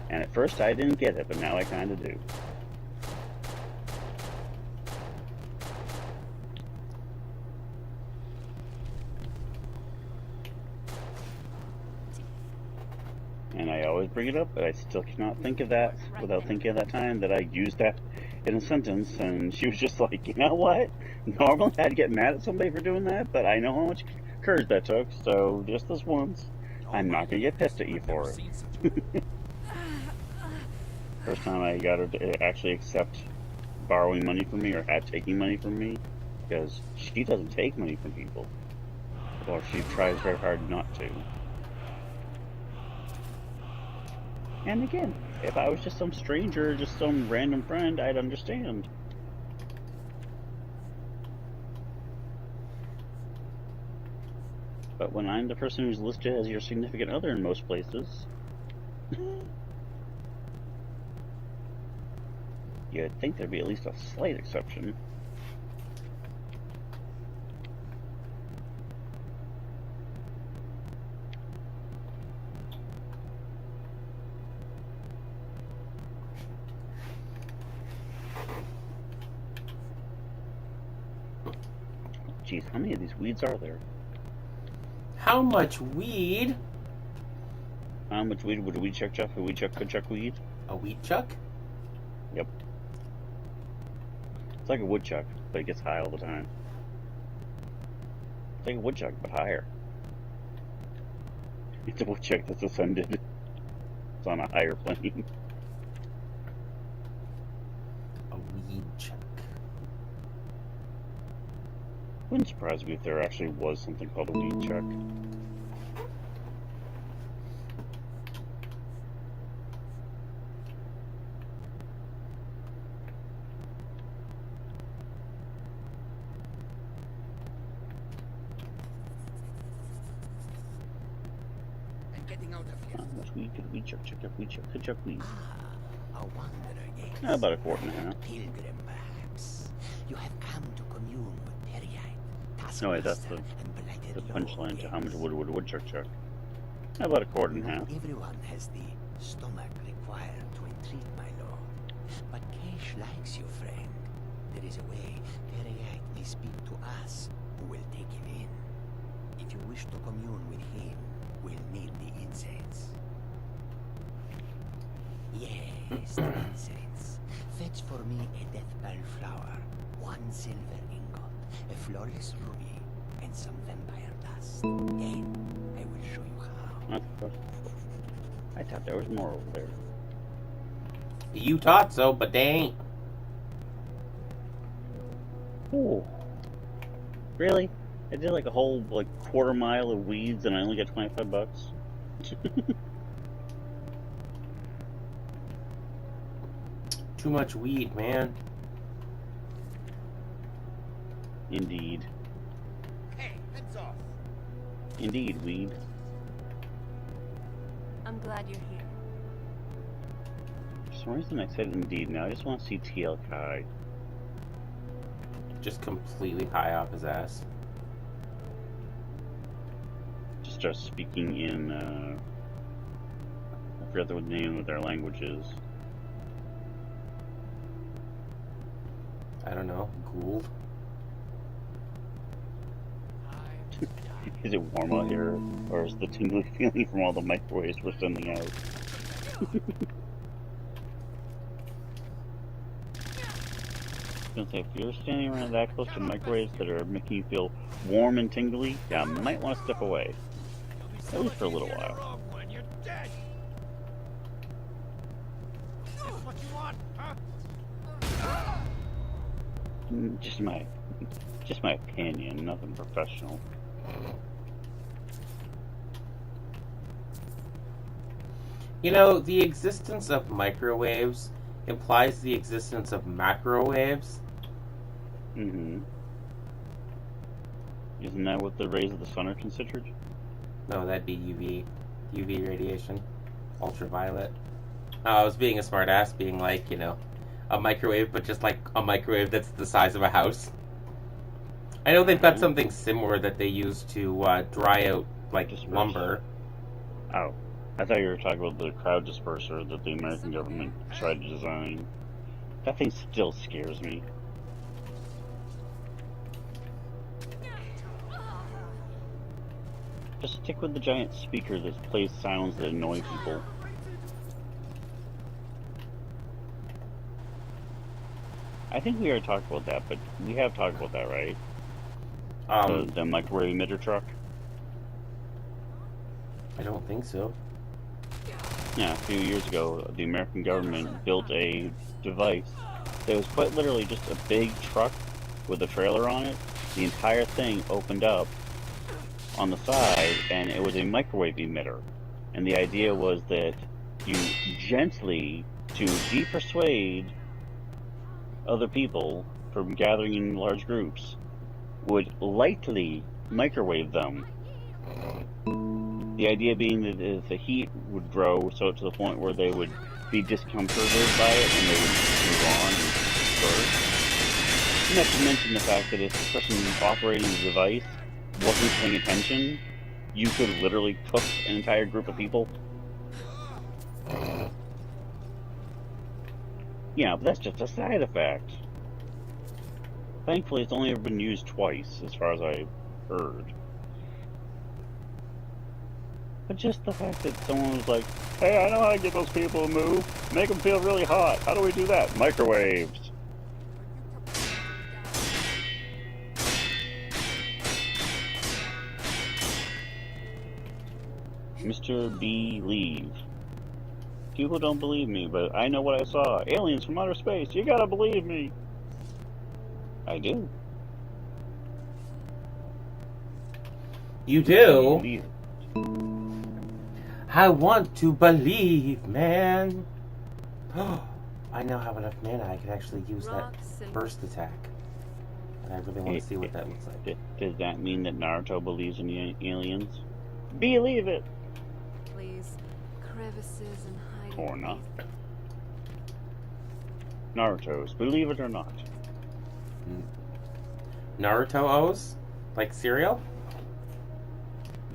And at first I didn't get it, but now I kind of do. And I always bring it up, but I still cannot think of that without thinking of that time that I used that in a sentence, and she was just like, you know what? Normally I'd get mad at somebody for doing that, but I know how much courage that took, so just this once, I'm not going to get pissed at you for it. First time I got her to actually accept borrowing money from me, or taking money from me, because she doesn't take money from people. Or she tries very hard not to. And again, if I was just some stranger, just some random friend, I'd understand. But when I'm the person who's listed as your significant other in most places, you'd think there'd be at least a slight exception. Jeez, how many of these weeds are there? How much weed? How much weed would a weed chuck chuck? A weed chuck could chuck weed? A weed chuck? Yep. It's like a woodchuck, but it gets high all the time. It's like a woodchuck, but higher. It's a woodchuck that's ascended. It's on a higher plane. A weed chuck. Wouldn't surprise me if there actually was something called a weed chuck. I'm getting out of here. How much weed could weed chuck chuck up? Weed chuck could chuck weed. A wanderer, yes. About a quart and a half. Pilgrim, perhaps. You have come to commune with Teriyite. No, wait, that's the punchline to how much wood would a woodchuck chuck. About a quart and a half. Everyone has the stomach required to entreat my lord. But Kesh likes you, friend. There is a way Teriyite may speak to us who will take him in. If you wish to commune with him, we'll need the incense. Yes, the incense. Fetch for me a death bell flower, 1 silver ingot, a flawless ruby, and some vampire dust. Then I will show you how. I thought there was more over there. You thought so, but they ain't. Oh. Really? I did like a whole like quarter mile of weeds and I only got $25. Too much weed, man. Indeed. Hey, heads off. Indeed, weed. I'm glad you're here. For some reason I said indeed now. I just want to see TL Kai. Just completely high off his ass. Just start speaking in, I forget the name of their language is. I don't know. Gould? Is it warm out here? Or is the tingly feeling from all the microwaves we're sending out? I was gonna say, if you're standing around that close to microwaves that are making you feel warm and tingly, yeah, I might want to step away. At least for a little while. You're dead. This what you want, huh? Just my opinion, nothing professional. You know, the existence of microwaves implies the existence of macrowaves. Mm-hmm. Isn't that what the rays of the sun are considered? No, that'd be UV radiation, ultraviolet. I was being a smartass, being like, you know, a microwave, but just like a microwave that's the size of a house. I know they've got something similar that they use to dry out, like, lumber. Oh, I thought you were talking about the crowd disperser that the American government tried to design. That thing still scares me. Just stick with the giant speaker that plays sounds that annoy people. I think we already talked about that, but we have talked about that, right? The microwave emitter truck? I don't think so. Yeah, a few years ago, the American government built a device that was quite literally just a big truck with a trailer on it. The entire thing opened up on the side, and it was a microwave emitter. And the idea was that you gently, to de-persuade other people from gathering in large groups, would lightly microwave them. The idea being that the heat would grow so to the point where they would be discomforted by it and they would move on and burst. Not to mention the fact that if the person operating the device wasn't paying attention, you could literally cook an entire group of people. Yeah, but that's just a side effect. Thankfully, it's only ever been used twice, as far as I've heard. But just the fact that someone was like, hey, I know how to get those people to move. Make them feel really hot. How do we do that? Microwaves. Mr. B. Leave. People don't believe me, but I know what I saw. Aliens from outer space. You gotta believe me. I do. You do? I want to believe, man. I now have enough mana. I can actually use that burst attack. And I really want to see what that looks like. Does that mean that Naruto believes in the aliens? Believe it! Please, crevices and hiding. Or not. Naruto's, believe it or not. Naruto O's? Like cereal?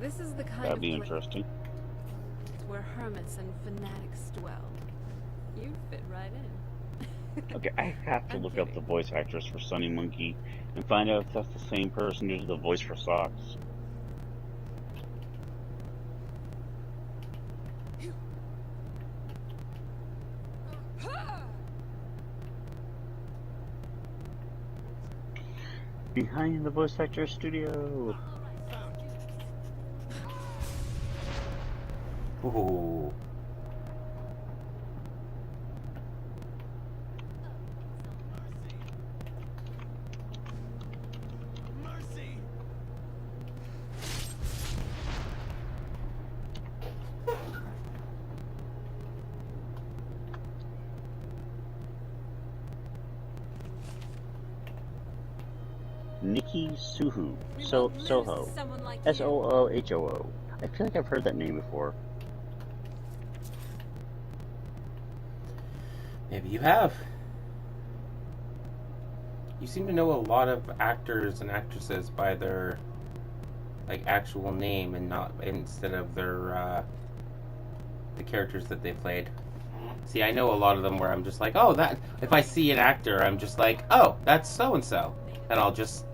This is the kind That'd of be interesting. where hermits and fanatics dwell. You fit right in. Okay, I have to look up the voice actress for Sunny Monkey and find out if that's the same person who did the voice for Socks. Behind the voice actor studio. Ooh. Nikki Soho. Someone like Soohoo. I feel like I've heard that name before. Maybe you have. You seem to know a lot of actors and actresses by their actual name and not instead of their the characters that they played. See, I know a lot of them where I'm just like, oh, that. If I see an actor, I'm just like, oh, that's so and so, and I'll just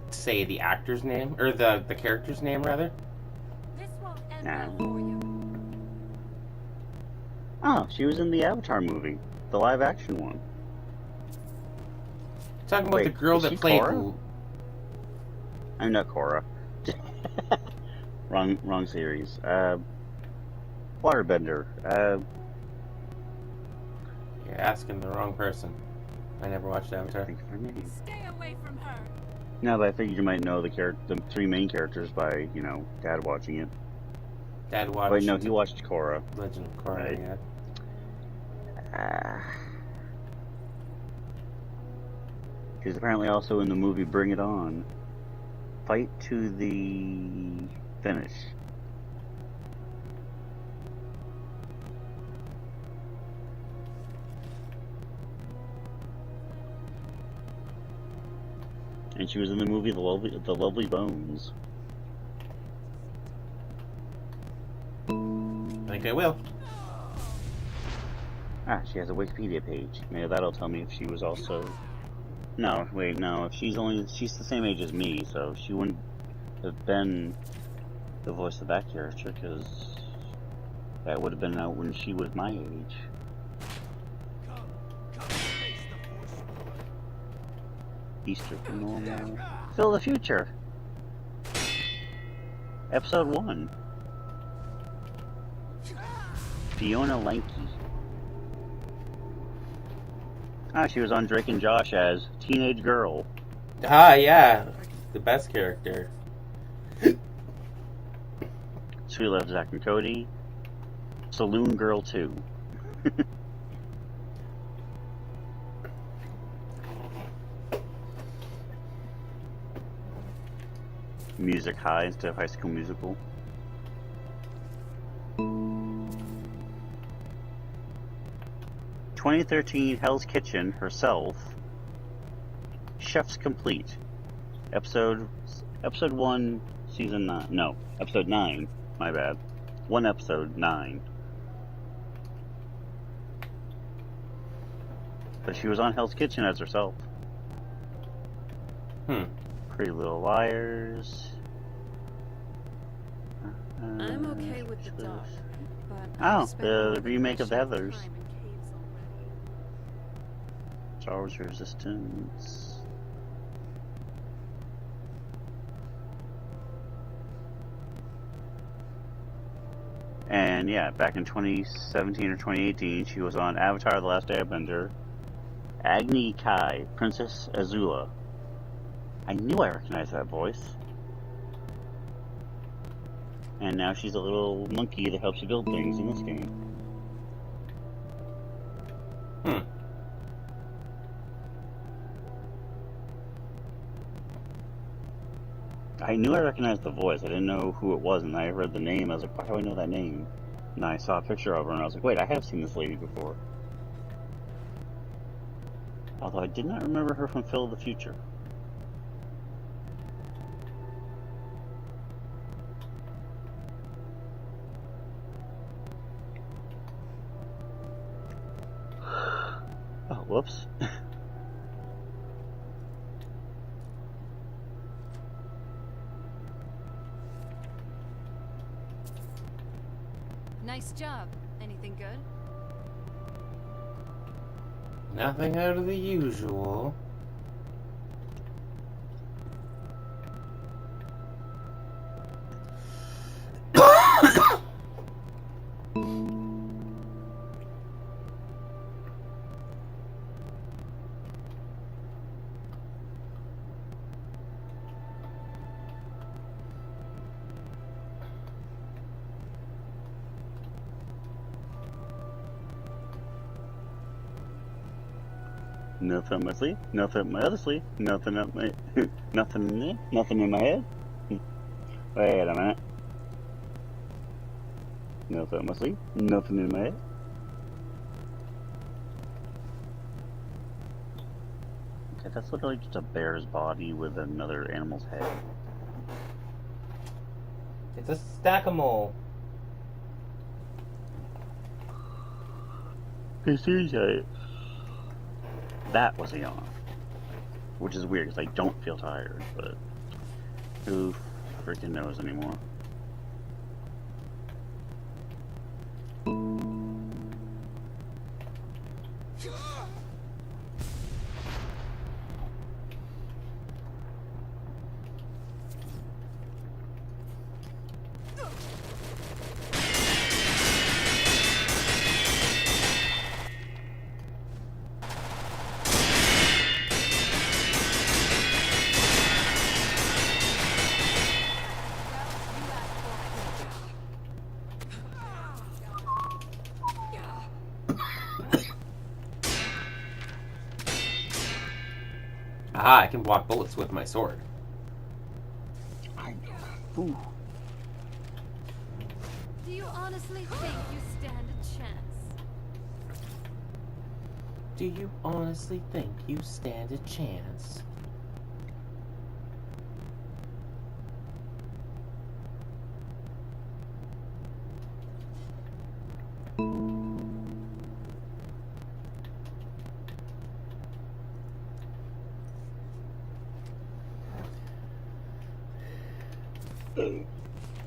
say the actor's name or the character's name rather. This won't end well for you. Oh, she was in the Avatar movie, the live action one. Talking about the girl that played. Korra? I'm not Korra. wrong series. Waterbender. You're asking the wrong person. I never watched Avatar. Stay away from her. No, but I figured you might know the three main characters by, Dad watching it. Dad watched. Wait, no, he watched Korra. Legend of Korra, right. Yeah. She's apparently also in the movie Bring It On. Fight to the finish. And she was in the movie The Lovely Bones. I think I will. Ah, she has a Wikipedia page. Maybe that'll tell me if she was also... No, wait, no. If she's the same age as me, so she wouldn't have been the voice of that character, because that would have been out when she was my age. Easter normal. Phil the Future. Episode 1. Fiona Lanky. Ah, she was on Drake and Josh as Teenage Girl. Ah, yeah. The best character. Sweet Love, Zack and Cody. Saloon Girl 2. Music High instead of High School Musical. "2013 Hell's Kitchen" herself. Chef's Complete. Episode 1, season 9. No, episode 9. My bad. 1 episode 9. But she was on Hell's Kitchen as herself. Pretty Little Liars. I'm okay with the dog, but Oh, the remake of the Heathers. Star Wars Resistance. And yeah, back in 2017 or 2018, she was on Avatar: The Last Airbender. Agni Kai, Princess Azula. I knew I recognized that voice. And now she's a little monkey that helps you build things in this game. I knew I recognized the voice. I didn't know who it was, and I read the name. I was like, why do I know that name? And I saw a picture of her, and I was like, wait, I have seen this lady before. Although I did not remember her from Phil the Future. Oh, whoops. Nice job. Anything good? Nothing out of the usual. Nothing up my sleeve, nothing up my other sleeve, nothing up my... nothing in there, nothing in my head. Wait a minute. Nothing up my sleeve, nothing in my head. Okay, that's literally just a bear's body with another animal's head. It's a stack-a-mole. Hey, seriously. That was a yawn. Which is weird, because I don't feel tired, but... who freaking knows anymore? Ah, I can block bullets with my sword. Do you honestly think you stand a chance? Do you honestly think you stand a chance?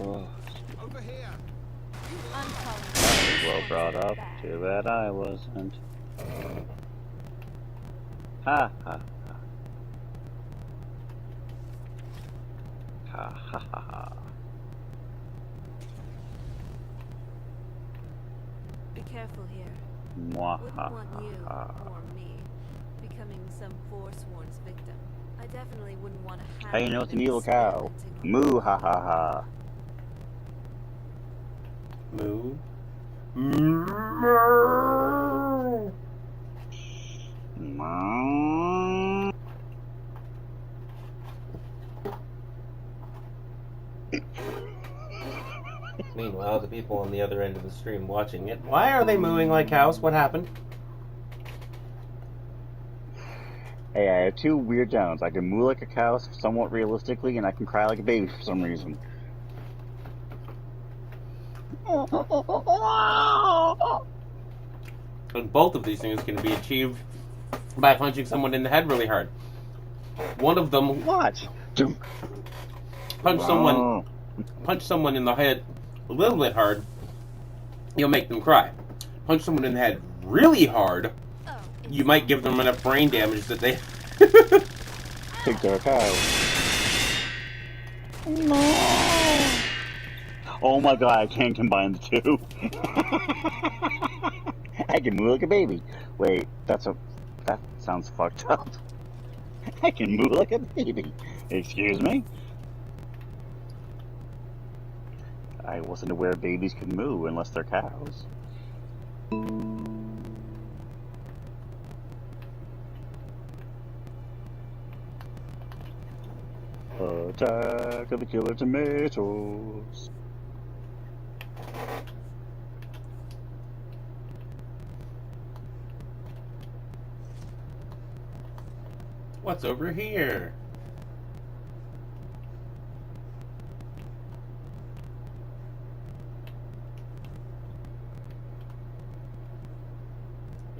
Over here. That was well brought up. Too bad I wasn't. Ha ha ha. Ha ha ha ha. Be careful here. Mwah, Wouldn't ha, want ha, you ha. or me becoming some Forsworn's victim. I definitely wouldn't want to have Hey, you know it's an evil cow. experimenting Moo ha ha ha. Moo. Moo. Meanwhile, the people on the other end of the stream watching it, why are they mooing like cows? What happened? Hey, I have two weird talents. I can moo like a cow somewhat realistically, and I can cry like a baby for some reason. And both of these things can be achieved by punching someone in the head really hard. One of them... What? Punch someone in the head a little bit hard, you'll make them cry. Punch someone in the head really hard, you might give them enough brain damage that they... Think they're a cow. No. Oh my god, I can't combine the two. I can moo like a baby. Wait, that sounds fucked up. I can moo like a baby. Excuse me? I wasn't aware babies could moo unless they're cows. Attack of the killer tomatoes. What's over here?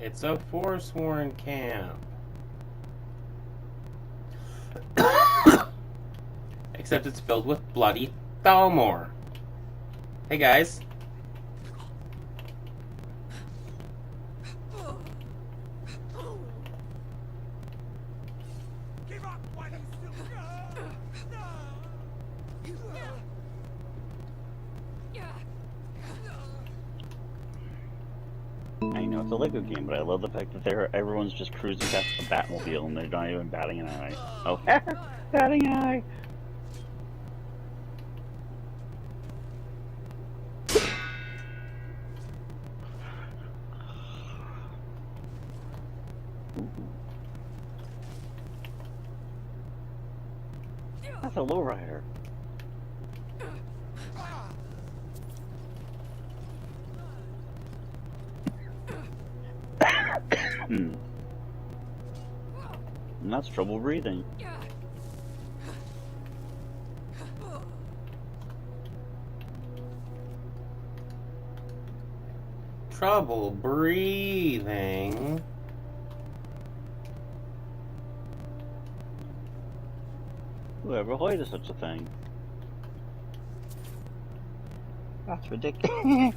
It's a Forsworn camp. Except it's filled with bloody Thalmor. Hey guys. Give up while you still I know it's a Lego game, but I love the fact that everyone's just cruising past the Batmobile and they're not even batting an eye. Oh, batting an eye! That's a lowrider. And that's trouble breathing. Trouble breathing. Whoever heard of such a thing? That's ridiculous.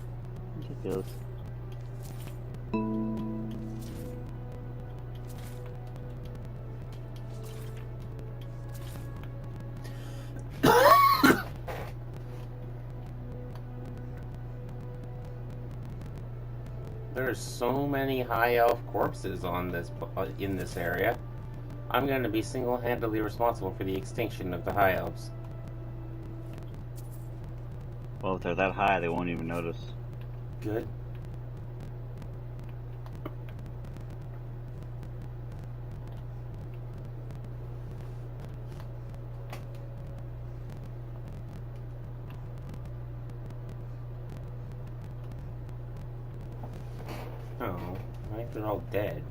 Ridiculous. There's so many high elf corpses on this in this area. I'm going to be single-handedly responsible for the extinction of the high elves. Well, if they're that high, they won't even notice. Good. Oh, I think they're all dead.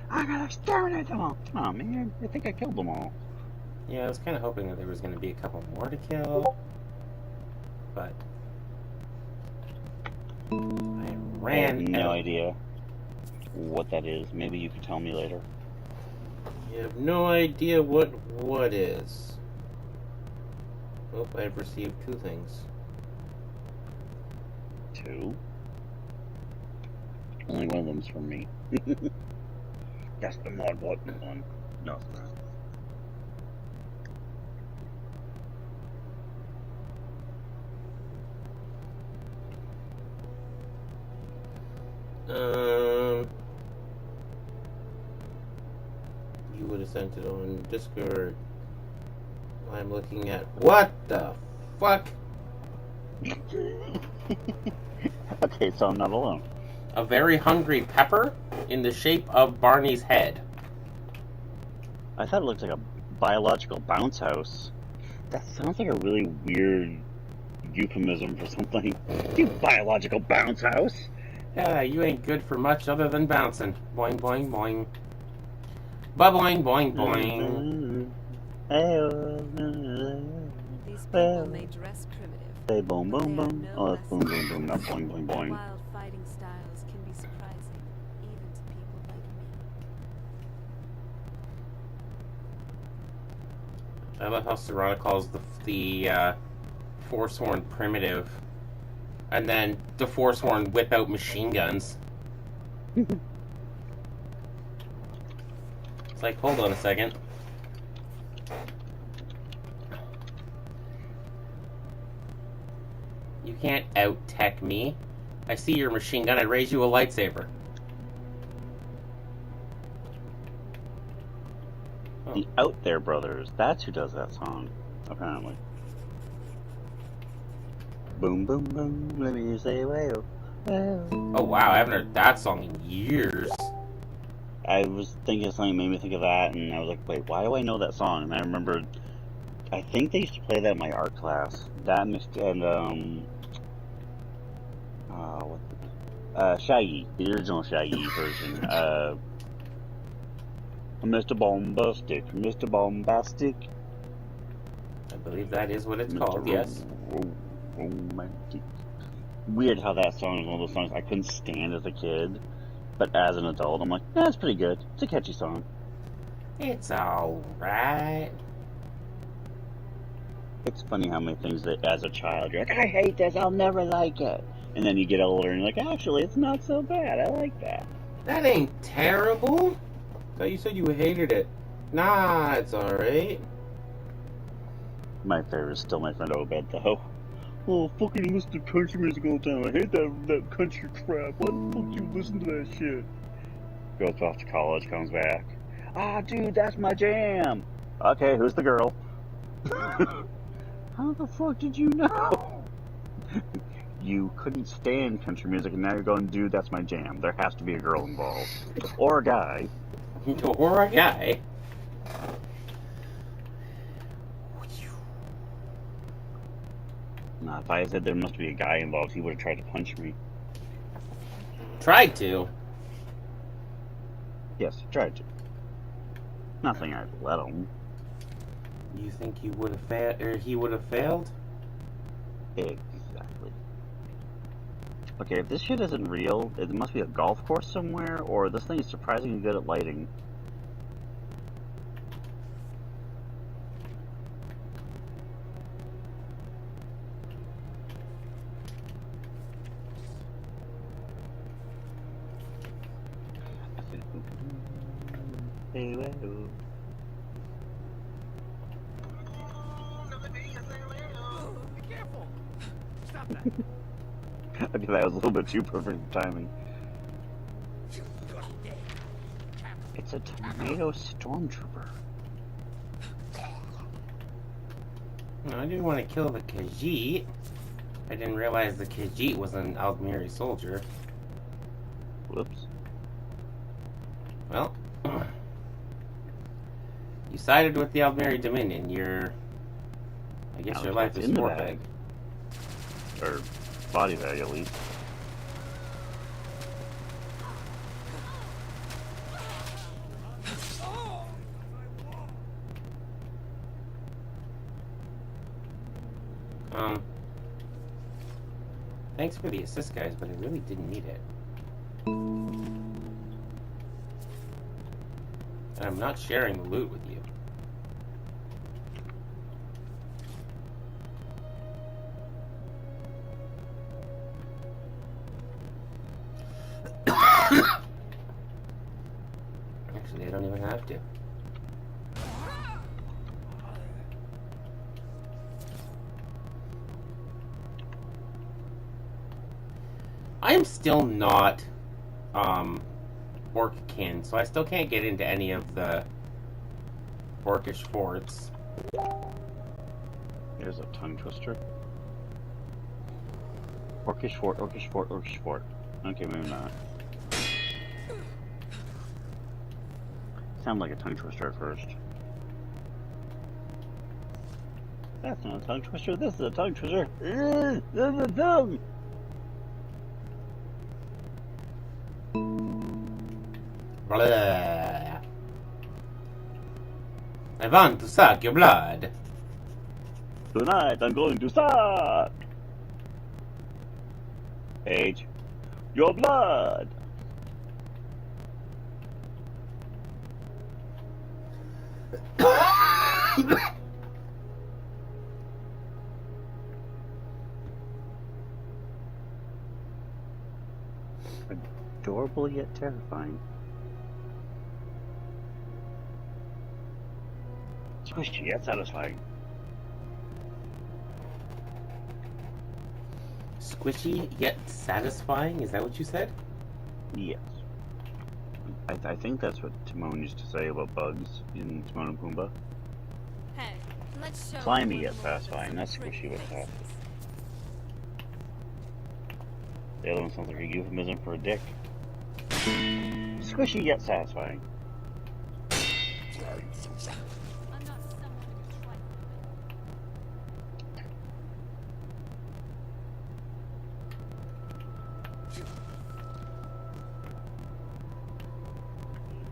I gotta exterminate them all! Oh man, I think I killed them all. Yeah, I was kind of hoping that there was going to be a couple more to kill, but I ran I have no out. idea what that is. Maybe you could tell me later. You have no idea what is. Oh, I've received 2 things. 2? Only one of them's from me. That's the mod button one. No. You would have sent it on Discord. I'm looking at what the fuck? Okay, so I'm not alone. A very hungry pepper in the shape of Barney's head. I thought it looked like a biological bounce house. That sounds like a really weird euphemism for something. You biological bounce house. Yeah, you ain't good for much other than bouncing. Boing, boing, boing. Ba-boing, boing, boing. These people may dress primitive. Say boom, boom, but they are boom. no Oh, less that's boom, boom, boom, not boing, boing, Their boing. wild fighting styles can be surprising, even to people like me. I love how Serrana calls the Forsworn primitive. And then the Forsworn whip out machine guns. It's like, hold on a second. You can't out-tech me. I see your machine gun, I raise you a lightsaber. The Out There Brothers. That's who does that song, apparently. Boom, boom, boom. Let me say, well, well. Oh wow, I haven't heard that song in years. I was thinking of something that made me think of that, and I was like, wait, why do I know that song? And I remembered, I think they used to play that in my art class. That mixed, and, Shaggy, the original Shaggy version. Mr. Bombastic, Mr. Bombastic. I believe that is what it's called, yes. Romantic. Weird how that song is one of those songs I couldn't stand as a kid, but as an adult, I'm like, that's pretty good. It's a catchy song. It's alright. It's funny how many things that as a child you're like, I hate this, I'll never like it. And then you get older and you're like, actually, it's not so bad. I like that. That ain't terrible. I thought you said you hated it. Nah, it's alright. My favorite is still my friend Obed, though. Oh, fucking listen to country music all the time. I hate that country crap. Why the fuck you listen to that shit? Goes off to college, comes back. Ah, dude, that's my jam. Okay, who's the girl? How the fuck did you know? You couldn't stand country music, and now you're going, dude, that's my jam. There has to be a girl involved. Or a guy. Or a guy. Nah, if I said there must be a guy involved, he would have tried to punch me. Tried to. Yes, tried to. Nothing I'd let him. You think you would have failed, or he would have failed? Exactly. Okay, if this shit isn't real, it must be a golf course somewhere, or this thing is surprisingly good at lighting. Be careful! Stop that! Okay, that was a little bit too perfect timing. It's a tomato stormtrooper. No, I didn't want to kill the Khajiit. I didn't realize the Khajiit was an Aldmeri soldier. Whoops. Well, you sided with the Aldmeri Dominion. I guess your life is in the forfeit. bag. Or body bag, at least. Thanks for the assist, guys, but I really didn't need it. And I'm not sharing the loot with you. Actually, I don't even have to. I am still not Orc-kin, so I still can't get into any of the Orcish forts. There's a tongue twister. Orcish fort, Orcish fort, Orcish fort. Okay, maybe not. Sound like a tongue twister at first. That's not a tongue twister, this is a tongue twister. This is a tongue! Blah. I want to suck your blood. Tonight I'm going to suck! Paige, your blood! Adorable yet terrifying. Squishy yet satisfying. Squishy yet satisfying? Is that what you said? Yes. I think that's what Timon used to say about bugs in Timon and Pumbaa. Hey, let's show Slimy yet satisfying. That's squishy yet satisfying. The other one sounds like a euphemism for a dick. Squishy yet satisfying. I'm not someone to be trifled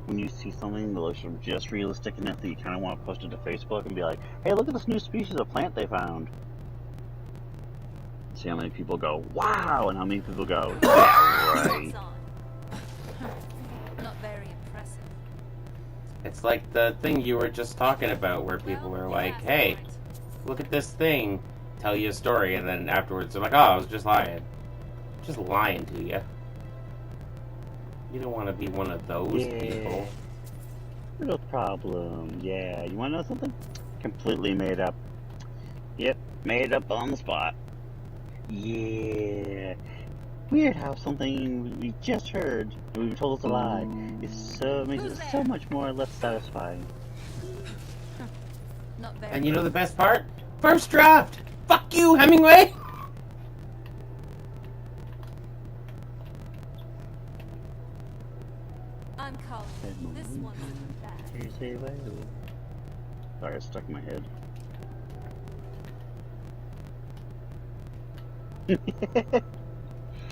When you see something that looks just realistic enough that you kind of want to post it to Facebook and be like, hey, look at this new species of plant they found. See how many people go, wow, and how many people go, yeah, right. Not very impressive. It's like the thing you were just talking about where people are like, hey, look at this thing, tell you a story, and then afterwards they're like, oh, I was just lying. Just lying to you. You don't want to be one of those people. No problem. Yeah, you want to know something? Completely made up. Yep, made up on the spot. Yeah. Weird how something we just heard, and we were told it's a lie, makes it so much more or less satisfying. Not very. And you know the best part? First draft! Fuck you, Hemingway! I'm calling. This one's bad. Sorry, I stuck in my head.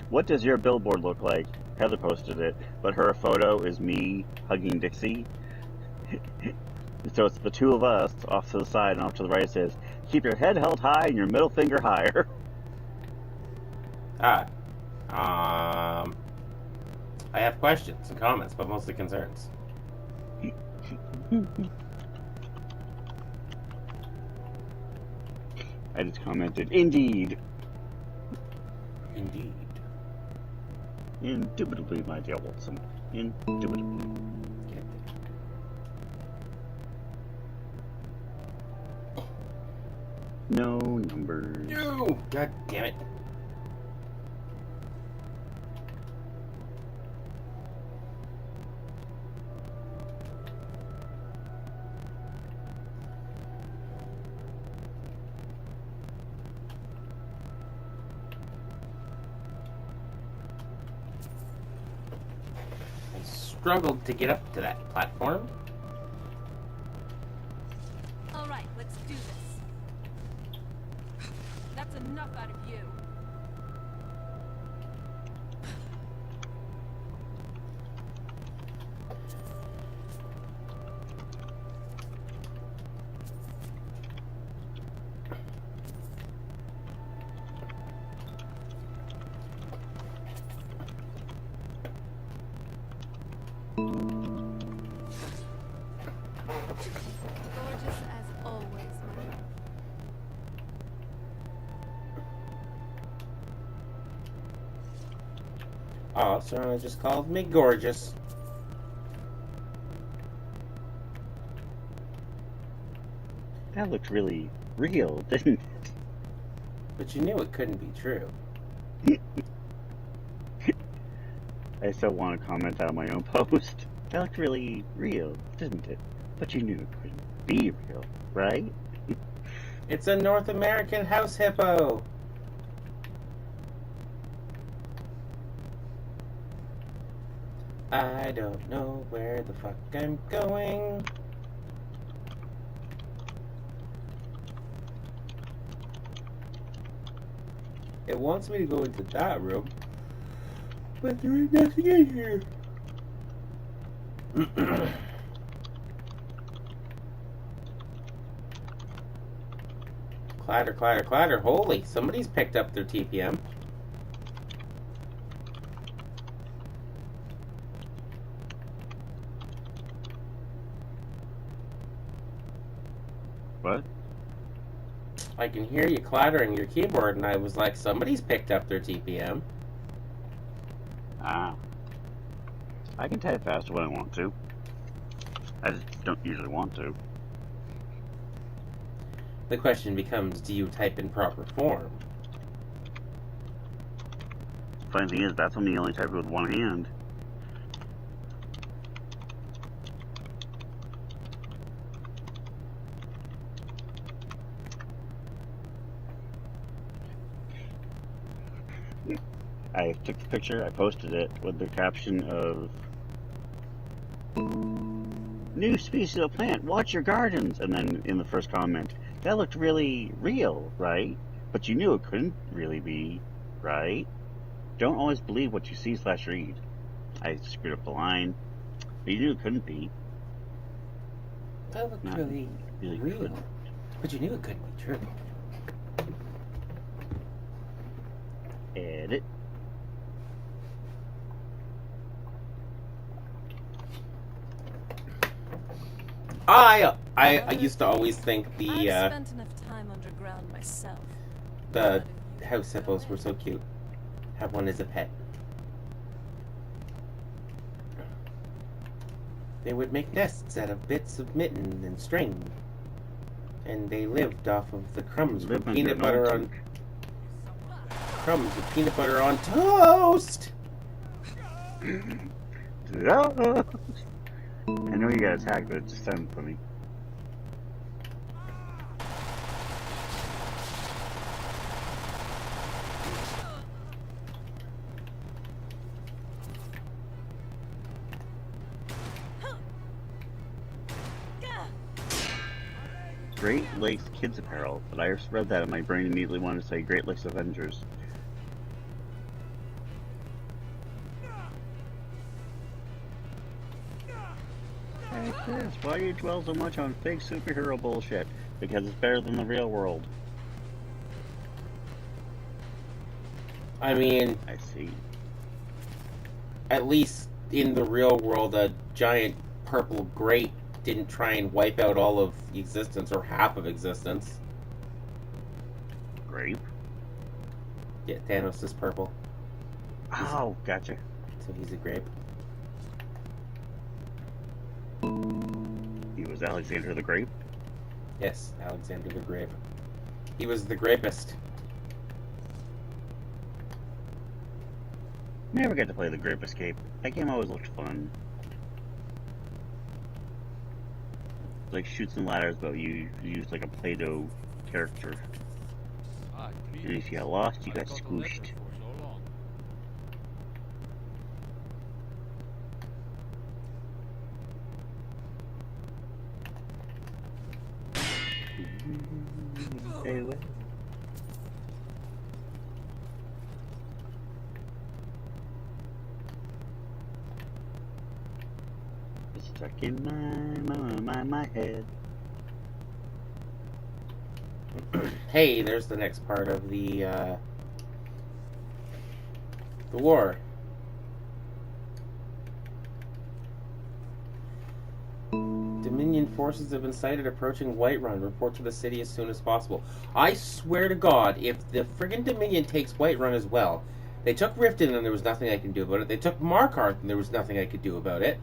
What does your billboard look like? Heather posted it, but her photo is me hugging Dixie. So it's the two of us off to the side, and off to the right it says, "Keep your head held high and your middle finger higher." I have questions and comments, but mostly concerns. I just commented, "Indeed." Indeed. Indubitably, my dear Watson. Indubitably. No numbers. No! God damn it. I struggled to get up to that platform. All right, let's do this. That's enough out of you. Gorgeous as always, my love. Oh, Serena just called me gorgeous. That looked really real, didn't it? But you knew it couldn't be true. I still want to comment on my own post. That looked really real, didn't it? But you knew it couldn't be real, right? It's a North American house hippo. I don't know where the fuck I'm going. It wants me to go into that room, but there is nothing in here. Clatter, clatter, clatter. Holy, somebody's picked up their TPM. What? I can hear you clattering your keyboard, and I was like, somebody's picked up their TPM. Ah. I can type faster when I want to. I just don't usually want to. The question becomes, do you type in proper form? Funny thing is, that's only type with one hand. I took the picture, I posted it with the caption of "New species of plant, watch your gardens," and then in the first comment, "That looked really real, right? But you knew it couldn't really be, right? Don't always believe what you see/read." I screwed up the line, but you knew it couldn't be. That looked Not really real. couldn't. But you knew it couldn't be true. Edit. I used to always think I've spent enough time underground myself. the house hippos were so cute. Have one as a pet. They would make nests out of bits of mitten and string. And they lived off of the crumbs with peanut butter on toast. I know you got attacked, but it just sounded funny. Great Lakes Kids Apparel, but I read that and my brain immediately wanted to say Great Lakes Avengers. Yes, why do you dwell so much on fake superhero bullshit? Because it's better than the real world. I mean, I see. At least in the real world, a giant purple grape didn't try and wipe out all of existence or half of existence. Grape? Yeah, Thanos is purple. Oh, gotcha. So he's a grape. He was Alexander the Grape? Yes, Alexander the Grape. He was the grapist. Never get to play the Grape Escape. That game always looked fun. Like Shoots and Ladders, but you use like a Play-Doh character. And if you got lost, you got squished. Stay away. It's stuck in my head. Hey, there's the next part of the war. Dominion forces have been sighted approaching Whiterun. Report to the city as soon as possible. I swear to God, if the friggin' Dominion takes Whiterun as well, they took Riften and there was nothing I can do about it. They took Markarth and there was nothing I could do about it.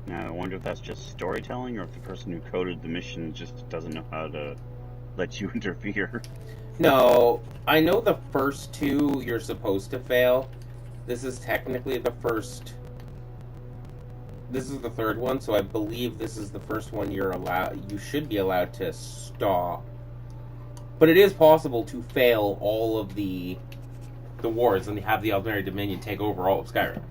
Now, I wonder if that's just storytelling or if the person who coded the mission just doesn't know how to let you interfere. No, I know the first two you're supposed to fail. This is technically the first. This is the third one, so I believe this is the first one you should be allowed to stop. But it is possible to fail all of the wars and have the Aldmeri Dominion take over all of Skyrim.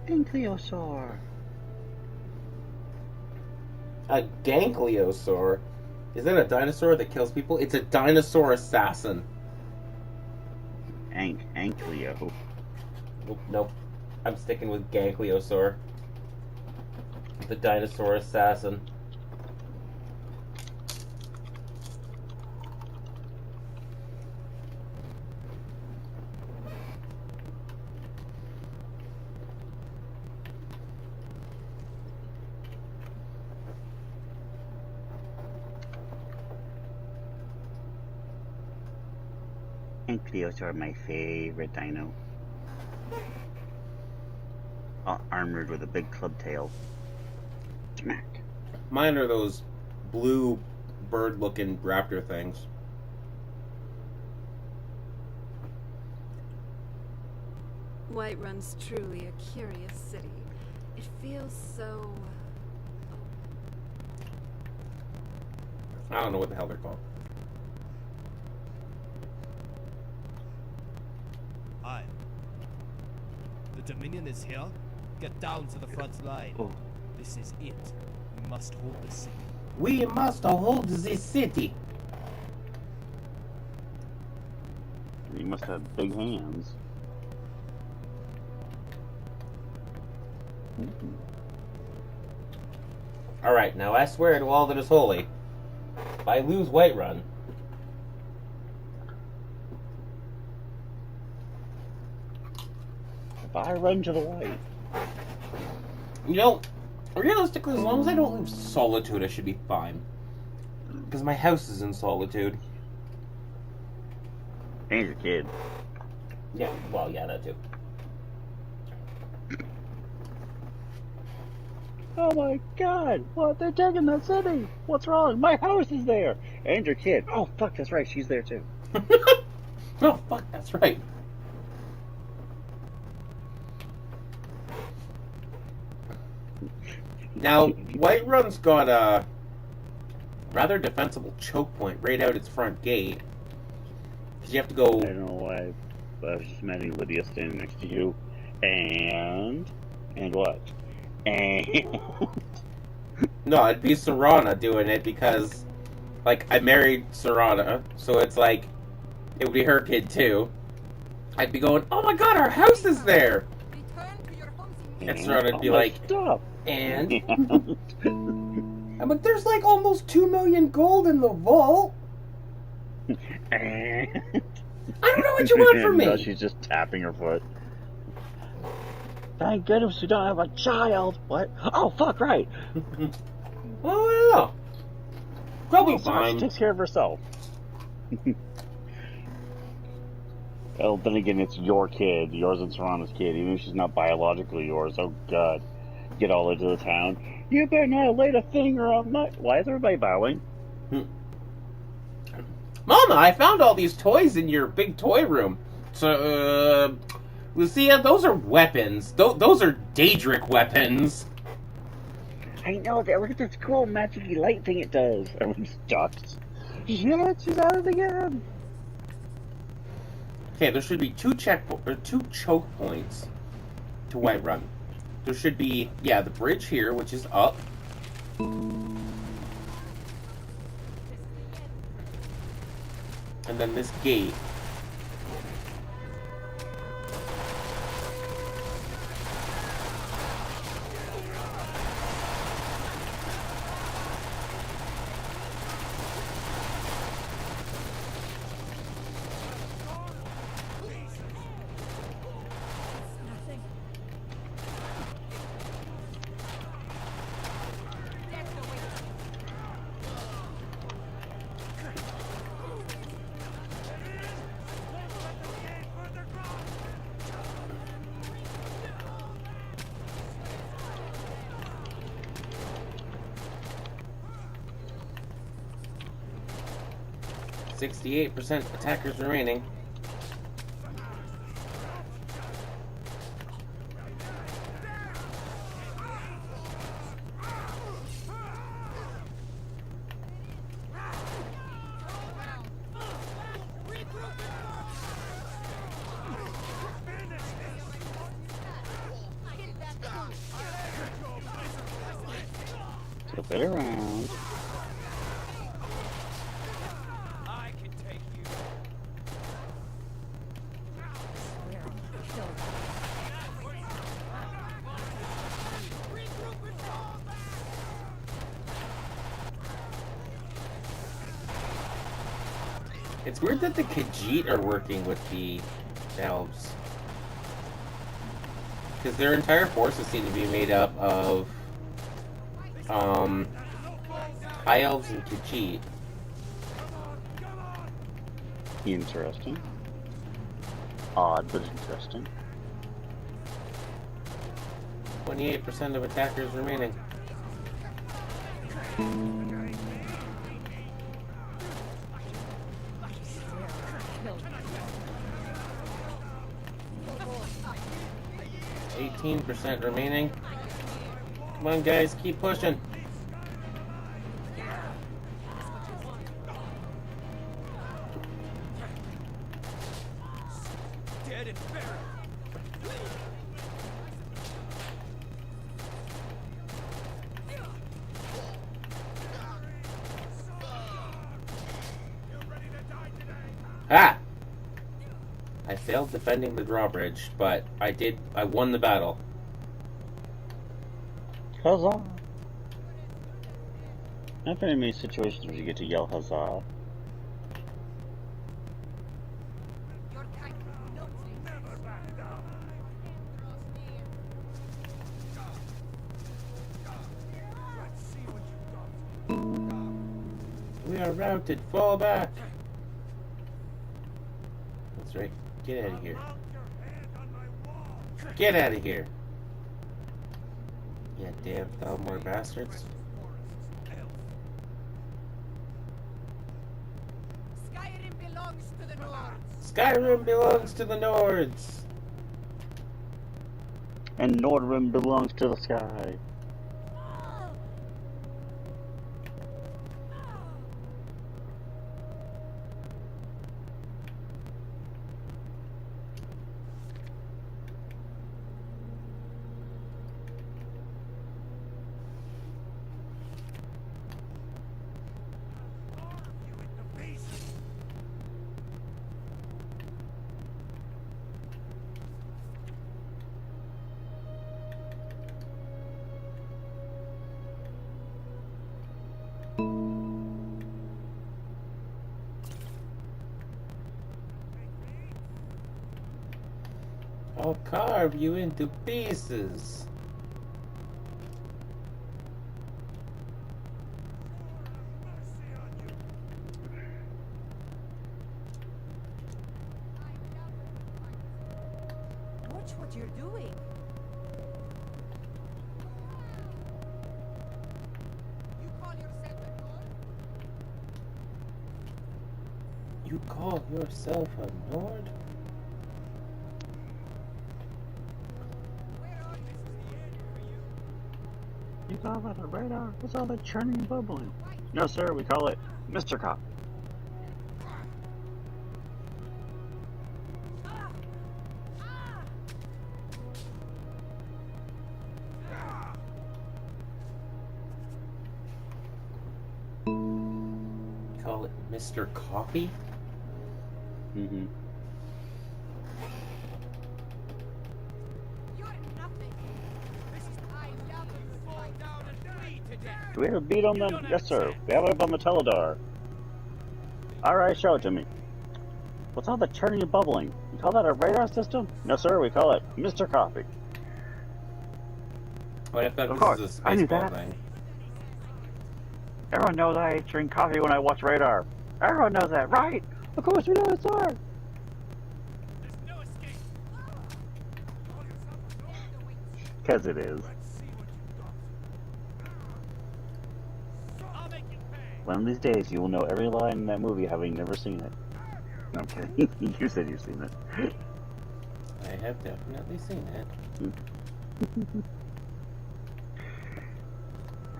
Gankliosaur. A Gankliosaur? Is that a dinosaur that kills people? It's a dinosaur assassin. Anklio. Nope. I'm sticking with Gankliosaur. The dinosaur assassin. Ankylosaur, my favorite dino. Armored with a big club tail. Smack. Mine are those blue bird-looking raptor things. Whiterun's truly a curious city. It feels so... I don't know what the hell they're called. Aye. The Dominion is here. Get down to the front line. Oh. This is it. We must hold the city. We must hold this city. You must have big hands. Alright, now I swear to all that is holy, if I lose Whiterun, if I run to the light. You know, realistically, as long as I don't lose Solitude, I should be fine. Because my house is in Solitude. And your kid. Yeah, well, yeah, that too. Oh my god! What? They're taking the city! What's wrong? My house is there! And your kid. Oh, fuck, that's right. She's there too. Oh, fuck, that's right. Now, Whiterun's got a rather defensible choke point right out its front gate. Because you have to go... I don't know why, but I was just imagining Lydia standing next to you. And what? And... No, it'd be Serana doing it because, like, I married Serana, so it's like, it would be her kid too. I'd be going, oh my god, our house is there! And Serana would be like, stop. And? I'm like, there's like almost 2 million gold in the vault! I don't know what you want from me! No, she's just tapping her foot. Thank goodness we don't have a child! What? Oh, fuck, right! Oh, yeah. Probably fine. She takes care of herself. Well, then again, it's your kid. Yours and Serana's kid. Even if she's not biologically yours. Oh, God. Get all into the town. You better not lay a finger on my... Why is everybody bowing? Mama, I found all these toys in your big toy room. So, Lucia, those are weapons. Those are Daedric weapons. I know that. Look at this cool magic-y light thing it does. Everyone's shocked. Shit, she's at it again. Okay, there should be two choke points to Whiterun. There should be, yeah, the bridge here, which is up. And then this gate. %68 attackers remaining. Flip it around. It's weird that the Khajiit are working with the elves. Because their entire forces seem to be made up of High Elves and Khajiit. Interesting. Odd, but interesting. 28% of attackers remaining. 18% remaining. Come on, guys, keep pushing. Dead and buried. Ah! I failed defending the drawbridge, but I won the battle. Huzzah! Not very many situations where you get to yell huzzah. We are routed, fall back! That's right, get out of here. Get out of here! Yeah, damn Thalmor bastards. Skyrim belongs to the Nords. Skyrim belongs to the Nords! And Nordrum belongs to the sky. I'll carve you into pieces. Watch what you're doing. You call yourself a Nord? You call yourself a Nord? You call that a radar? What's all that churning and bubbling? No, sir, we call it Mr. Cop. Call it Mr. Coffee? Mm-hmm. You're nothing. This is I love you. Fall down and bleed to death. Do we have a beat on them? Yes, sir. We have it up on the Teledar. Alright, show it to me. What's all the churning and bubbling? You call that a radar system? No, sir, we call it Mr. Coffee. What if that Of was course, a I knew spaceball that. thing? Everyone knows I drink coffee when I watch radar. Everyone knows that, right? Of course we know it, sir. Because it is. One of these days you will know every line in that movie having never seen it. No, I'm kidding. You said you've seen it. I have definitely seen it.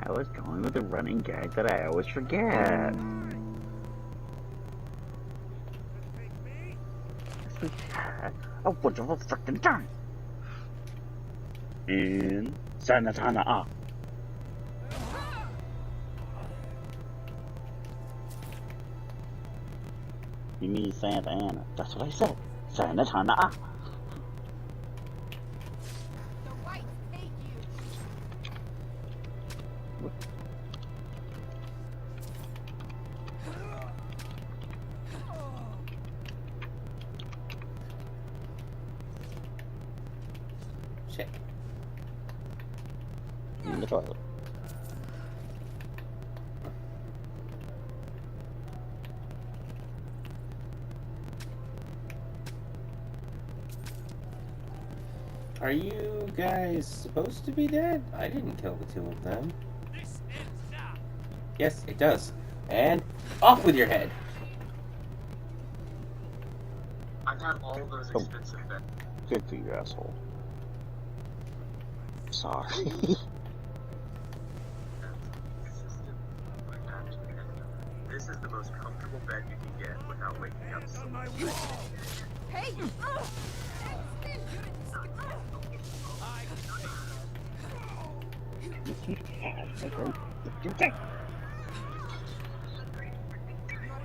I was going with the running gag that I always forget. We had a wonderful frickin' time in Sanatana. You mean Santa Ana? That's what I said. Sanatana. The whites hate you. Shit. In the toilet. Are you guys supposed to be dead? I didn't kill the two of them. This ends now. Yes, it does. And off with your head. I've had all those expensive beds. Good for you, asshole. Sorry. This is the most comfortable bed you can get without waking up. Hey! Your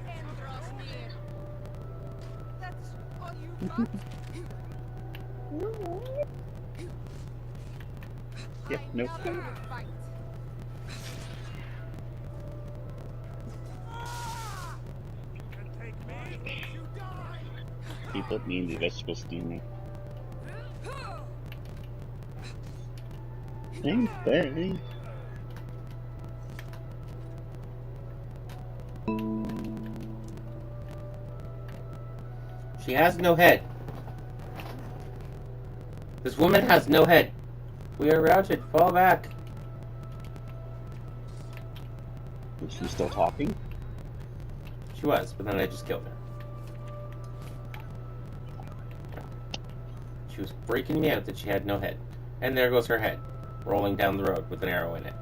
end draws near. That's all you got? Yeah, no. I know you fight. You can take me, you die. People mean the vegetable steaming. Thanks, buddy. She has no head. This woman has no head. We are routed. Fall back. Is she still talking? She was, but then I just killed her. She was freaking me out that she had no head. And there goes her head, rolling down the road with an arrow in it.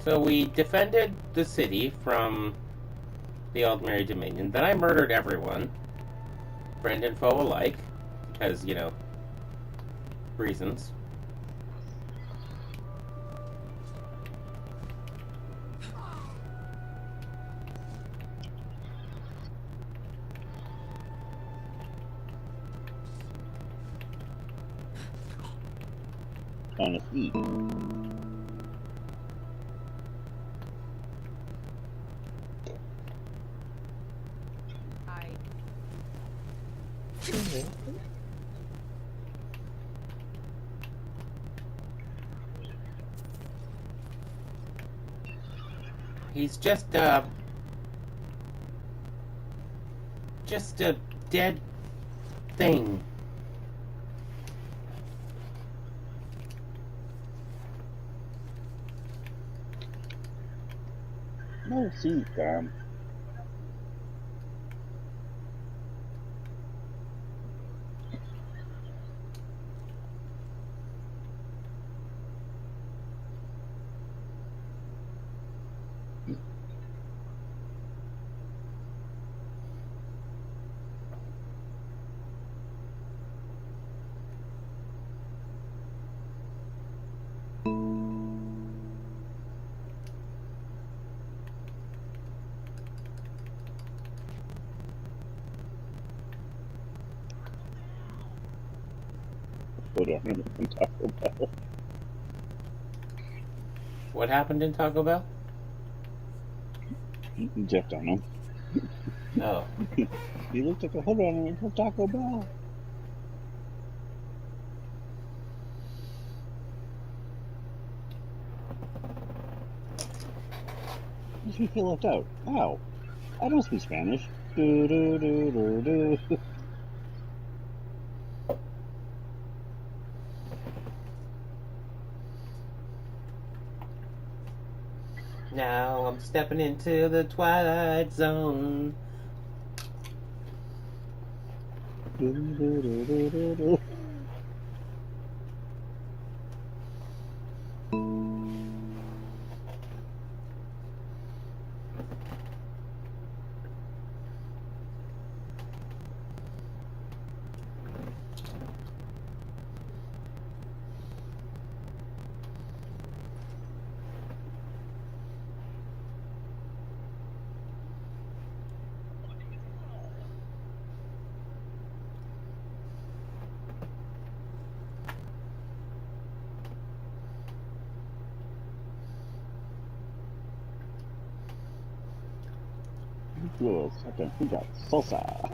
So we defended the city from the Aldmeri Dominion. Then I murdered everyone, friend and foe alike, because, you know, reasons. On his feet. He's just a dead thing. No seat, damn. What happened in Taco Bell? What happened in Taco Bell? Jeff don't know. Oh. He looked like a hood runner from Taco Bell. Makes me feel left out. Ow. I don't speak Spanish. Do do do do do. Now I'm stepping into the twilight zone. Do do do do do do. Little second, we got salsa.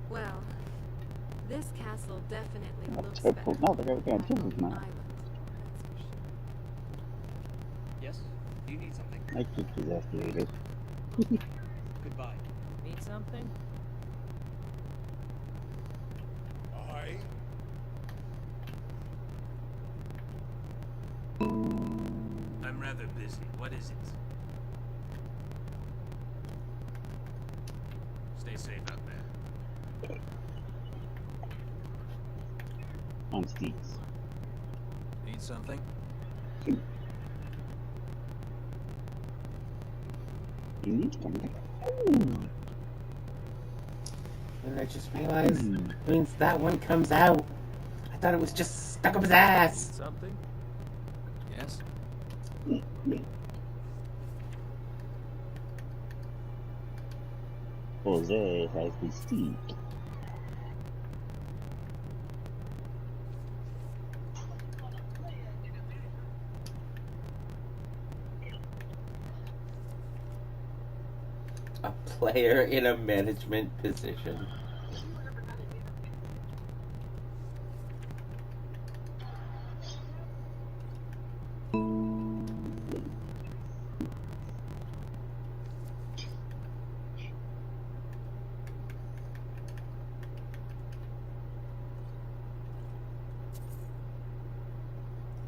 Well, this castle definitely looks Oh, better. no, they're going to Jesus now. Yes? Do you need something? I kicked his ass later. Goodbye. Need something? I'm rather busy. What is it? Stay safe out there. On Steve's. Need something? You need something. And I just realized it means that one comes out. I thought it was just stuck up his ass. Need something? Yes? Jose has the steak. A player in a management position.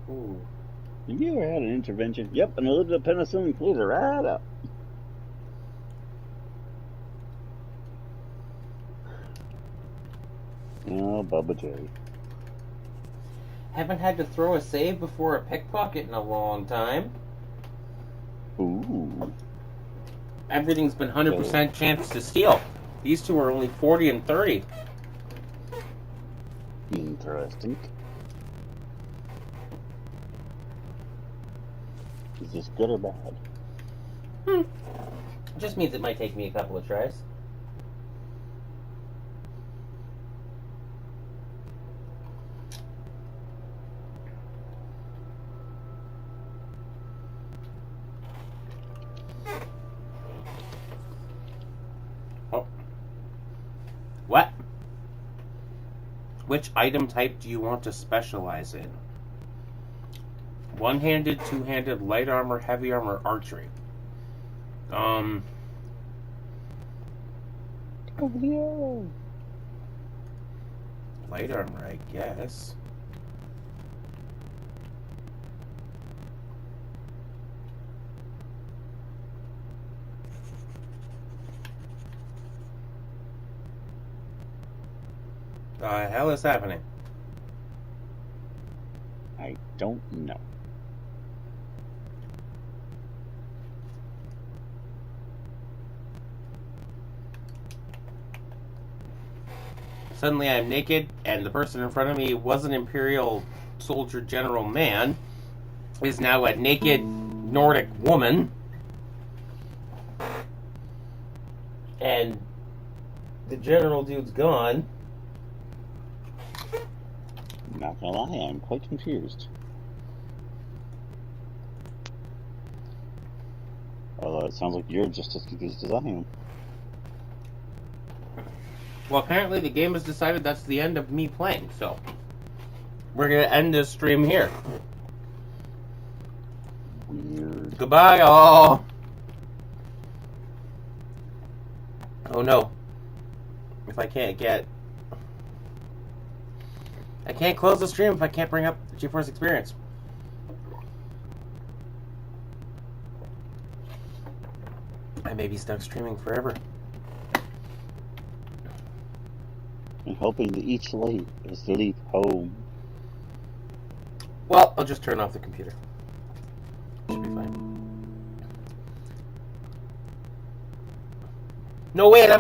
Ooh. Have you ever had an intervention? Yep, and a little bit of penicillin clears it right up. Oh, Bubba Jerry. Haven't had to throw a save before a pickpocket in a long time. Ooh. Everything's been 100% chance to steal. These two are only 40 and 30. Interesting. Is this good or bad? It just means it might take me a couple of tries. Oh. What? Which item type do you want to specialize in? One-handed, two-handed, light armor, heavy armor, archery. Oh, yeah. Light armor, I guess. The hell is happening? I don't know. Suddenly I'm naked, and the person in front of me was an Imperial soldier general man, is now a naked Nordic woman. And the general dude's gone. Not gonna lie, I'm quite confused. Although it sounds like you're just as confused as I am. Well, apparently the game has decided that's the end of me playing, so we're going to end this stream here. Weird. Goodbye, all. Oh no. If I can't get... I can't close the stream if I can't bring up the GeForce Experience. I may be stuck streaming forever. I'm hoping that each leap is the leap home. Well, I'll just turn off the computer. Should be fine. No, wait, I'm